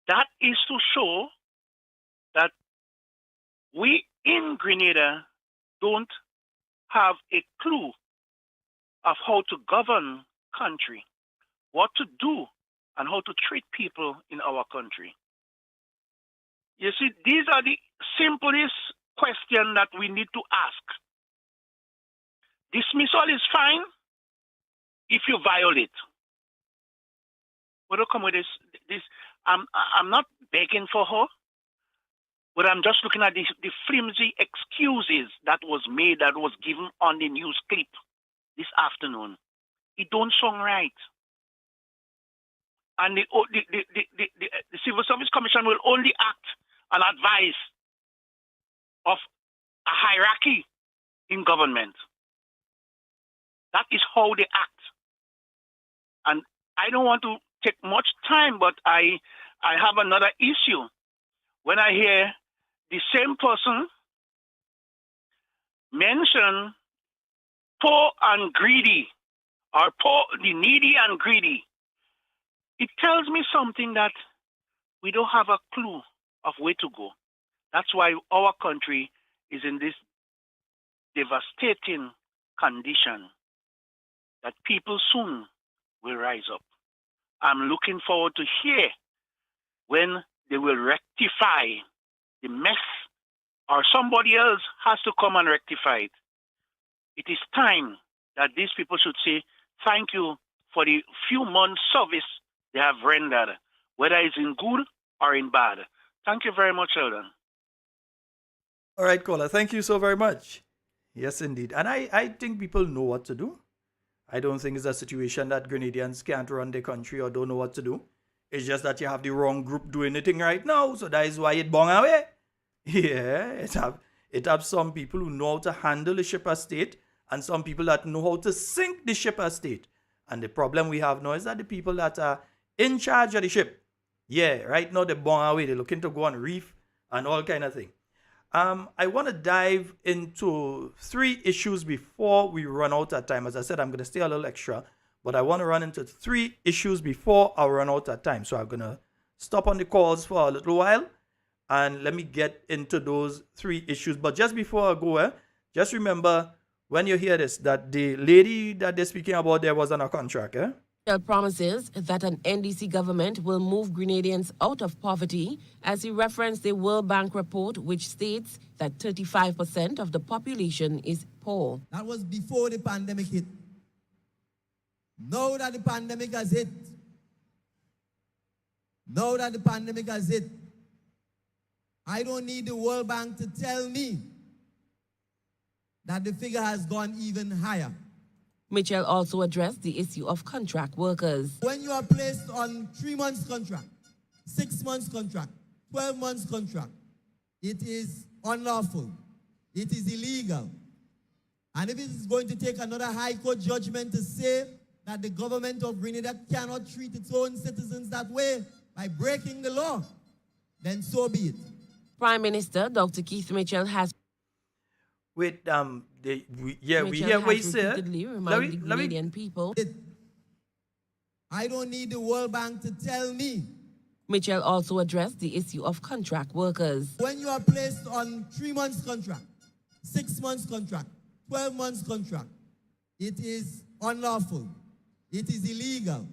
That is to show that we in Grenada don't have a clue of how to govern country, what to do, and how to treat people in our country. You see, these are the simplest questions that we need to ask. Dismissal is fine if you violate. But don't come with this. I'm not begging for her, but I'm just looking at the flimsy excuses that was given on the news clip this afternoon. It don't sound right. And the Civil Service Commission will only act and advise of a hierarchy in government. That is how they act. And I don't want to take much time, but I have another issue. When I hear the same person mention poor and greedy, or poor, the needy and greedy, it tells me something that we don't have a clue of where to go. That's why our country is in this devastating condition that people soon will rise up. I'm looking forward to hear when they will rectify the mess, or somebody else has to come and rectify it. It is time that these people should say thank you for the few months' service they have rendered, whether it's in good or in bad. Thank you very much, Eldon. All right, caller. Thank you so very much. Yes, indeed. And I think people know what to do. I don't think it's a situation that Grenadians can't run their country or don't know what to do. It's just that you have the wrong group doing the thing right now. So that is why it bong away. Yeah, it have some people who know how to handle the ship state and some people that know how to sink the ship state. And the problem we have now is that the people that are in charge of the ship, yeah, right now they're bong away. They're looking to go on reef and all kind of thing. I want to dive into 3 issues before we run out of time. As I said, I'm going to stay a little extra, but I want to run into 3 issues before I run out of time. So I'm going to stop on the calls for a little while and let me get into those 3 issues. But just before I go, just remember when you hear this, that the lady that they're speaking about there was on a contract. Promises that an NDC government will move Grenadians out of poverty as he referenced a World Bank report which states that 35% of the population is poor. That was before the pandemic hit. Now that the pandemic has hit, I don't need the World Bank to tell me that the figure has gone even higher. Mitchell also addressed the issue of contract workers. When you are placed on 3 months contract, 6 months contract, 12 months contract, it is unlawful. It is illegal. And if it is going to take another high court judgment to say that the government of Grenada cannot treat its own citizens that way by breaking the law, then so be it. Prime Minister Dr. Keith Mitchell has we hear what you say. Reminding Grenadian people. I don't need the World Bank to tell me. Mitchell also addressed the issue of contract workers. When you are placed on 3 months contract, 6 months contract, 12 months contract, it is unlawful. It is illegal.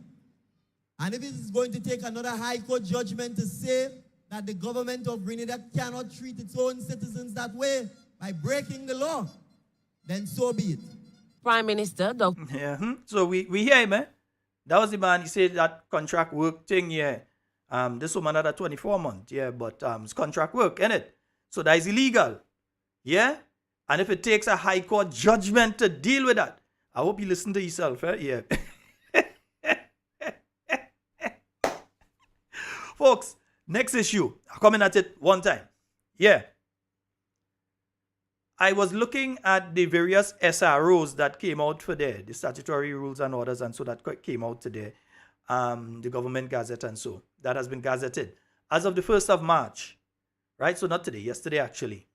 And if it is going to take another high court judgment to say that the government of Grenada cannot treat its own citizens that way by breaking the law, then so be it. Prime Minister Dr. Yeah. So we hear him, That was the man, he said that contract work thing, yeah. This woman had a 24 month, yeah, but it's contract work, innit? So that is illegal, yeah? And if it takes a high court judgment to deal with that, I hope you listen to yourself, yeah. Folks, next issue. I'm coming at it one time. Yeah. I was looking at the various SROs that came out for there, the statutory rules and orders, and so that came out today, the government gazette and so, that has been gazetted as of the 1st of March, right? So not today, yesterday actually.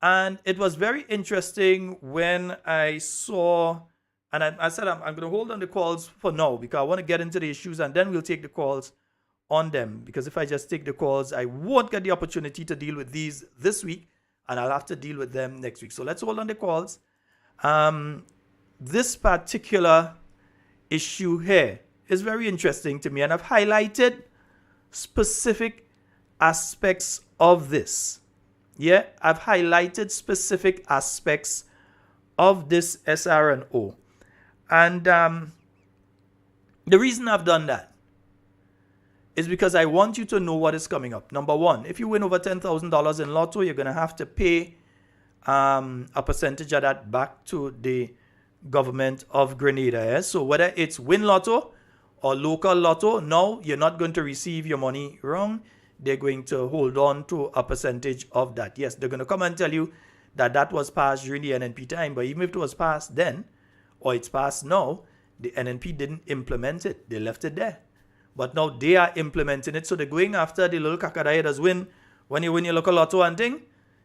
And it was very interesting when I saw, and I said I'm going to hold on the calls for now because I want to get into the issues and then we'll take the calls on them. Because if I just take the calls, I won't get the opportunity to deal with these this week and I'll have to deal with them next week. So let's hold on the calls. This particular issue here is very interesting to me and I've highlighted specific aspects of this. Yeah, I've highlighted specific aspects of this SRNO. And the reason I've done that is because I want you to know what is coming up. Number one, if you win over $10,000 in Lotto, you're going to have to pay a percentage of that back to the government of Grenada. Yeah? So whether it's Win Lotto or local Lotto, no, you're not going to receive your money wrong. They're going to hold on to a percentage of that. Yes, they're going to come and tell you that that was passed during the NNP time. But even if it was passed then, or it's passed now, the NNP didn't implement it. They left it there. But now they are implementing it. So they're going after the little kakadaya does win when you win your local Lotto and thing.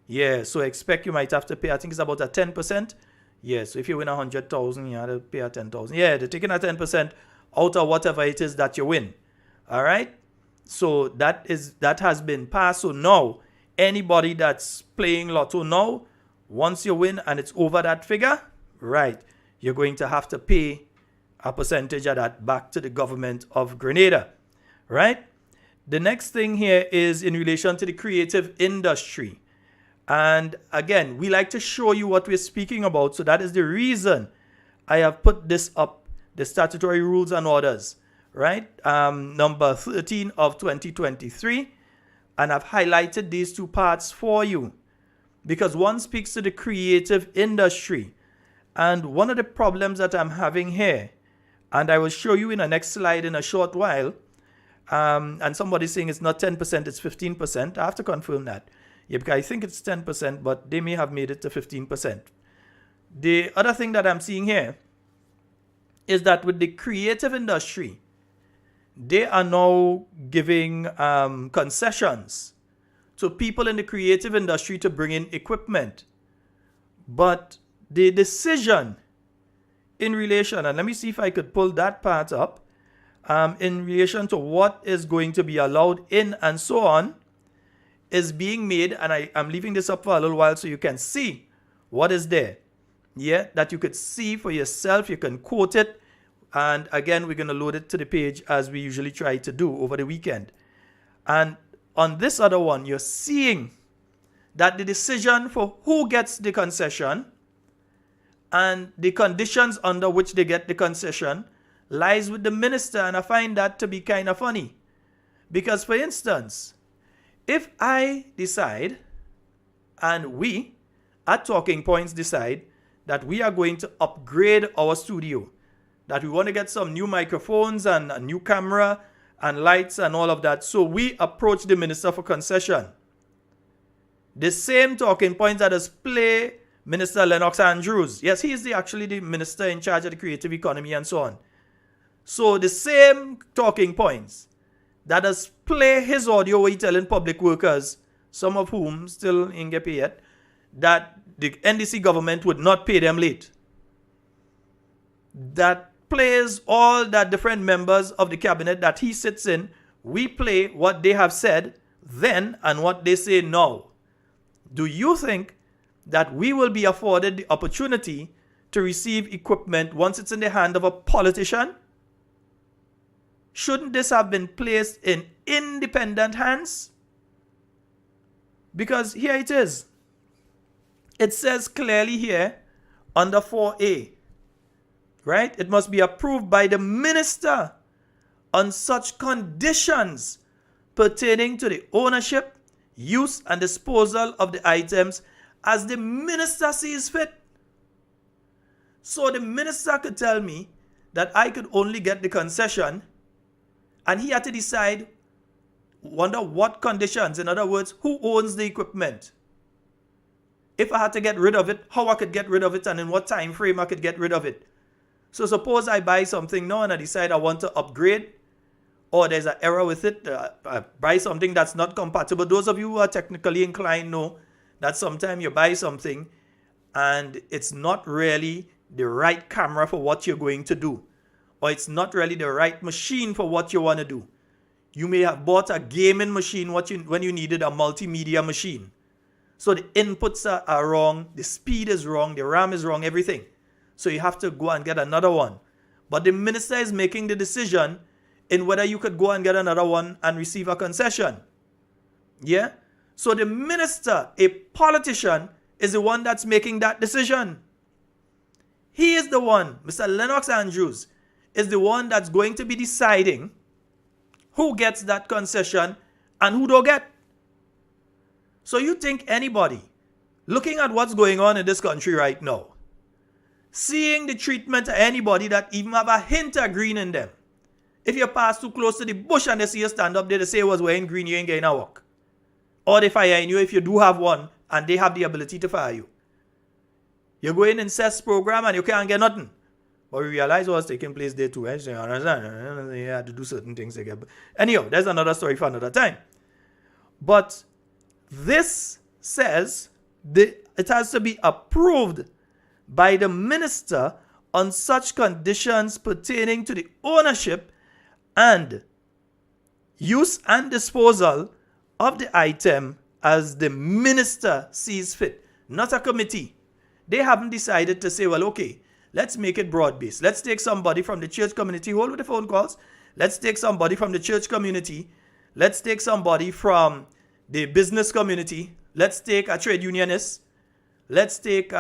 Yeah, so expect you might have to pay, I think it's about a 10%. Yeah, so if you win 100,000, you have to pay a 10,000. Yeah, they're taking a 10% out of whatever it is that you win. All right? So that has been passed. So now, anybody that's playing Lotto now, once you win and it's over that figure, right, you're going to have to pay a percentage of that back to the government of Grenada, right? The next thing here is in relation to the creative industry. And again, we like to show you what we're speaking about. So that is the reason I have put this up, the statutory rules and orders, right? Number 13 of 2023. And I've highlighted these two parts for you because one speaks to the creative industry. And one of the problems that I'm having here, and I will show you in the next slide in a short while, and somebody's saying it's not 10%, it's 15%. I have to confirm that. Yeah, because I think it's 10%, but they may have made it to 15%. The other thing that I'm seeing here is that with the creative industry, they are now giving concessions to people in the creative industry to bring in equipment. But the decision in relation, and let me see if I could pull that part up, in relation to what is going to be allowed in and so on, is being made, and I'm leaving this up for a little while so you can see what is there. Yeah, that you could see for yourself, you can quote it, and again, we're going to load it to the page as we usually try to do over the weekend. And on this other one, you're seeing that the decision for who gets the concession and the conditions under which they get the concession lies with the minister. And I find that to be kind of funny. Because, for instance, if I decide and we at Talking Points decide that we are going to upgrade our studio, that we want to get some new microphones and a new camera and lights and all of that, so we approach the minister for concession. The same Talking Points that has played Minister Lennox Andrews. Yes, he is actually the minister in charge of the creative economy and so on. So the same Talking Points that has played his audio where he telling public workers, some of whom still ain't get paid yet, that the NDC government would not pay them late. That plays all the different members of the cabinet that he sits in. We play what they have said then and what they say now. Do you think that we will be afforded the opportunity to receive equipment once it's in the hand of a politician? Shouldn't this have been placed in independent hands? Because here it is. It says clearly here under 4A, right? It must be approved by the minister on such conditions pertaining to the ownership, use, and disposal of the items as the minister sees fit. So the minister could tell me that I could only get the concession, and he had to decide under what conditions. In other words, who owns the equipment? If I had to get rid of it, how I could get rid of it, and in what time frame I could get rid of it. So suppose I buy something now and I decide I want to upgrade, or there's an error with it, I buy something that's not compatible. Those of you who are technically inclined know that sometimes you buy something and it's not really the right camera for what you're going to do, or it's not really the right machine for what you want to do. You may have bought a gaming machine when you needed a multimedia machine. So the inputs are wrong, the speed is wrong, the RAM is wrong, everything. So you have to go and get another one. But the minister is making the decision in whether you could go and get another one and receive a concession. Yeah? So the minister, a politician, is the one that's making that decision. He is the one, Mr. Lennox Andrews, is the one that's going to be deciding who gets that concession and who don't get. So you think anybody, looking at what's going on in this country right now, seeing the treatment of anybody that even have a hint of green in them, if you pass too close to the bush and they see you stand up there, they say it was wearing green, you ain't getting a walk. Or they fire you if you do have one and they have the ability to fire you. You go in incest program and you can't get nothing. But we realize what's taking place there too. You understand? You had to do certain things again. Anyhow, there's another story for another time. But this says it has to be approved by the minister on such conditions pertaining to the ownership and use and disposal of the item as the minister sees fit, not a committee. They haven't decided to say, well, okay, let's make it broad-based. Let's take somebody from the church community. Hold with the phone calls. Let's take somebody from the church community. Let's take somebody from the business community. Let's take a trade unionist. Let's take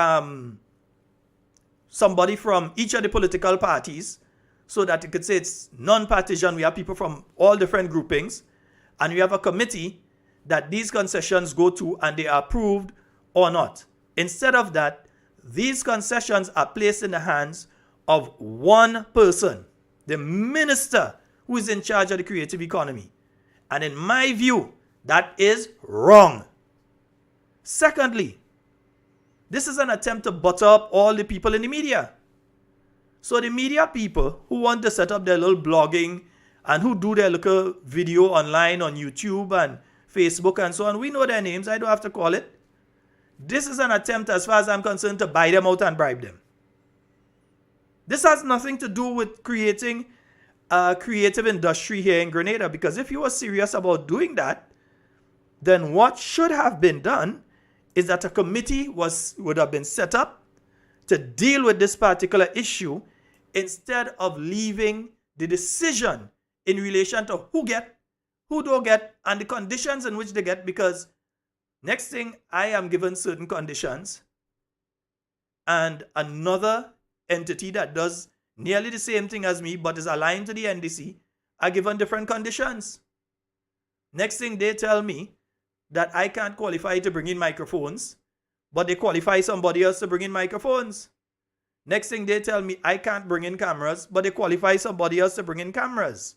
somebody from each of the political parties, so that you could say it's non-partisan. We have people from all different groupings, and we have a committee that these concessions go to and they are approved or not. Instead of that, these concessions are placed in the hands of one person, the minister who is in charge of the creative economy. And in my view, that is wrong. Secondly, this is an attempt to butter up all the people in the media. So the media people who want to set up their little blogging and who do their little video online on YouTube and Facebook and so on, we know their names, I don't have to call it. This is an attempt, as far as I'm concerned, to buy them out and bribe them. This has nothing to do with creating a creative industry here in Grenada, because if you were serious about doing that, then what should have been done is that a committee would have been set up to deal with this particular issue, instead of leaving the decision in relation to who get, who don't get, and the conditions in which they get. Because next thing, I am given certain conditions, and another entity that does nearly the same thing as me but is aligned to the NDC are given different conditions. Next thing, they tell me that I can't qualify to bring in microphones, but they qualify somebody else to bring in microphones. Next thing, they tell me I can't bring in cameras, but they qualify somebody else to bring in cameras.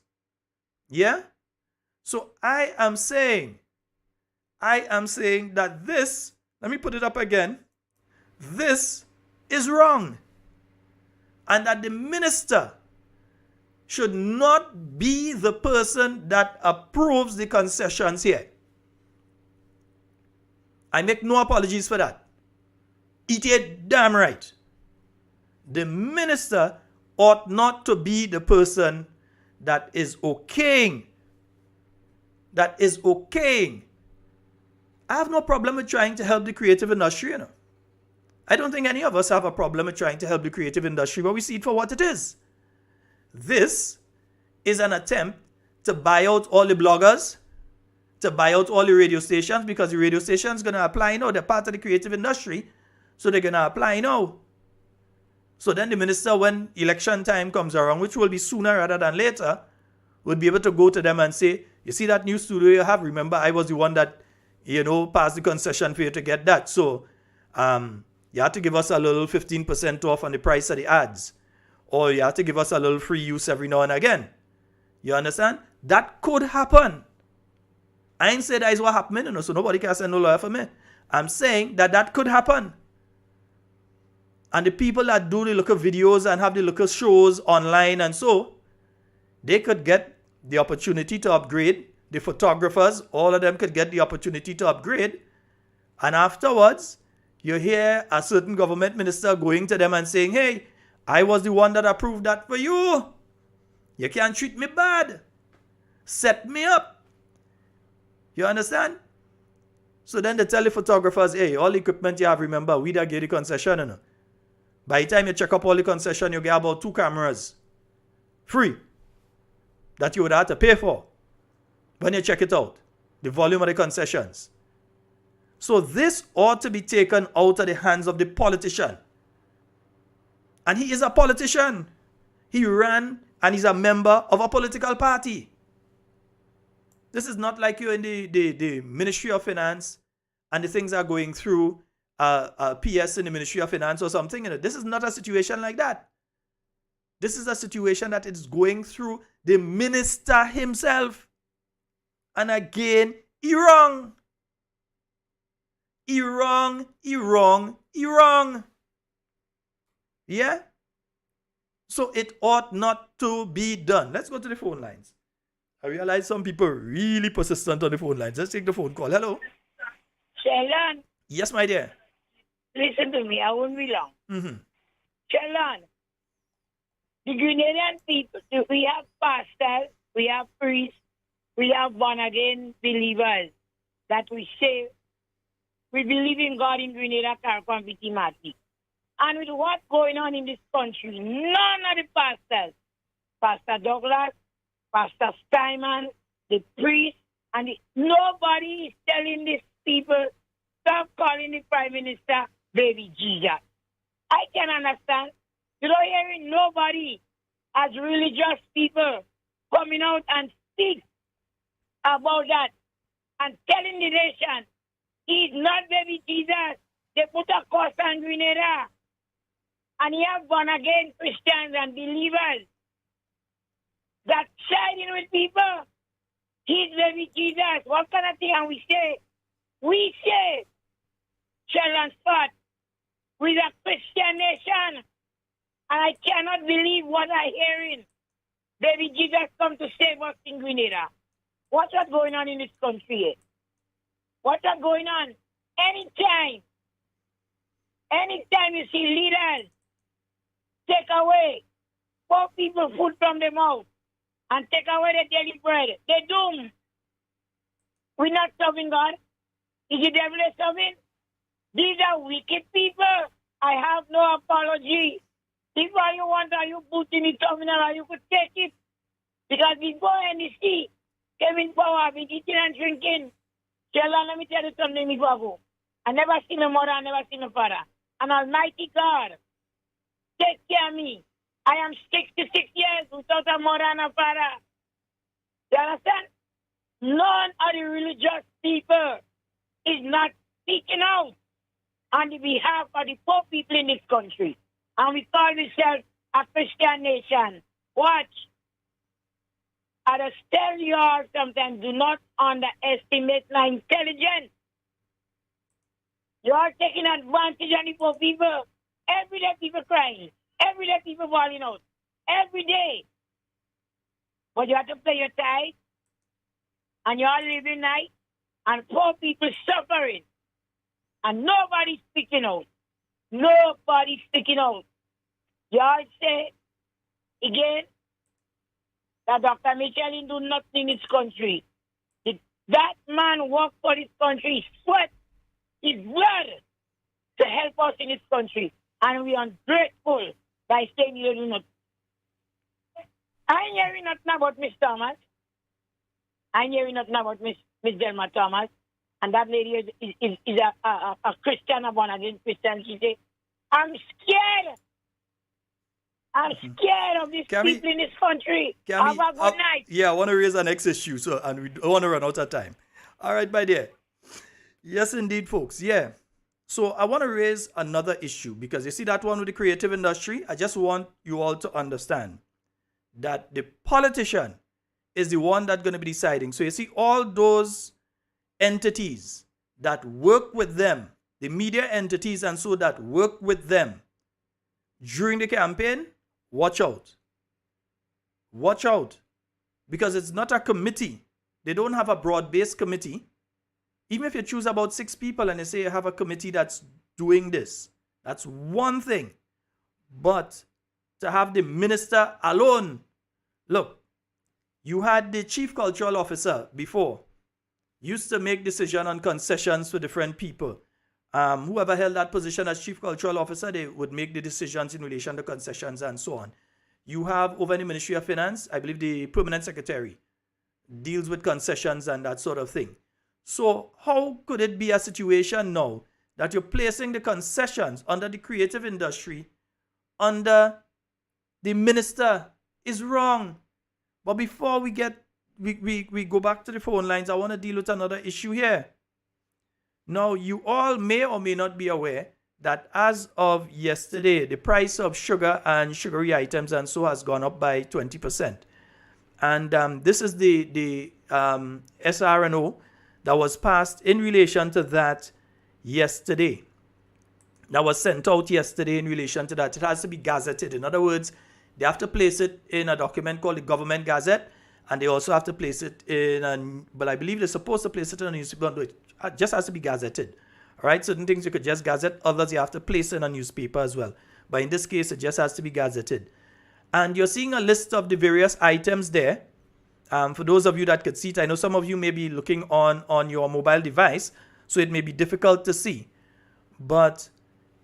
Yeah? So I am saying that this, let me put it up again, this is wrong. And that the minister should not be the person that approves the concessions here. I make no apologies for that. It is damn right. The minister ought not to be the person that is okaying. I have no problem with trying to help the creative industry, I don't think any of us have a problem with trying to help the creative industry, but we see it for what it is. This is an attempt to buy out all the bloggers, to buy out all the radio stations, because the radio stations going to apply now. They're part of the creative industry, so they're going to apply now. So then the minister, when election time comes around, which will be sooner rather than later, would be able to go to them and say, you see that new studio you have? Remember, I was the one that, passed the concession for you to get that. So you have to give us a little 15% off on the price of the ads. Or you have to give us a little free use every now and again. You understand? That could happen. I ain't say that is what happened, so nobody can send no lawyer for me. I'm saying that could happen. And the people that do the local videos and have the local shows online and so, they could get the opportunity to upgrade. The photographers, all of them could get the opportunity to upgrade. And afterwards, you hear a certain government minister going to them and saying, hey, I was the one that approved that for you. You can't treat me bad. Set me up. You understand? So then they tell the photographers, hey, all the equipment you have, remember, we that get the concession. By the time you check up all the concession, you get about 2 cameras. Free. That you would have to pay for. When you check it out. The volume of the concessions. So this ought to be taken out of the hands of the politician. And he is a politician. He ran and he's a member of a political party. This is not like you're in the Ministry of Finance and the things are going through a PS in the Ministry of Finance or something. This is not a situation like that. This is a situation that is going through the minister himself. And again, he wrong. He wrong. Yeah? So it ought not to be done. Let's go to the phone lines. I realize some people are really persistent on the phone lines. Let's take the phone call. Hello. Sheldon. Yes, my dear. Listen to me. I won't be long. Mm-hmm. Sheldon. The Grenadian people, we have pastors, we have priests, we have born-again believers that we say we believe in God in Grenada, Caricom, Vitimati. And with what's going on in this country, none of the pastors, Pastor Douglas, Pastor Steinman, the priest, and nobody is telling these people, stop calling the Prime Minister Baby Jesus. I can understand. You don't hear nobody as religious people coming out and speak about that and telling the nation he's not Baby Jesus. They put a curse on Grenada. And he have born again Christians and believers that siding with people. He's Baby Jesus. What kind of thing? And we say, Sheldon Scott, we're a Christian nation. And I cannot believe what I'm hearing. Baby Jesus come to save us in Grenada. What's going on in this country? What's going on? Anytime you see leaders take away poor people food from their mouth and take away their daily bread, they doom. We're not serving God. Is the devil serving? These are wicked people. I have no apology. If all you want are you put in the terminal, you could take it. Because before NDC came in power, I've been eating and drinking. Sheldon, let me tell you something, Migo. I never seen my mother, I never seen my father. An almighty God, take care of me. I am 66 years without a mother and a father. You understand? None of the religious people is not speaking out on the behalf of the poor people in this country. And we call ourselves a Christian nation. Watch. I just tell you all sometimes, do not underestimate my intelligence. You are taking advantage of the poor people. Every day people crying. Every day people falling out. Every day. But you have to pay your tithe. And you are living night. And poor people suffering. And nobody's speaking out. Nobody's speaking out. Y'all say, again, that Dr. Michelin do nothing in this country. That man worked for this country, sweat his blood to help us in this country. And we are ungrateful by saying you do not. I ain't hearing nothing about Miss Thomas. I ain't hearing nothing about Miss Delma Thomas. And that lady is a Christian, a born again Christian. She say, I'm scared I'm scared of these people in this country. Have a good night. Yeah, I want to raise the next issue, and we don't want to run out of time. All right, my dear. Yes, indeed, folks. Yeah. So I want to raise another issue because you see that one with the creative industry. I just want you all to understand that the politician is the one that's going to be deciding. So you see all those entities that work with them, the media entities and so that work with them during the campaign, watch out. Watch out. Because it's not a committee. They don't have a broad-based committee. Even if you choose about 6 people and you say you have a committee that's doing this, that's one thing. But to have the minister alone, look, you had the chief cultural officer before, used to make decision on concessions for different people. Whoever held that position as chief cultural officer, they would make the decisions in relation to concessions and so on. You have over in the Ministry of Finance, I believe the permanent secretary deals with concessions and that sort of thing. So how could it be a situation now that you're placing the concessions under the creative industry under the minister? Is wrong. But before we go back to the phone lines, I want to deal with another issue here. Now, you all may or may not be aware that as of yesterday, the price of sugar and sugary items and so has gone up by 20%. And this is the SRNO that was passed in relation to that yesterday. That was sent out yesterday in relation to that. It has to be gazetted. In other words, they have to place it in a document called the Government Gazette, and they also have to place it in but I believe they're supposed to place it in a newspaper, but it just has to be gazetted. All right, certain things you could just gazette, others you have to place in a newspaper as well. But in this case, it just has to be gazetted. And you're seeing a list of the various items there. For those of you that could see it, I know some of you may be looking on your mobile device, so it may be difficult to see. But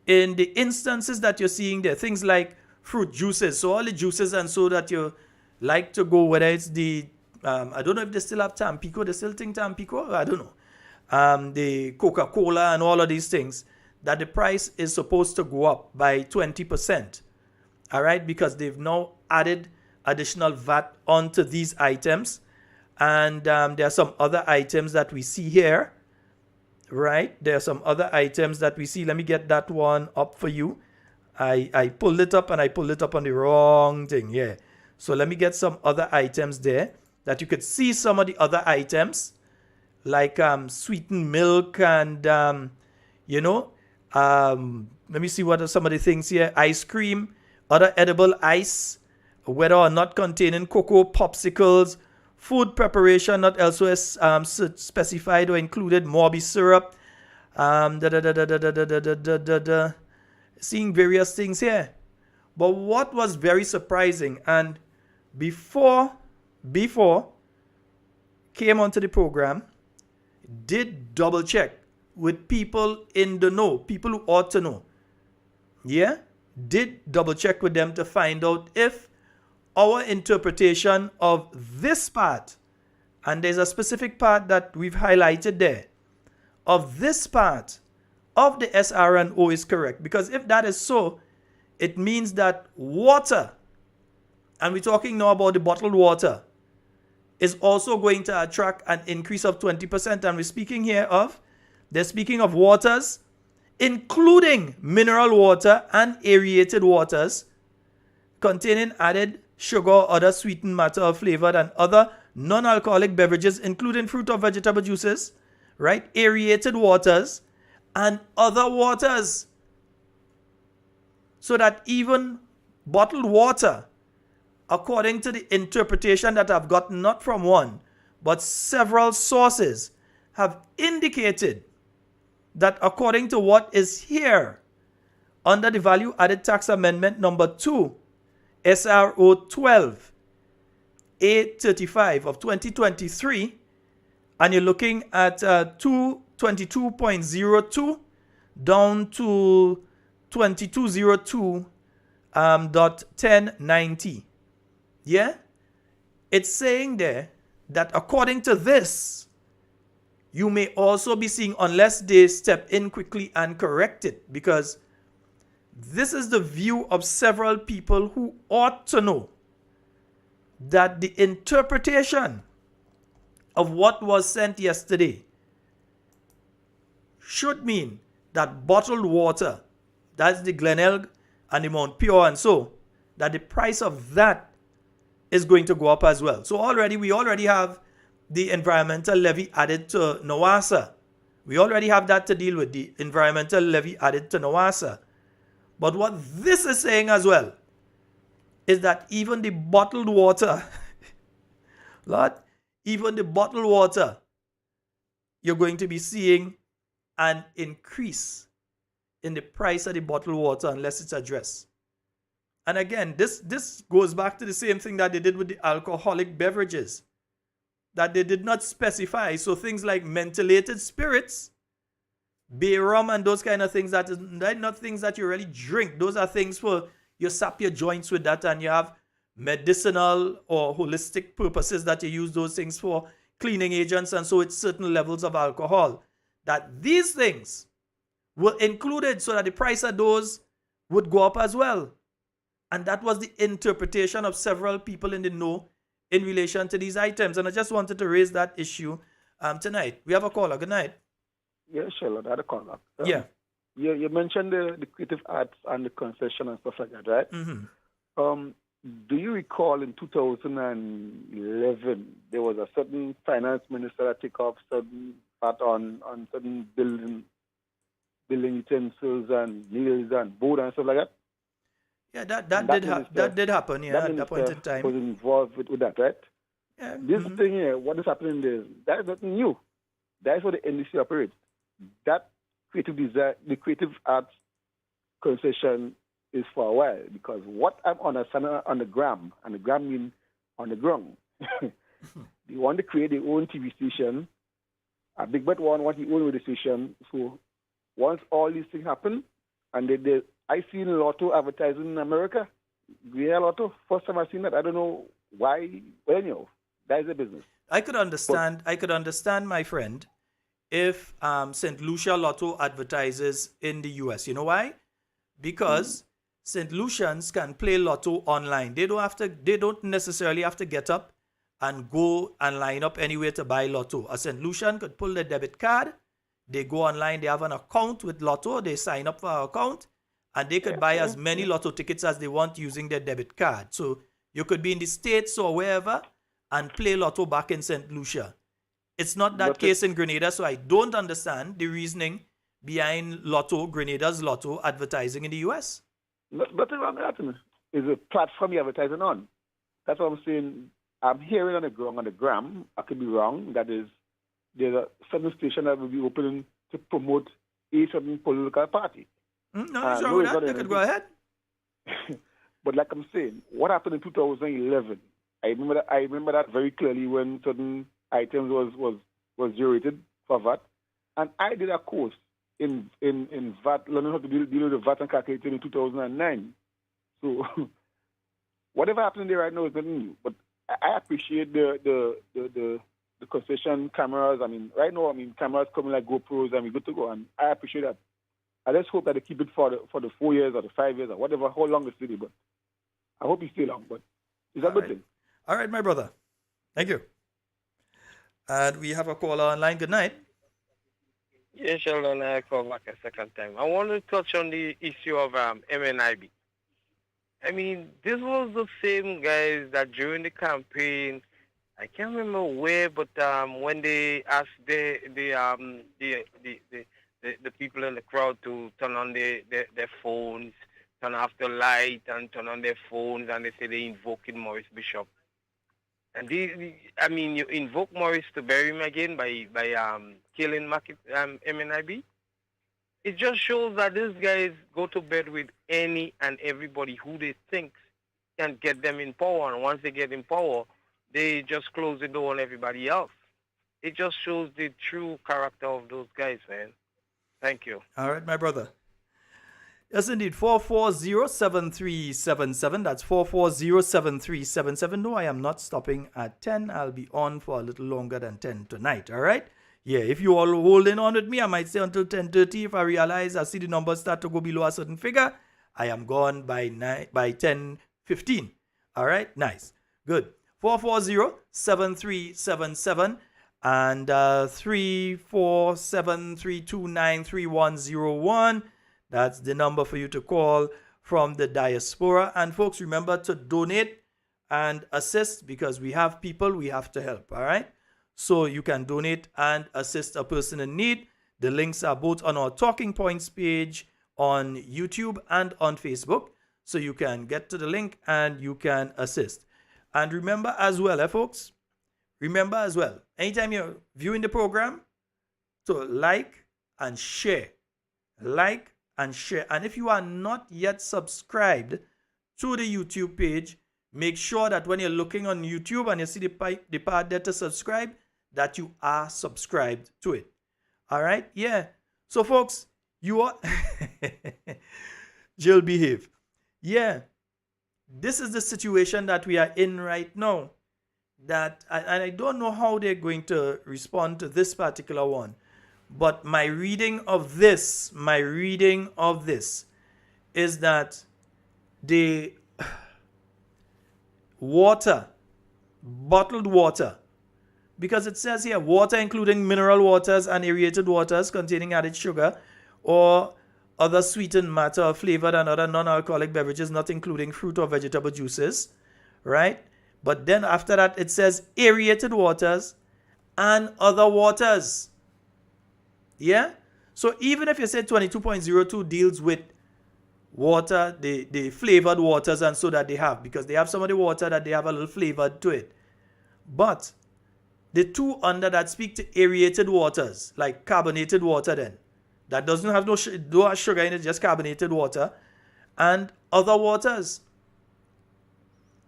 in the instances that you're seeing there, things like fruit juices, so all the juices and so that you like to go, whether it's the, I don't know if they still have Tampico, they still think Tampico, I don't know. The Coca-Cola and all of these things, that the price is supposed to go up by 20%. All right, because they've now added additional VAT onto these items. And there are some other items that we see here. Right, there are some other items that we see. Let me get that one up for you. I pulled it up and I pulled it up on the wrong thing. Yeah. So let me get some other items there that you could see some of the other items like sweetened milk and, let me see what are some of the things here. Ice cream, other edible ice, whether or not containing cocoa, popsicles, food preparation not elsewhere specified or included, Morbi syrup, seeing various things here. But what was very surprising, and before came onto the program, did double check with people in the know, people who ought to know. Yeah? Did double check with them to find out if our interpretation of this part, and there's a specific part that we've highlighted there, of this part of the SRNO is correct. Because if that is so, it means that water, and we're talking now about the bottled water, is also going to attract an increase of 20%. And we're speaking here of, they're speaking of waters, including mineral water and aerated waters, containing added sugar or other sweetened matter or flavored and other non-alcoholic beverages, including fruit or vegetable juices, right? Aerated waters and other waters. So that even bottled water, according to the interpretation that I've gotten not from one, but several sources, have indicated that according to what is here under the Value Added Tax Amendment number 2, SRO 12, A35 of 2023, and you're looking at 222.02 down to 2202.1090. Yeah? It's saying there that according to this, you may also be seeing, unless they step in quickly and correct it, because This is the view of several people who ought to know that the interpretation of what was sent yesterday should mean that bottled water, that's the Glenelg and the Mount Pure and so, that the price of that is going to go up as well. So we already have the environmental levy added to NOASA. We already have that to deal with, the environmental levy added to NOASA. But what this is saying as well is that even the bottled water, Lord, even the bottled water, you're going to be seeing an increase in the price of the bottled water unless it's addressed. And again, this goes back to the same thing that they did with the alcoholic beverages, that they did not specify. So things like mentholated spirits, bay rum, and those kind of things, they're not things that you really drink. Those are things for you sap your joints with that, and you have medicinal or holistic purposes that you use those things for, cleaning agents, and so it's certain levels of alcohol. That these things were included so that the price of those would go up as well. And that was the interpretation of several people in the know in relation to these items. And I just wanted to raise that issue tonight. We have a caller. Good night. Yeah, Charlotte, I had a caller. Yeah. You mentioned the creative arts and the concession and stuff like that, right? Mm-hmm. Do you recall in 2011 there was a certain finance minister that took off certain part on certain building utensils and nails and board and stuff like that? Yeah, that did happen. Yeah, at that point in time. Was involved with that, right? Yeah. This thing here, what is happening there? That is nothing new. That is how the NDC operates. That creative design, the creative arts concession is for a while, because what I'm understanding on the gram, and the gram means on the ground, they want to create their own TV station. A big bet one want their own radio station. So once all these things happen, and I seen Lotto advertising in America. Yeah, Lotto. First time I seen that. I don't know why. Well, anyhow, that is a business. I could understand, my friend, if St. Lucia Lotto advertises in the US. You know why? Because St. Lucians can play Lotto online. They don't necessarily have to get up and go and line up anywhere to buy Lotto. A St. Lucian could pull their debit card. They go online. They have an account with Lotto. They sign up for an account, and they could buy as many Lotto tickets as they want using their debit card. So you could be in the States or wherever and play Lotto back in St. Lucia. It's not that case in Grenada, so I don't understand the reasoning behind Grenada's Lotto advertising in the US. Nothing wrong with that. It's a platform you're advertising on. That's what I'm saying. I'm hearing on the gram, I could be wrong, that is, there's a certain station that will be opening to promote a certain political party. No, nothing wrong with that. They could go ahead. But like I'm saying, what happened in 2011? I remember that very clearly when certain items was generated for VAT, and I did a course in VAT, learning how to deal with the VAT and calculating in 2009. So whatever happening there right now is nothing new. But I appreciate the concession cameras. I mean, right now, cameras coming like GoPros, and we're good to go. And I appreciate that. I just hope that they keep it for the 4 years or the 5 years or whatever, how long it's really. But I hope it's stay long. But it's a good thing. All right, my brother. Thank you. And we have a caller online. Good night. Yes, Sheldon, I call back a second time. I want to touch on the issue of MNIB. I mean, this was the same guys that during the campaign, I can't remember where, but when they asked the people in the crowd to turn on their phones, turn off the light, and turn on their phones, and they say they invoking Maurice Bishop. And you invoke Maurice to bury him again by killing MNIB. It just shows that these guys go to bed with any and everybody who they think can get them in power. And once they get in power, they just close the door on everybody else. It just shows the true character of those guys, man. Thank you. All right, my brother. Yes, indeed. 440-7377. That's 440-7377. No, I am not stopping at 10. I'll be on for a little longer than 10 tonight. All right? Yeah, if you all holding on with me, I might stay until 10:30. If I realize I see the numbers start to go below a certain figure, I am gone by 10:15. All right, nice, good. 440-7377 and 347-329-3101. That's the number for you to call from the diaspora. And folks, remember to donate and assist, because we have people we have to help. All right, so you can donate and assist a person in need. The links are both on our Talking Points page on YouTube and on Facebook, so you can get to the link and you can assist. And remember as well, folks, remember as well, anytime you're viewing the program, to like and share. Like and share. And if you are not yet subscribed to the YouTube page, make sure that when you're looking on YouTube and you see the part there to subscribe, that you are subscribed to it. All right? Yeah. So, folks, you are... Jill, behave. Yeah. This is the situation that we are in right now. And I don't know how they're going to respond to this particular one. But my reading of this is that the water, bottled water, because it says here, water including mineral waters and aerated waters containing added sugar or other sweetened matter or flavored and other non-alcoholic beverages, not including fruit or vegetable juices, right? But then after that, it says aerated waters and other waters. Yeah? So even if you say 22.02 deals with water, the flavored waters and so that they have, because they have some of the water that they have a little flavored to it. But the two under that speak to aerated waters, like carbonated water then. That doesn't have no sugar in it, just carbonated water. And other waters.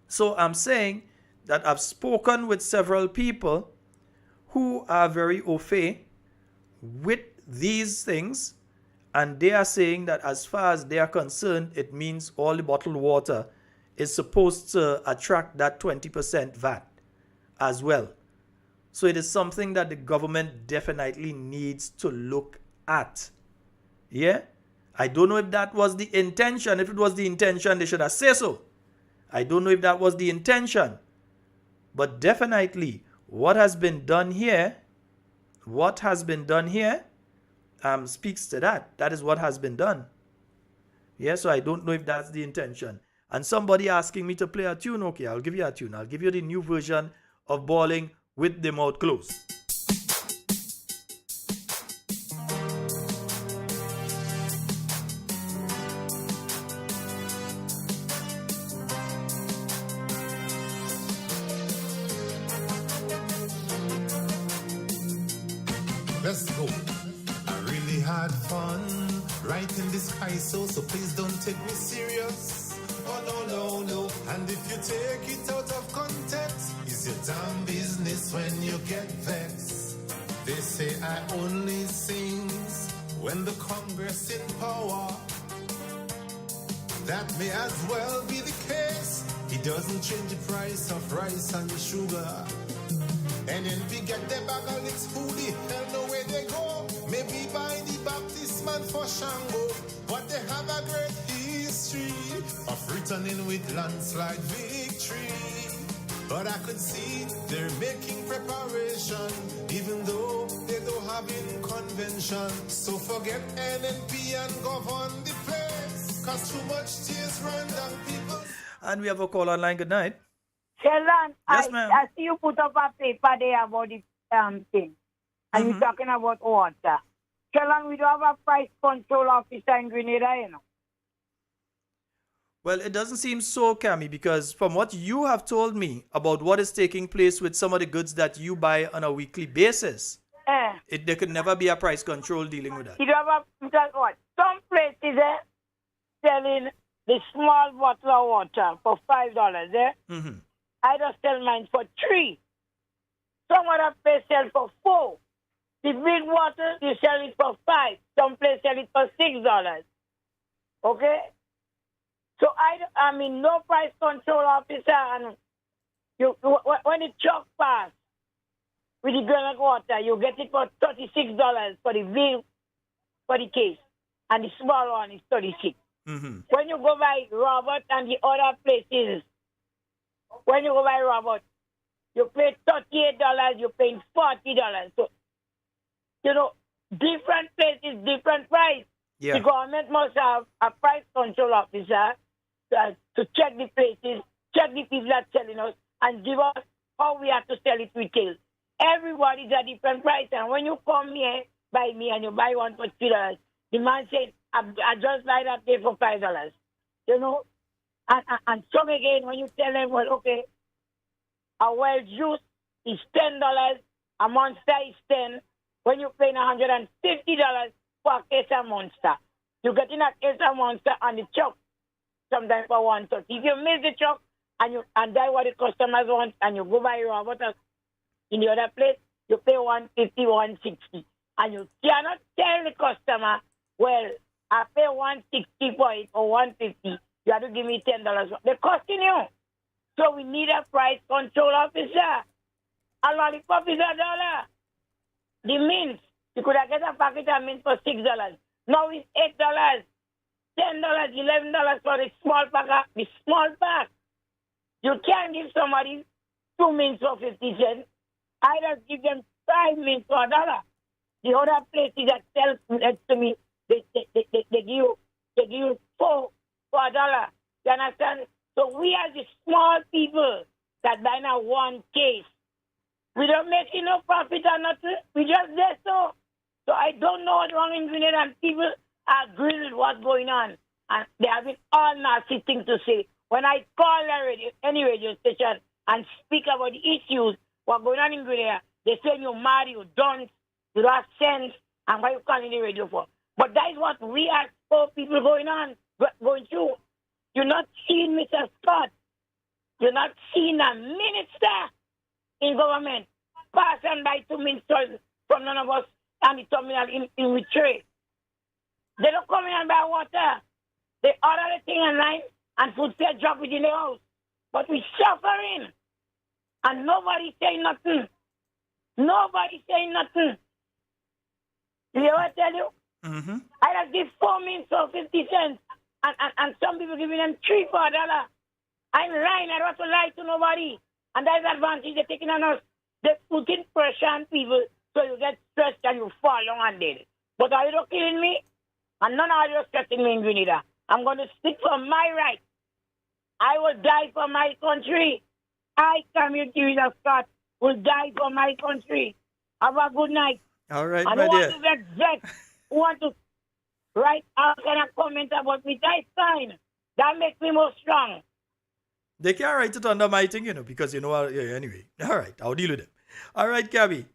So I'm saying that I've spoken with several people who are very au fait with these things, and they are saying that as far as they are concerned, it means all the bottled water is supposed to attract that 20% VAT as well. So it is something that the government definitely needs to look at. Yeah? I don't know if that was the intention. If it was the intention, they should have said so. I don't know if that was the intention. But definitely, what has been done here speaks to that. That is what has been done. Yeah, so I don't know if that's the intention. And somebody asking me to play a tune. Okay, I'll give you a tune. I'll give you the new version of Balling with the Mouth Closed. Let's go. I really had fun writing this ISO, so please don't take me serious. Oh no, no, no. And if you take it out of context, it's your damn business when you get vexed. They say I only sing when the Congress in power. That may as well be the case. It doesn't change the price of rice and the sugar. And then we get the bag of licks, who the hell know where they go? Maybe by the Baptist man for Shango. But they have a great history of returning with landslide victory. But I could see they're making preparation, even though they don't have in convention. So forget NNP and govern the place, cause too much tears run down people. And we have a call online. Good night. Sheldon, Yes, ma'am. I see you put up a paper there about the thing, and you're talking about water. Sheldon, we don't have a price control officer in Grenada, you know. Well, it doesn't seem so, Cami, because from what you have told me about what is taking place with some of the goods that you buy on a weekly basis, there could never be a price control dealing with that. You don't have what? Some places selling the small bottle of water for $5, Mm-hmm. I just sell mine for $3. Some other place sell for $4. The big bottle, you sell it for $5. Some place sell it for $6. Okay? So I mean, no price control officer, and when the truck pass with the granite water, you get it for $36 for the case, and the small one is $36. When you go by Robert and the other places, when you go by Robert, you pay $38, you pay $40. So, you know, different places, different price. Yeah. The government must have a price control officer to check the places, check the people that selling us, and give us how we have to sell it retail. Everybody's a different price, and when you come here, buy me, and you buy one for $3, the man said, I just buy that day for $5. You know? And some again, when you tell them, well, okay, a well juice is $10, a Monster is $10, when you're paying $150 for a case of Monster, you get in a case of Monster and the truck sometimes for $130. If you miss the truck and that's what the customers want, and you go buy your water in the other place, you pay $150, $160. And you cannot tell the customer, well, I pay $160 for it or $150. You have to give me $10. They're costing you. So we need a price control officer. A lollipop is $1. The mints, you could have get a packet of mints for $6. Now it's $8, $10, $11 for the small pack. The small pack. You can't give somebody 2 mints for 50 cents. I just give them 5 mints for $1. The other places that sell next to me, they give you 4 for $1. You understand? So we are the small people that buy now one case. We don't make enough profit or nothing. We just there so. So I don't know what's wrong in Grenada, and people are grilled what's going on. And they have been all nasty things to say. When I call any radio station and speak about the issues, what's going on in Grenada, they say you mad, you don't have sense, and why you calling the radio for? But that is what we as poor people going through. You're not seeing Mr. Scott. You're not seeing a minister in government pass and buy 2 ministers from none of us and the terminal in which trade. They don't come in and buy water. They order the thing online and food fair drop it in the house. But we're suffering. And nobody's saying nothing. Nobody's saying nothing. You know what I tell you? I just give 4 minutes for 50 cents. And some people giving them 3 for $1. I'm lying. I don't want to lie to nobody. And that's the advantage they're taking on us. They're putting pressure on people so you get stressed and you fall down and dead. But are you not killing me? And none of you are stressing me in Grenada. I'm going to stick for my right. I will die for my country. I, community leader Scott, will die for my country. Have a good night. All right, and my who dear. want to get vexed, who want to write all kind of comment about me, that's fine. That makes me more strong. They can't write it under my thing, because yeah, anyway. All right, I'll deal with it. All right, Gabby.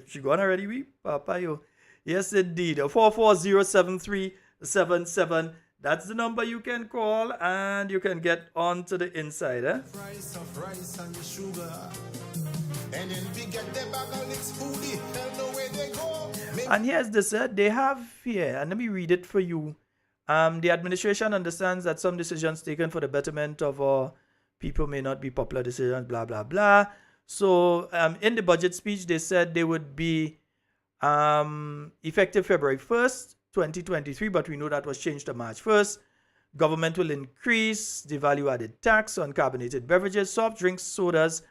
She gone already, we? Papa, yo. Yes, indeed. 440-7377. That's the number you can call, and you can get on to the inside, eh? Price of rice and sugar. And then we get the bag of licks foodie. Hell no where they go. And here's this, they have here, and let me read it for you. The administration understands that some decisions taken for the betterment of our people may not be popular decisions, blah, blah, blah. So in the budget speech, they said they would be effective February 1st, 2023, but we know that was changed to March 1st. Government will increase the value-added tax on carbonated beverages, soft drinks, sodas,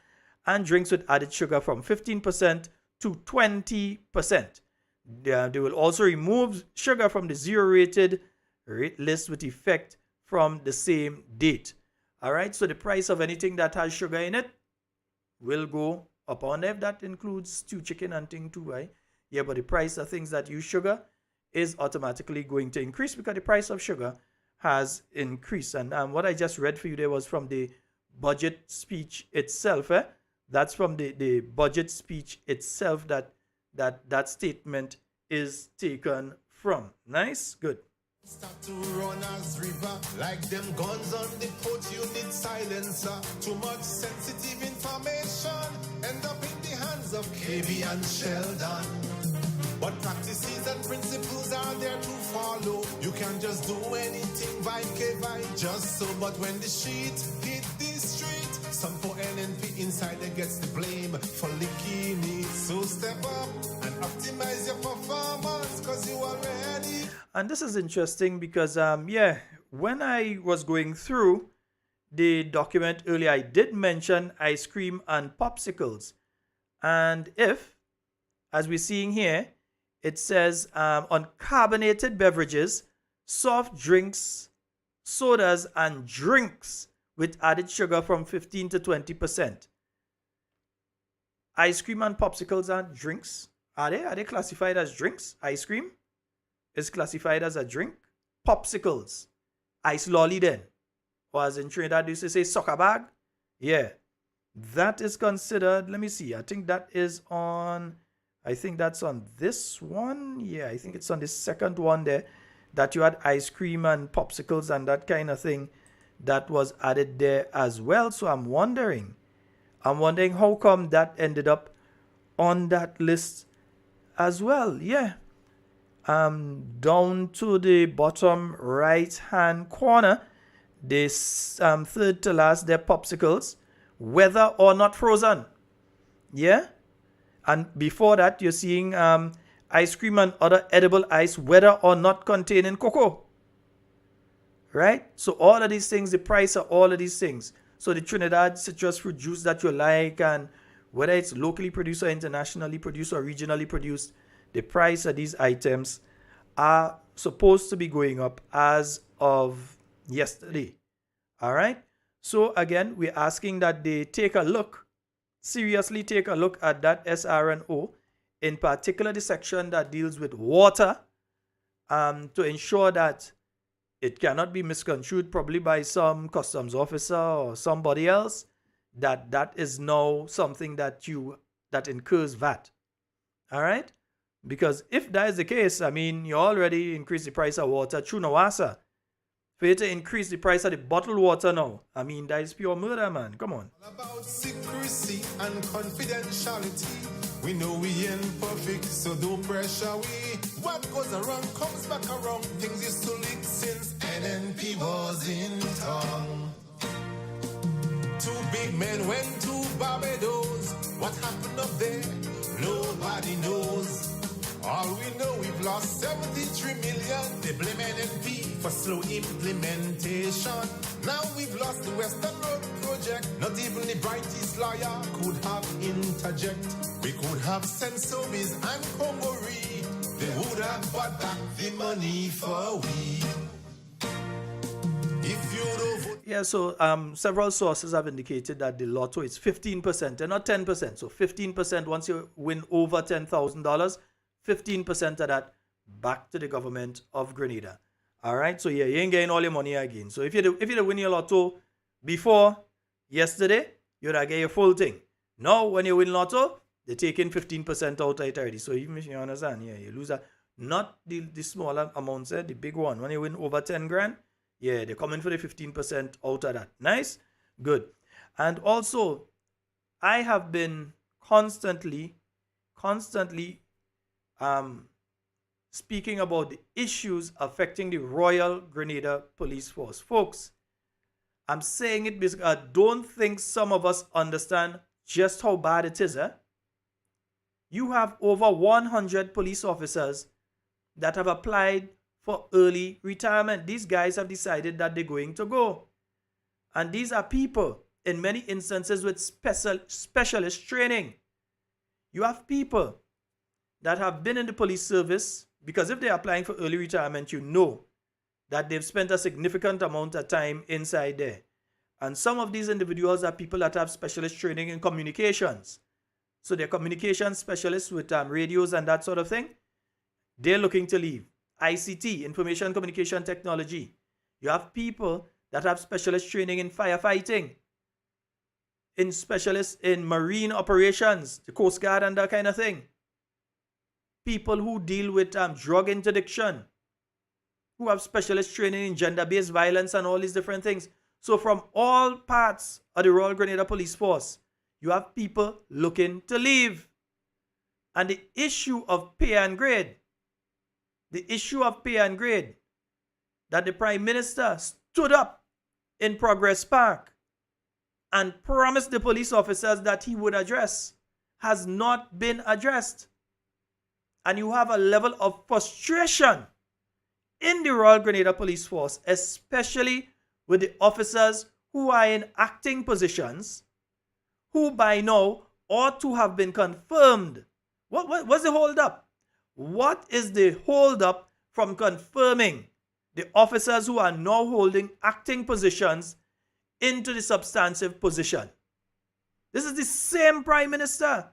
and drinks with added sugar from 15% to 20%. They will also remove sugar from the zero-rated rate list with effect from the same date. All right, so the price of anything that has sugar in it will go up on there. That includes stew chicken and thing too, right? Yeah, but the price of things that use sugar is automatically going to increase because the price of sugar has increased. And what I just read for you there was from the budget speech itself. That's from the budget speech itself that statement is taken from. Nice? Good. Start to run as river like them guns on the port. You need silencer. Too much sensitive information end up in the hands of KB and Sheldon. But practices and principles are there to follow. You can't just do anything vibe just so. But when the sheet hit the street, some for NNP insider gets the blame for licking it. So step up and optimize your performance, cause you are ready. And this is interesting because, when I was going through the document earlier, I did mention ice cream and popsicles. And if, as we're seeing here, it says on carbonated beverages, soft drinks, sodas, and drinks with added sugar from 15 to 20%. Ice cream and popsicles are drinks. Are they? Are they classified as drinks? Ice cream is classified as a drink. Popsicles, ice lolly then. Or as in Trinidad, they used to say soccer bag. Yeah. That is considered, let me see. I think that's on this one. Yeah, I think it's on the second one there. That you had ice cream and popsicles and that kind of thing that was added there as well. So I'm wondering how come that ended up on that list as well. Yeah. Down to the bottom right hand corner, this third to last, their popsicles, whether or not frozen. Yeah. And before that, you're seeing ice cream and other edible ice, whether or not containing cocoa. Right? So all of these things, the price of all of these things. So the Trinidad citrus fruit juice that you like, and whether it's locally produced or internationally produced or regionally produced, the price of these items are supposed to be going up as of yesterday. All right? So again, we're asking that they seriously take a look at that SRNO, in particular the section that deals with water, to ensure that it cannot be misconstrued probably by some customs officer or somebody else, that is now something that incurs VAT. All right? Because if that is the case, I mean, you already increased the price of water through Nawasa. For you to increase the price of the bottled water now, I mean, that is pure murder, man. Come on. About secrecy and confidentiality. We know we ain't perfect, so don't pressure we. What goes around comes back around. Things used to leak since NNP was in town. Two big men went to Barbados. What happened up there? Nobody knows. All we know, we've lost 73 million. They blame NNP for slow implementation. Now we've lost the Western Road project. Not even the brightest lawyer could have interject. We could have sent Sobies and Congori. They would have bought back the money for we. If you don't vote. Yeah, so several sources have indicated that the lotto is 15% and not 10%. So 15% once you win over $10,000, 15% of that back to the government of Grenada. All right, so yeah, you ain't getting all your money again. So if you win your lotto before yesterday, you'd get your full thing. Now, when you win lotto, they're taking 15% out of it already. So even if you understand, yeah, you lose that. Not the smaller amounts, the big one. When you win over 10 grand, yeah, they're coming for the 15% out of that. Nice? Good. And also, I have been constantly speaking about the issues affecting the Royal Grenada Police Force. Folks, I'm saying it because I don't think some of us understand just how bad it is. You have over 100 police officers that have applied for early retirement. These guys have decided that they're going to go. And these are people, in many instances, with specialist training. You have people that have been in the police service, because if they're applying for early retirement, you know that they've spent a significant amount of time inside there. And some of these individuals are people that have specialist training in communications. So they're communication specialists with radios and that sort of thing. They're looking to leave. ICT, information communication technology. You have people that have specialist training in firefighting, in specialists in marine operations, the Coast Guard and that kind of thing. People who deal with drug interdiction, who have specialist training in gender-based violence and all these different things. So from all parts of the Royal Grenada Police Force, you have people looking to leave. And the issue of pay and grade, that the Prime Minister stood up in Progress Park and promised the police officers that he would address, has not been addressed. And you have a level of frustration in the Royal Grenada Police Force, especially with the officers who are in acting positions, who by now ought to have been confirmed. What's the hold up? What is the hold up from confirming the officers who are now holding acting positions into the substantive position? This is the same Prime Minister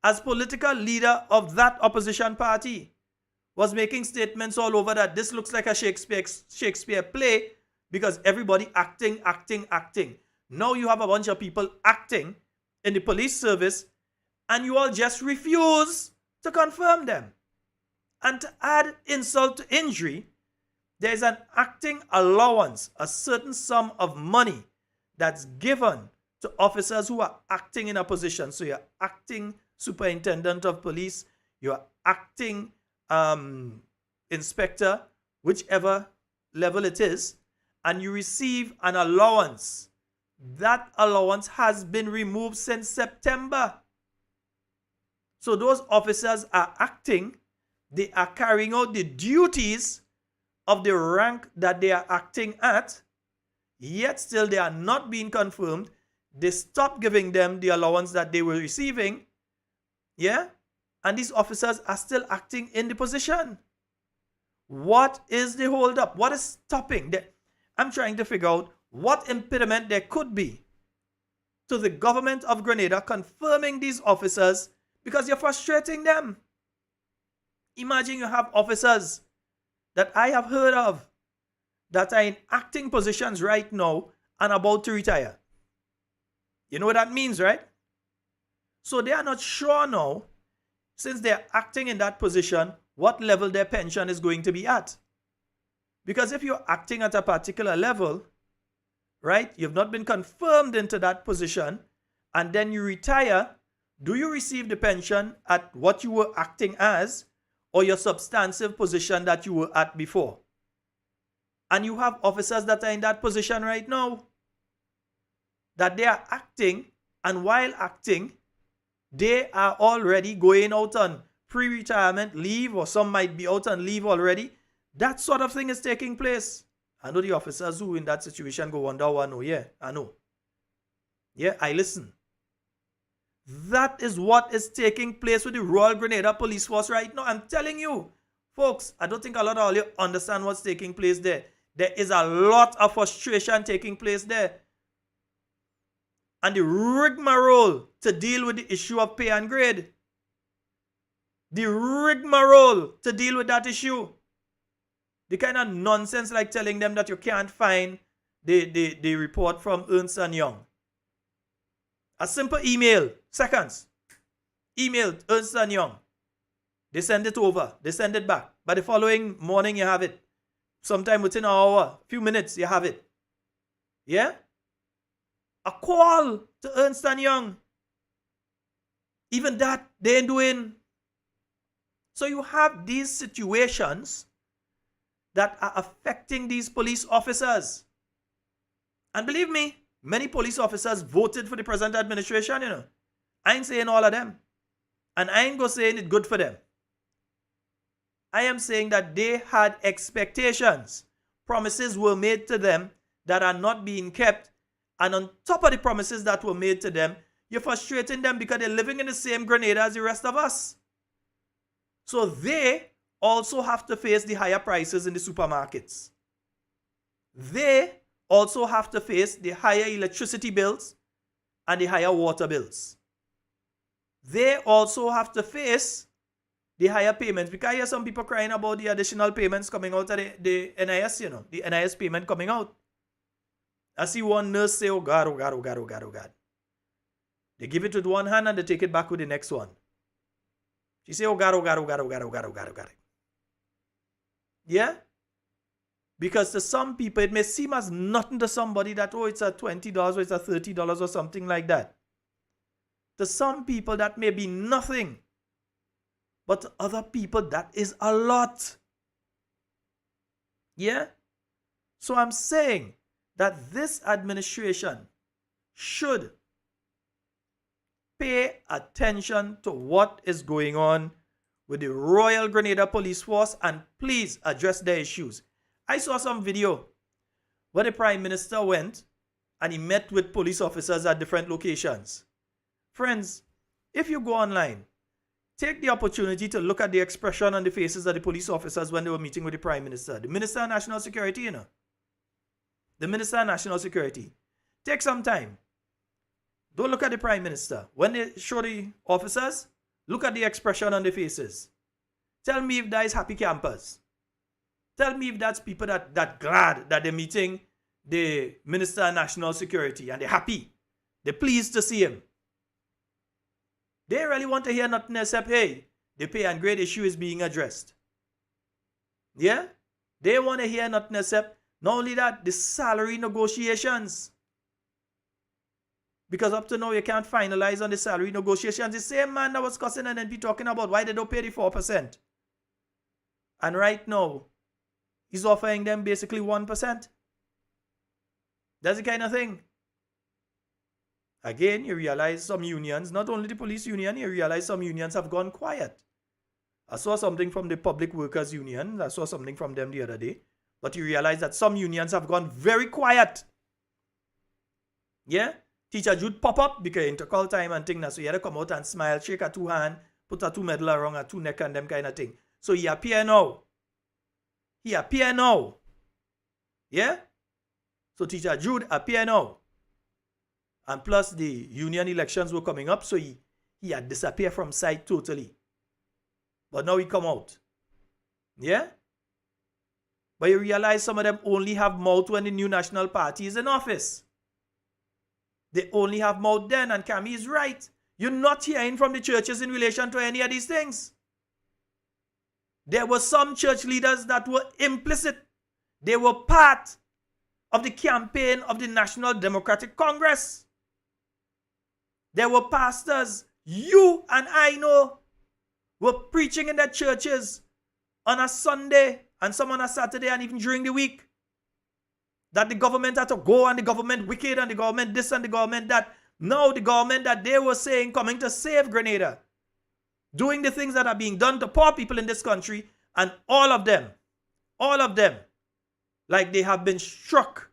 as political leader of that opposition party was making statements all over that this looks like a Shakespeare play because everybody acting. Now you have a bunch of people acting in the police service and you all just refuse to confirm them. And to add insult to injury, there is an acting allowance, a certain sum of money that's given to officers who are acting in a position. So you're acting superintendent of police, you're acting inspector, whichever level it is, and you receive an allowance. That allowance has been removed since September. So those officers are acting, they are carrying out the duties of the rank that they are acting at, yet still they are not being confirmed. They stopped giving them the allowance that they were receiving. Yeah? And these officers are still acting in the position. What is the hold up? What is stopping them? I'm trying to figure out what impediment there could be to the government of Grenada confirming these officers because you're frustrating them. Imagine you have officers that I have heard of that are in acting positions right now and about to retire. You know what that means, right? So they are not sure now, since they are acting in that position, what level their pension is going to be at. Because if you're acting at a particular level, right, you've not been confirmed into that position, and then you retire, do you receive the pension at what you were acting as, or your substantive position that you were at before? And you have officers that are in that position right now, that they are acting, and while acting, they are already going out on pre-retirement leave, or some might be out on leave already. That sort of thing is taking place. I know the officers who in that situation go wonder, oh yeah, I know. Yeah, I listen. That is what is taking place with the Royal Grenada Police Force right now. I'm telling you, folks, I don't think a lot of you understand what's taking place there. There is a lot of frustration taking place there. And the rigmarole to deal with the issue of pay and grade. The rigmarole to deal with that issue. The kind of nonsense like telling them that you can't find the report from Ernst & Young. A simple email, seconds. Email Ernst & Young. They send it over. They send it back. By the following morning, you have it. Sometime within an hour, few minutes, you have it. Yeah? A call to Ernst & Young. Even that, they ain't doing. So you have these situations that are affecting these police officers. And believe me, many police officers voted for the present administration, you know. I ain't saying all of them. And I ain't go saying it good for them. I am saying that they had expectations. Promises were made to them that are not being kept. And on top of the promises that were made to them, you're frustrating them because they're living in the same Grenada as the rest of us. So they also have to face the higher prices in the supermarkets. They also have to face the higher electricity bills and the higher water bills. They also have to face the higher payments, because I hear some people crying about the additional payments coming out of the NIS, you know, the NIS payment coming out. I see one nurse say, oh God, oh God, oh God, oh God, oh God. They give it with one hand and they take it back with the next one. She say, oh God, oh God, oh God, oh God, oh God, oh God, oh God. Yeah? Because to some people, it may seem as nothing to somebody that, oh, it's a $20 or it's a $30 or something like that. To some people, that may be nothing. But to other people, that is a lot. Yeah? So I'm saying that this administration should pay attention to what is going on with the Royal Grenada Police Force and please address their issues. I saw some video where the Prime Minister went and he met with police officers at different locations. Friends, if you go online, take the opportunity to look at the expression on the faces of the police officers when they were meeting with the Prime Minister. The Minister of National Security, The Minister of National Security. Take some time. Don't look at the Prime Minister. When they show the officers, look at the expression on their faces. Tell me if that is happy campers. Tell me if that's people that glad that they're meeting the Minister of National Security and they're happy. They're pleased to see him. They really want to hear nothing except, hey, the pay and grade issue is being addressed. Yeah? They want to hear nothing except, not only that, the salary negotiations. Because up to now, you can't finalize on the salary negotiations. The same man that was cussing and NP talking about why they don't pay the 4%. And right now, he's offering them basically 1%. That's the kind of thing. Again, you realize some unions, not only the police union, you realize some unions have gone quiet. I saw something from the Public Workers Union. I saw something from them the other day. But you realize that some unions have gone very quiet. Yeah? Teacher Jude pop up because intercall time and thing. So he had to come out and smile, shake her two hand, put her two medal around her two neck and them kind of thing. So he appear now. He appear now. Yeah? So Teacher Jude appear now. And plus the union elections were coming up, so he had disappeared from sight totally. But now he come out. Yeah? But you realize some of them only have mouth when the new national party is in office. They only have mouth then, and Cammy is right. You're not hearing from the churches in relation to any of these things. There were some church leaders that were implicit. They were part of the campaign of the National Democratic Congress. There were pastors, you and I know, were preaching in their churches on a Sunday and some on a Saturday and even during the week. That the government had to go and the government wicked and the government this and the government that. No, the government that they were saying coming to save Grenada. Doing the things that are being done to poor people in this country, and all of them, like they have been struck.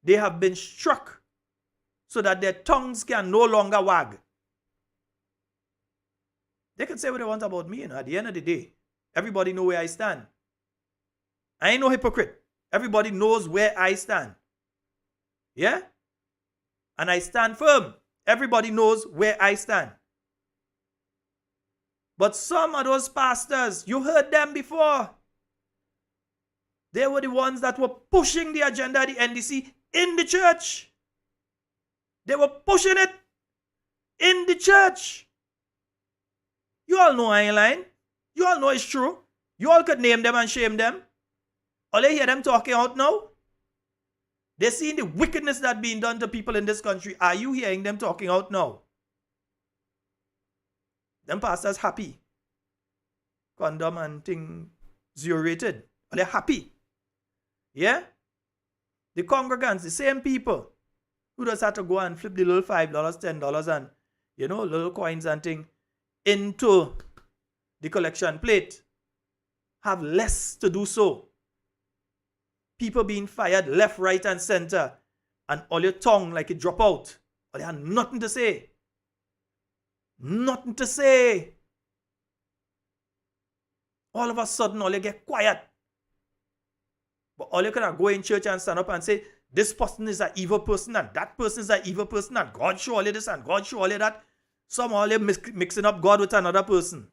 They have been struck so that their tongues can no longer wag. They can say what they want about me, At the end of the day, everybody knows where I stand. I ain't no hypocrite. Everybody knows where I stand. Yeah? And I stand firm. Everybody knows where I stand. But some of those pastors, you heard them before. They were the ones that were pushing the agenda of the NDC in the church. They were pushing it in the church. You all know I ain't lying. You all know it's true. You all could name them and shame them. All you hear them talking out now? They're seeing the wickedness that being done to people in this country. Are you hearing them talking out now? Them pastors happy. Condom and thing zero rated. Are they happy? Yeah? The congregants, the same people who just had to go and flip the little $5, $10 and, little coins and thing into the collection plate have less to do so. People being fired left, right, and center, and all your tongue like it drop out. Or they have nothing to say. Nothing to say. All of a sudden, all you get quiet. But all you can go in church and stand up and say, this person is an evil person, and that person is an evil person, and God show all you this, and God show all you that. Some all you mixing up God with another person.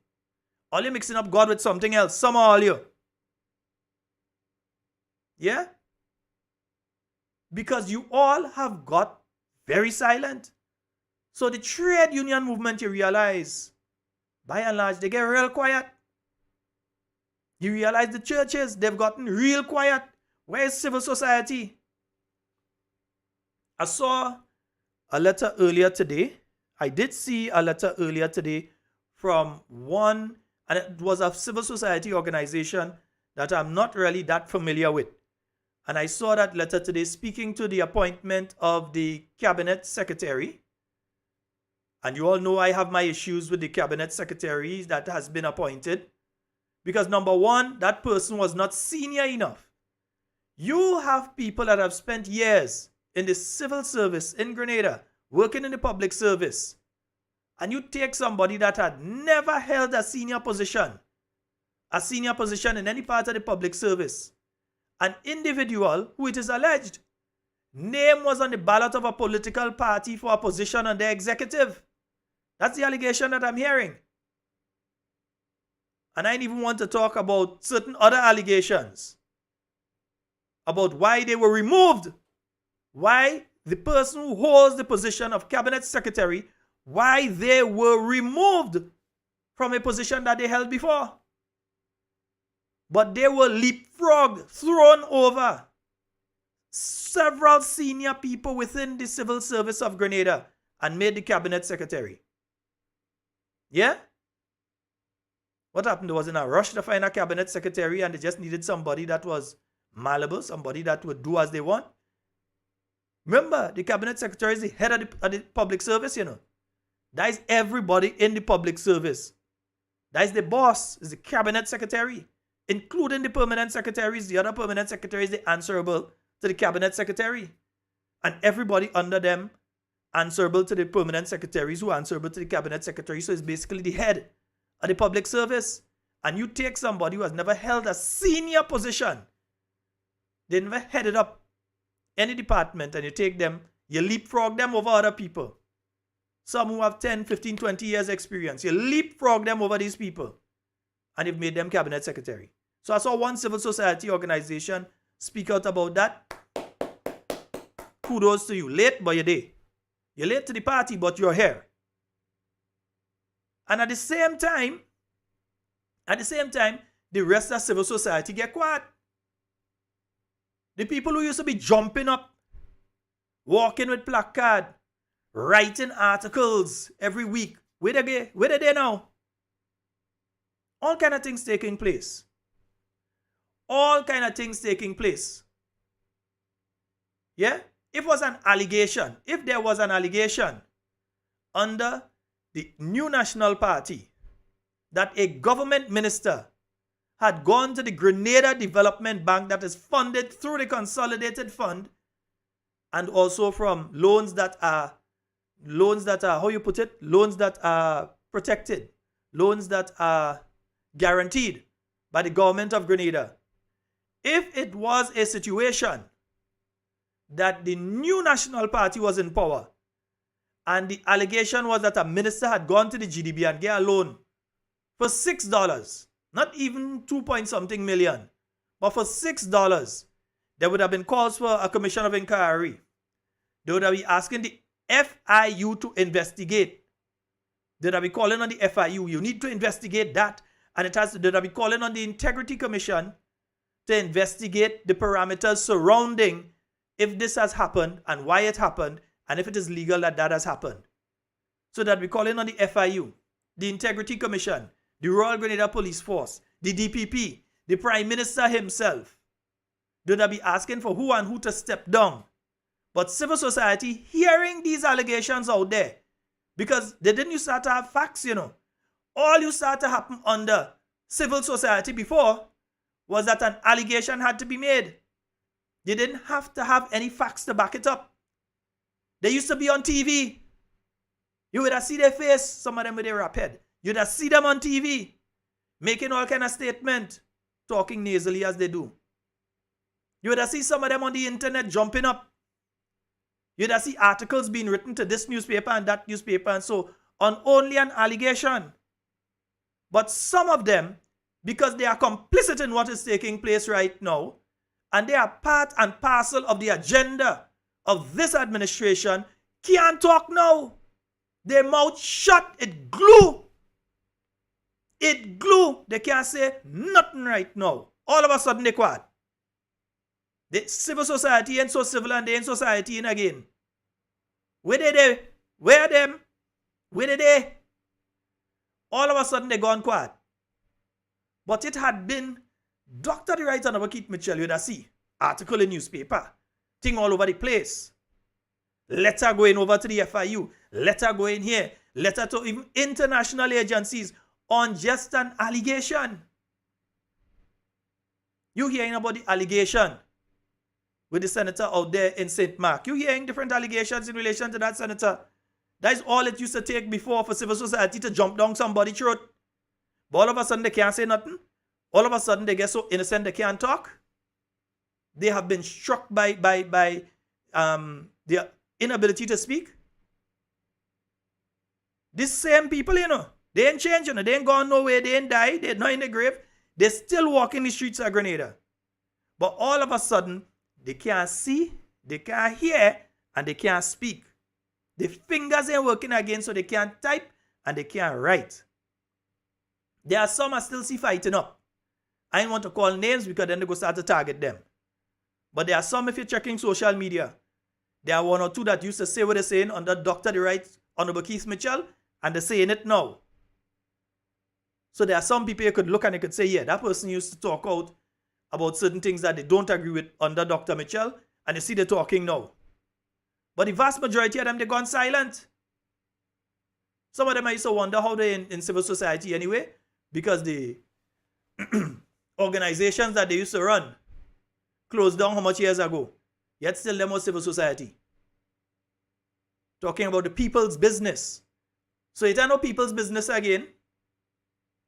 All you mixing up God with something else. Some all you. Yeah? Because you all have got very silent. So the trade union movement, you realize, by and large, they get real quiet. You realize the churches, they've gotten real quiet. Where is civil society? I saw a letter earlier today. I did see a letter earlier today from one, and it was a civil society organization that I'm not really that familiar with. And I saw that letter today speaking to the appointment of the cabinet secretary. And you all know I have my issues with the cabinet secretary that has been appointed. Because number one, that person was not senior enough. You have people that have spent years in the civil service in Grenada, working in the public service. And you take somebody that had never held a senior position in any part of the public service. An individual who it is alleged name was on the ballot of a political party for a position on the executive. That's the allegation that I'm hearing. And I didn't even want to talk about certain other allegations about why they were removed. Why the person who holds the position of cabinet secretary, why they were removed from a position that they held before. But they were leapfrogged, thrown over. Several senior people within the civil service of Grenada and made the cabinet secretary. Yeah? What happened? There was in a rush to find a cabinet secretary and they just needed somebody that was malleable, somebody that would do as they want. Remember, the cabinet secretary is the head of the public service, you know. That is everybody in the public service. That is the boss, is the cabinet secretary, including the permanent secretaries. The other permanent secretaries, they answerable to the cabinet secretary. And everybody under them answerable to the permanent secretaries who answerable to the cabinet secretary. So it's basically the head of the public service. And you take somebody who has never held a senior position, they never headed up any department, and you take them, you leapfrog them over other people. Some who have 10, 15, 20 years experience. You leapfrog them over these people. And you've made them cabinet secretary. So I saw one civil society organization speak out about that. Kudos to you. Late, but you're there. You're late to the party, but you're here. And at the same time, the rest of civil society get quiet. The people who used to be jumping up, walking with placard, writing articles every week, where are they now? All kind of things taking place. All kind of things taking place. Yeah? If there was an allegation under the New National Party that a government minister had gone to the Grenada Development Bank that is funded through the Consolidated Fund and also from loans that are, how you put it? Loans that are protected. Loans that are guaranteed by the government of Grenada. If it was a situation that the New National Party was in power and the allegation was that a minister had gone to the GDB and get a loan for $6, not even 2-point-something million, but for $6, there would have been calls for a commission of inquiry. They would have been asking the FIU to investigate. They would have been calling on the FIU. You need to investigate that. And they would have been calling on the Integrity Commission to investigate the parameters surrounding if this has happened and why it happened and if it is legal that has happened. So that we calling on the FIU, the Integrity Commission, the Royal Grenada Police Force, the DPP, the Prime Minister himself. They would be asking for who and who to step down. But civil society hearing these allegations out there, because they didn't used to have facts, you know. All used to happen under civil society before was that an allegation had to be made. They didn't have to have any facts to back it up. They used to be on TV. You would have seen their face, some of them with their rap head. You'd have seen them on TV, making all kind of statement, talking nasally as they do. You would have seen some of them on the internet jumping up. You'd have seen articles being written to this newspaper and that newspaper and so on, only an allegation. But some of them, because they are complicit in what is taking place right now, and they are part and parcel of the agenda of this administration, can't talk now. Their mouth shut, it glue. It glue. They can't say nothing right now. All of a sudden they quiet. The civil society ain't so civil and they ain't society in again. Where they? Where are them? Where are they? All of a sudden they gone quiet. But it had been Dr. the Right Honorable Keith Mitchell, you'd see article in newspaper, thing all over the place. Letter going over to the FIU, letter going here, letter to even international agencies on just an allegation. You hearing about the allegation with the senator out there in St. Mark. You hearing different allegations in relation to that senator. That is all it used to take before for civil society to jump down somebody's throat. But all of a sudden they can't say nothing. All of a sudden they get so innocent they can't talk. They have been struck by their inability to speak. These same people, they ain't changed, they ain't gone nowhere, they ain't died, they're not in the grave. They still walk in the streets of Grenada. But all of a sudden, they can't see, they can't hear, and they can't speak. Their fingers ain't working again, so they can't type and they can't write. There are some I still see fighting up. I don't want to call names because then they go start to target them. But there are some, if you're checking social media, there are one or two that used to say what they're saying under Dr. the Right Honorable Keith Mitchell, and they're saying it now. So there are some people you could look and you could say, yeah, that person used to talk out about certain things that they don't agree with under Dr. Mitchell, and you see they're talking now. But the vast majority of them, they've gone silent. Some of them I used to wonder how they're in civil society anyway, because the organizations that they used to run closed down how much years ago? Yet still them was civil society. Talking about the people's business. So it ain't no people's business again.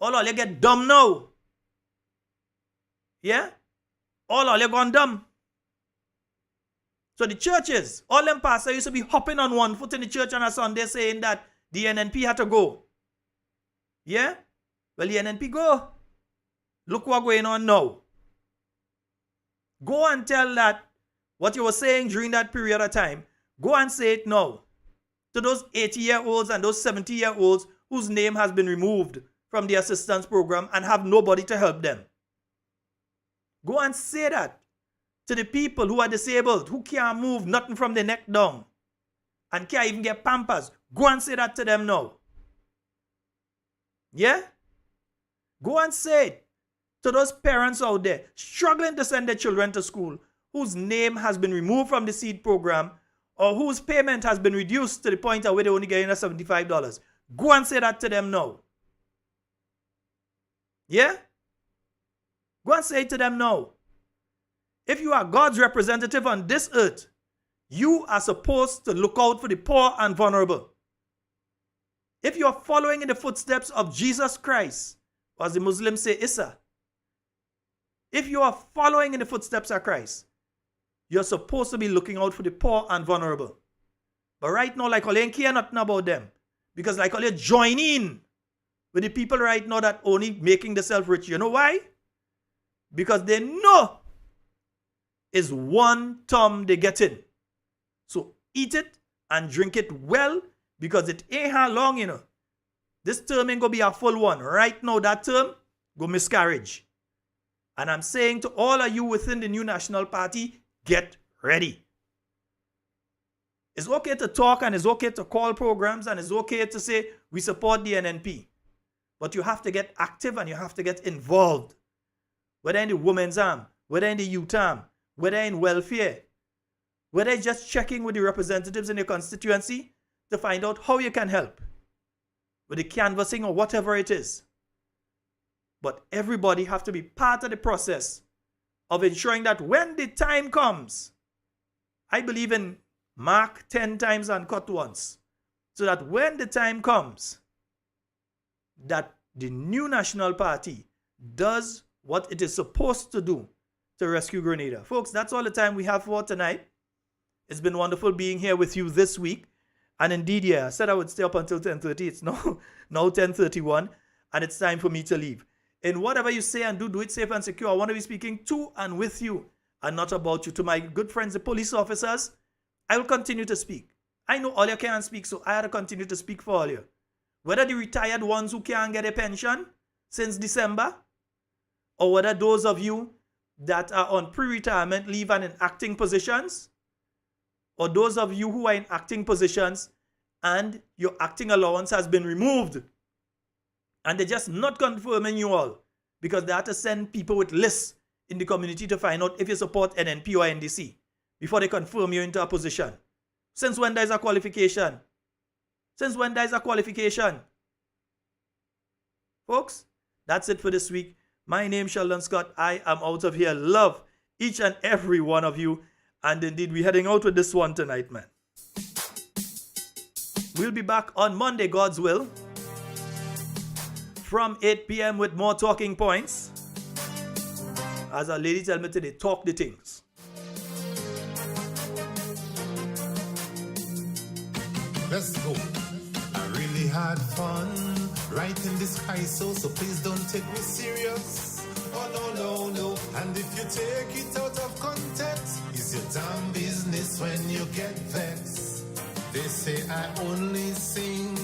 All you get dumb now. Yeah? All you gone dumb. So the churches, all them pastors used to be hopping on one foot in the church on a Sunday saying that the NNP had to go. Yeah? Well, the NNP go. Look what's going on now. Go and tell that what you were saying during that period of time. Go and say it now. To those 80-year-olds and those 70-year-olds whose name has been removed from the assistance program and have nobody to help them. Go and say that to the people who are disabled, who can't move nothing from their neck down and can't even get pampers. Go and say that to them now. Yeah? Go and say it to those parents out there struggling to send their children to school, whose name has been removed from the seed program or whose payment has been reduced to the point where they're only getting $75. Go and say that to them now. Yeah? Go and say it to them now. If you are God's representative on this earth, you are supposed to look out for the poor and vulnerable. If you are following in the footsteps of Jesus Christ, or as the Muslims say, Isa, if you are following in the footsteps of Christ, you're supposed to be looking out for the poor and vulnerable. But right now, like all you ain't care nothing about them. Because like all you join in with the people right now that only making themselves rich. You know why? Because they know is one term they get in. So eat it and drink it well because it ain't how long, This term ain't gonna be a full one. Right now, that term go miscarriage. And I'm saying to all of you within the new National Party, get ready. It's okay to talk and it's okay to call programs and it's okay to say we support the NNP. But you have to get active and you have to get involved. Whether in the women's arm, whether in the youth arm, whether in welfare, whether just checking with the representatives in your constituency to find out how you can help with the canvassing or whatever it is. But everybody have to be part of the process of ensuring that when the time comes, I believe in mark 10 times and cut once, so that when the time comes, that the new National Party does what it is supposed to do to rescue Grenada. Folks, that's all the time we have for tonight. It's been wonderful being here with you this week. And indeed, yeah, I said I would stay up until 10:30. It's now 10:31, and it's time for me to leave. In whatever you say and do it safe and secure. I want to be speaking to and with you and not about you. To my good friends, the police officers, I will continue to speak. I know all you can't speak, so I had to continue to speak for all you. Whether the retired ones who can't get a pension since December, or whether those of you that are on pre-retirement leave and in acting positions, or those of you who are in acting positions and your acting allowance has been removed, and they're just not confirming you all because they have to send people with lists in the community to find out if you support NNP or NDC before they confirm you into a position. Since when there's a qualification? Since when there's a qualification? Folks, that's it for this week. My name is Sheldon Scott. I am out of here. Love each and every one of you. And indeed, we're heading out with this one tonight, man. We'll be back on Monday, God's will, from 8 p.m. with more talking points. As our lady tell me today, talk the things. Let's go. I really had fun writing this so please don't take me serious. Oh, no. And if you take it out of context, it's your damn business when you get vexed. They say I only sing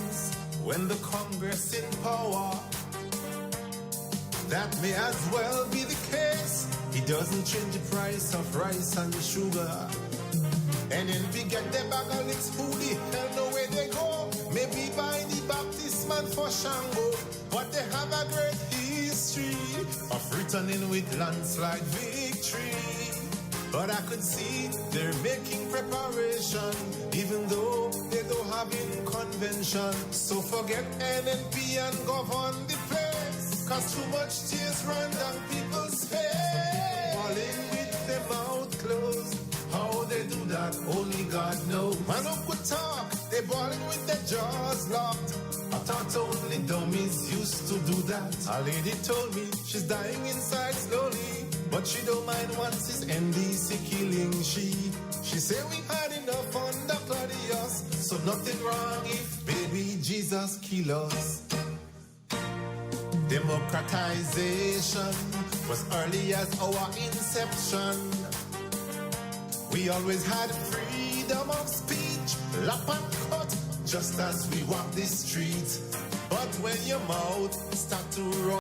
when the Congress in power. That may as well be the case. He doesn't change the price of rice and sugar. And then we get the bag of licks, who the hell know where they go? Maybe by the Baptist man for Shango. But they have a great history of returning with landslide victory. But I could see they're making preparation, even though they don't have in convention. So forget NNP and govern the place, cause too much tears run down people's face. Falling with their mouth closed. How they do that, only God knows. Man who could talk, they balling with their jaws locked. I thought only dummies used to do that. A lady told me she's dying inside slowly, but she don't mind once it's NDC killing she. She say we had enough under Claudius, so nothing wrong if baby Jesus kill us. Democratization was early as our inception. We always had freedom of speech, lap and cut, just as we walk the street. But when your mouth start to run,